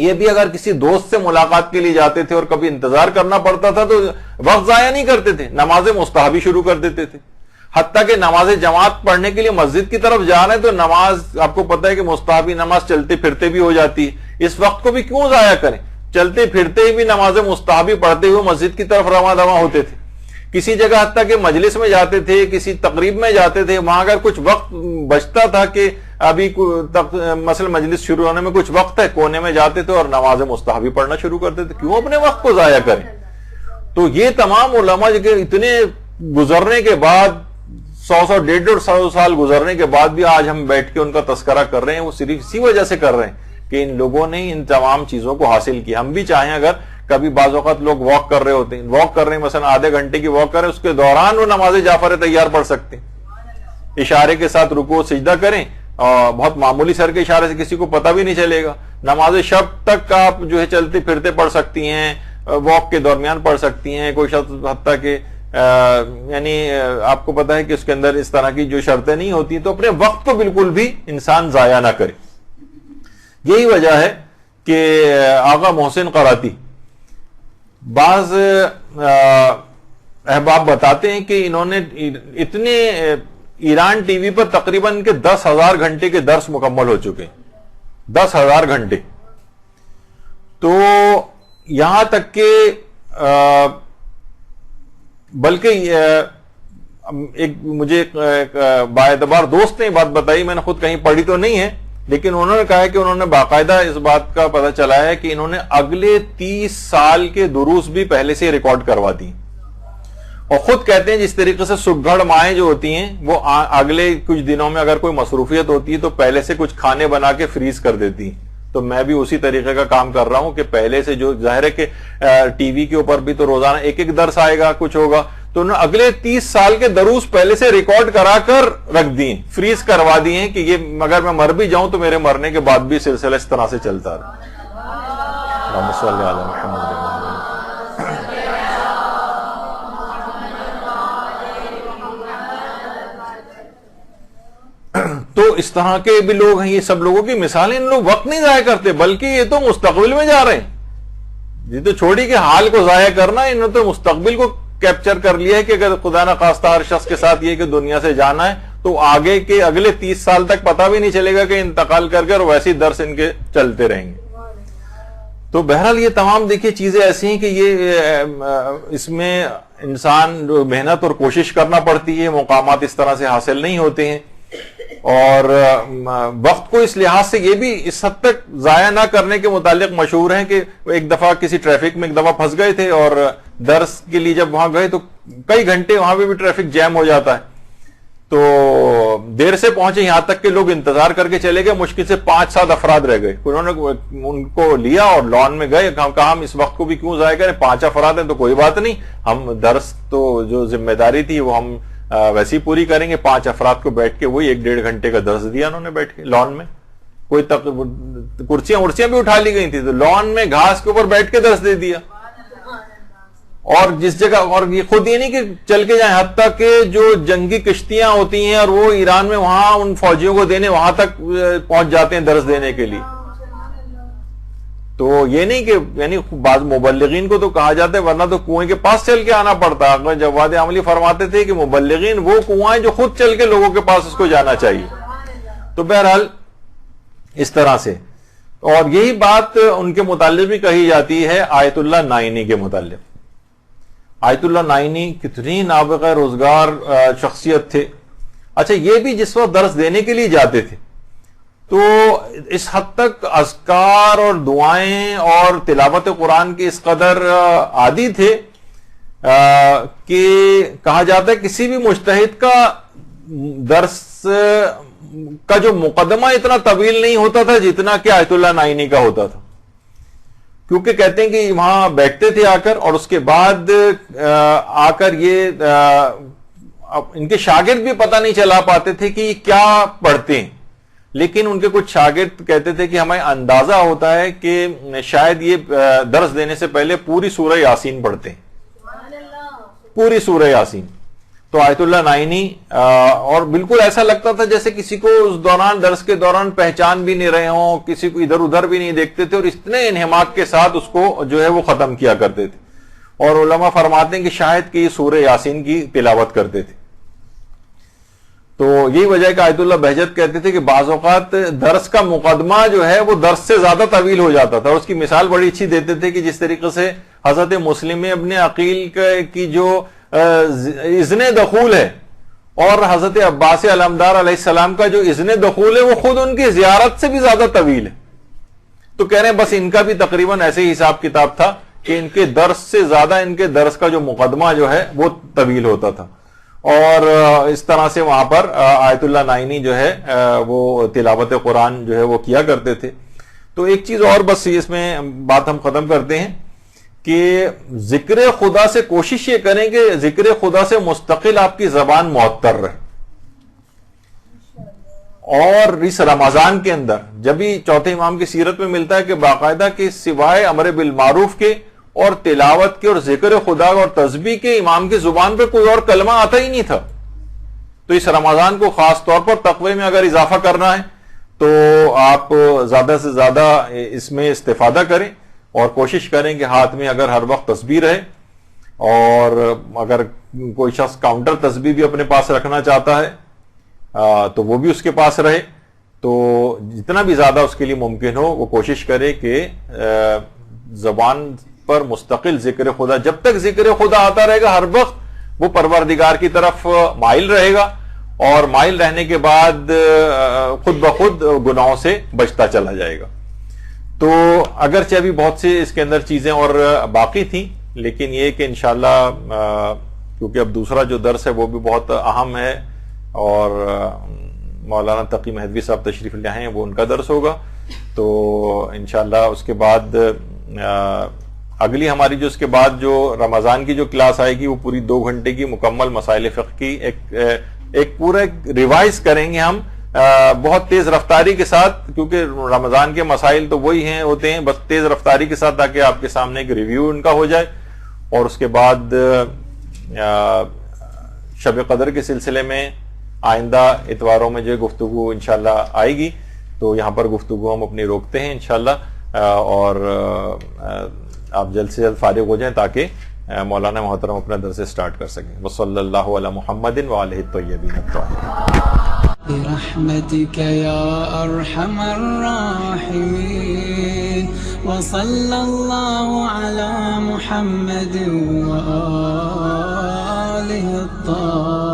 یہ بھی اگر کسی دوست سے ملاقات کے لیے جاتے تھے اور کبھی انتظار کرنا پڑتا تھا تو وقت ضائع نہیں کرتے تھے، نماز مستحبی شروع کر دیتے تھے. حتیٰ کہ نماز جماعت پڑھنے کے لیے مسجد کی طرف جا رہے ہیں تو نماز آپ کو پتہ ہے کہ مستحبی نماز چلتے پھرتے بھی ہو جاتی ہے، اس وقت کو بھی کیوں ضائع کریں. چلتے پھرتے بھی نماز مستحبی پڑھتے ہوئے مسجد کی طرف رواں دواں ہوتے تھے. کسی جگہ حتیٰ کہ مجلس میں جاتے تھے، کسی تقریب میں جاتے تھے، وہاں اگر کچھ وقت بچتا تھا کہ ابھی مثلا مجلس شروع ہونے میں کچھ وقت ہے، کونے میں جاتے تھے اور نماز مستحبی پڑھنا شروع کرتے تھے. کیوں اپنے وقت کو ضائع کریں؟ تو یہ تمام علماء کے اتنے گزرنے کے بعد 100 150 سال گزرنے کے بعد بھی آج ہم بیٹھ کے ان کا تذکرہ کر رہے ہیں، وہ صرف اسی وجہ سے کر رہے ہیں کہ ان لوگوں نے ان تمام چیزوں کو حاصل کیا. ہم بھی چاہیں، اگر کبھی بعض اوقات لوگ واک کر رہے ہوتے ہیں، واک کر رہے ہیں مثلا آدھے گھنٹے کی واک کر رہے ہیں، اس کے دوران وہ نماز جعفر تیار پڑھ سکتے ہیں. اشارے کے ساتھ رکوع سجدہ کریں، اور بہت معمولی سر کے اشارے سے کسی کو پتہ بھی نہیں چلے گا. نماز شب تک آپ جو ہے چلتے پھرتے پڑھ سکتی ہیں، واک کے درمیان پڑھ سکتی ہیں. کوئی شخص حتیٰ کہ یعنی آپ کو پتہ ہے کہ اس کے اندر اس طرح کی جو شرطیں نہیں ہوتی، تو اپنے وقت کو بالکل بھی انسان ضائع نہ کرے. یہی وجہ ہے کہ آقا محسن قراتی بعض احباب بتاتے ہیں کہ انہوں نے اتنے ایران ٹی وی پر تقریباً کے 10,000 گھنٹے کے درس مکمل ہو چکے ہیں، 10,000 گھنٹے. تو یہاں تک کہ بلکہ ایک مجھے باعتبار دوست نے بات بتائی، میں نے خود کہیں پڑھی تو نہیں ہے، لیکن انہوں نے کہا ہے کہ انہوں نے باقاعدہ اس بات کا پتہ چلا ہے کہ انہوں نے اگلے 30 سال کے دروس بھی پہلے سے ریکارڈ کروا دی، اور خود کہتے ہیں جس طریقے سے سگھڑ مائیں جو ہوتی ہیں وہ اگلے کچھ دنوں میں اگر کوئی مصروفیت ہوتی ہے تو پہلے سے کچھ کھانے بنا کے فریز کر دیتی ہیں. تو میں بھی اسی طریقے کا کام کر رہا ہوں کہ پہلے سے جو ظاہر ہے کہ ٹی وی کے اوپر بھی تو روزانہ ایک ایک درس آئے گا، کچھ ہوگا، تو انہوں نے اگلے 30 سال کے دروس پہلے سے ریکارڈ کرا کر رکھ دیے، فریز کروا دیے ہیں کہ یہ اگر میں مر بھی جاؤں تو میرے مرنے کے بعد بھی سلسلہ اس طرح سے چلتا رہا. اللہم صلی علی محمد. تو اس طرح کے بھی لوگ ہیں، یہ سب لوگوں کی مثالیں. ان لوگ وقت نہیں ضائع کرتے بلکہ یہ تو مستقبل میں جا رہے ہیں. یہ تو چھوڑی کہ حال کو ضائع کرنا، انہوں نے تو مستقبل کو کیپچر کر لیا ہے کہ اگر خدا نہ خواستہ ہر شخص کے ساتھ یہ کہ دنیا سے جانا ہے تو آگے کے اگلے 30 سال تک پتہ بھی نہیں چلے گا کہ انتقال کر کے، اور ویسے درس ان کے چلتے رہیں گے. تو بہرحال یہ تمام دیکھیے چیزیں ایسی ہیں کہ یہ اس میں انسان محنت اور کوشش کرنا پڑتی ہے، مقامات اس طرح سے حاصل نہیں ہوتے ہیں. اور وقت کو اس لحاظ سے یہ بھی اس حد تک ضائع نہ کرنے کے متعلق مشہور ہیں کہ ایک دفعہ کسی ٹریفک میں ایک دفعہ پھنس گئے تھے، اور درس کے لیے جب وہاں گئے تو کئی گھنٹے وہاں پہ بھی ٹریفک جیم ہو جاتا ہے. تو دیر سے پہنچے، یہاں تک کہ لوگ انتظار کر کے چلے گئے، مشکل سے 5-7 افراد رہ گئے. انہوں نے ان کو لیا اور لان میں گئے، کہا ہم اس وقت کو بھی کیوں ضائع کریں، 5 افراد ہیں تو کوئی بات نہیں، ہم درس تو جو ذمہ داری تھی وہ ہم ویسی پوری کریں گے. 5 افراد کو بیٹھ کے وہی 1-1.5 گھنٹے کا درس دیا انہوں نے بیٹھ کے لان میں. کوئی کرسیاں بھی اٹھا لی گئی تھی تو لان میں گھاس کے اوپر بیٹھ کے درس دے دیا. اور جس جگہ، اور یہ خود یہ نہیں کہ چل کے جائیں، حتیٰ کہ جو جنگی کشتیاں ہوتی ہیں اور وہ ایران میں وہاں ان فوجیوں کو دینے وہاں تک پہنچ جاتے ہیں درس دینے کے لیے. تو یہ نہیں کہ یعنی بعض مبلغین کو تو کہا جاتا ہے ورنہ تو کنویں کے پاس چل کے آنا پڑتا. احمد جواد عملی فرماتے تھے کہ مبلغین وہ کنواں ہیں جو خود چل کے لوگوں کے پاس اس کو جانا چاہیے. تو بہرحال اس طرح سے. اور یہی بات ان کے متعلق بھی کہی جاتی ہے آیت اللہ نائینی کے متعلق. آیت اللہ نائینی کتنی نابغہ روزگار شخصیت تھے. اچھا یہ بھی جس وقت درس دینے کے لیے جاتے تھے تو اس حد تک اذکار اور دعائیں اور تلاوت قرآن کے اس قدر عادی تھے کہ کہا جاتا ہے کسی بھی مجتہد کا درس کا جو مقدمہ اتنا طویل نہیں ہوتا تھا جتنا کہ آیت اللہ نائینی کا ہوتا تھا. کیونکہ کہتے ہیں کہ وہاں بیٹھتے تھے آ کر اور اس کے بعد آ کر یہ ان کے شاگرد بھی پتہ نہیں چلا پاتے تھے کہ یہ کیا پڑھتے ہیں، لیکن ان کے کچھ شاگرد کہتے تھے کہ ہمیں اندازہ ہوتا ہے کہ شاید یہ درس دینے سے پہلے پوری سورہ یاسین پڑھتے ہیں، پوری سورہ یاسین. تو آیت اللہ نائینی اور بالکل ایسا لگتا تھا جیسے کسی کو اس دوران درس کے دوران پہچان بھی نہیں رہے ہوں، کسی کو ادھر ادھر بھی نہیں دیکھتے تھے، اور اتنے انہماک کے ساتھ اس کو جو ہے وہ ختم کیا کرتے تھے. اور علماء فرماتے ہیں کہ شاید کہ یہ سورہ یاسین کی تلاوت کرتے تھے. تو یہی وجہ ہے کہ آیت اللہ بہجت کہتے تھے کہ بعض اوقات درس کا مقدمہ جو ہے وہ درس سے زیادہ طویل ہو جاتا تھا. اور اس کی مثال بڑی اچھی دیتے تھے کہ جس طریقے سے حضرت مسلم ابن عقیل کی جو اذن دخول ہے اور حضرت عباس علمدار علیہ السلام کا جو اذن دخول ہے وہ خود ان کی زیارت سے بھی زیادہ طویل ہے. تو کہہ رہے ہیں بس ان کا بھی تقریباً ایسے ہی حساب کتاب تھا کہ ان کے درس سے زیادہ ان کے درس کا جو مقدمہ جو ہے وہ طویل ہوتا تھا. اور اس طرح سے وہاں پر آیت اللہ نائینی جو ہے وہ تلاوت قرآن جو ہے وہ کیا کرتے تھے. تو ایک چیز اور بس اس میں بات ہم ختم کرتے ہیں کہ ذکر خدا سے کوشش یہ کریں کہ ذکر خدا سے مستقل آپ کی زبان معطر رہے. اور اس رمضان کے اندر جب بھی چوتھے امام کی سیرت میں ملتا ہے کہ باقاعدہ کہ سوائے امر بالمعروف کے اور تلاوت کے اور ذکر خدا اور تسبیح کے امام کی زبان پہ کوئی اور کلمہ آتا ہی نہیں تھا. تو اس رمضان کو خاص طور پر تقوی میں اگر اضافہ کرنا ہے تو آپ زیادہ سے زیادہ اس میں استفادہ کریں اور کوشش کریں کہ ہاتھ میں اگر ہر وقت تسبیح رہے، اور اگر کوئی شخص کاؤنٹر تسبیح بھی اپنے پاس رکھنا چاہتا ہے تو وہ بھی اس کے پاس رہے. تو جتنا بھی زیادہ اس کے لیے ممکن ہو وہ کوشش کرے کہ زبان پر مستقل ذکر خدا، جب تک ذکر خدا آتا رہے گا ہر وقت وہ پروردگار کی طرف مائل رہے گا، اور مائل رہنے کے بعد خود بخود گناہوں سے بچتا چلا جائے گا. تو اگرچہ ابھی بہت سے اس کے اندر چیزیں اور باقی تھیں، لیکن یہ کہ انشاءاللہ کیونکہ اب دوسرا جو درس ہے وہ بھی بہت اہم ہے، اور مولانا تقی مہدوی صاحب تشریف لے ہیں، وہ ان کا درس ہوگا. تو انشاءاللہ اس کے بعد اگلی ہماری جو اس کے بعد جو رمضان کی جو کلاس آئے گی وہ پوری 2 گھنٹے کی مکمل مسائل فقہ کی ایک پورا ریوائز کریں گے ہم بہت تیز رفتاری کے ساتھ، کیونکہ رمضان کے مسائل تو وہی ہوتے ہیں، بس تیز رفتاری کے ساتھ تاکہ آپ کے سامنے ایک ریویو ان کا ہو جائے. اور اس کے بعد شب قدر کے سلسلے میں آئندہ اتواروں میں جو گفتگو انشاءاللہ آئے گی، تو یہاں پر گفتگو ہم اپنی روکتے ہیں انشاءاللہ، اور آپ جلد سے جلد فارغ ہو جائیں تاکہ مولانا محترم اپنا درس سٹارٹ کر سکیں. وصلی اللہ علی محمد وآلہ الطیبین الطاہرین. برحمتك يا أرحم الراحمين وصلى الله على محمد وآله الطاهرين.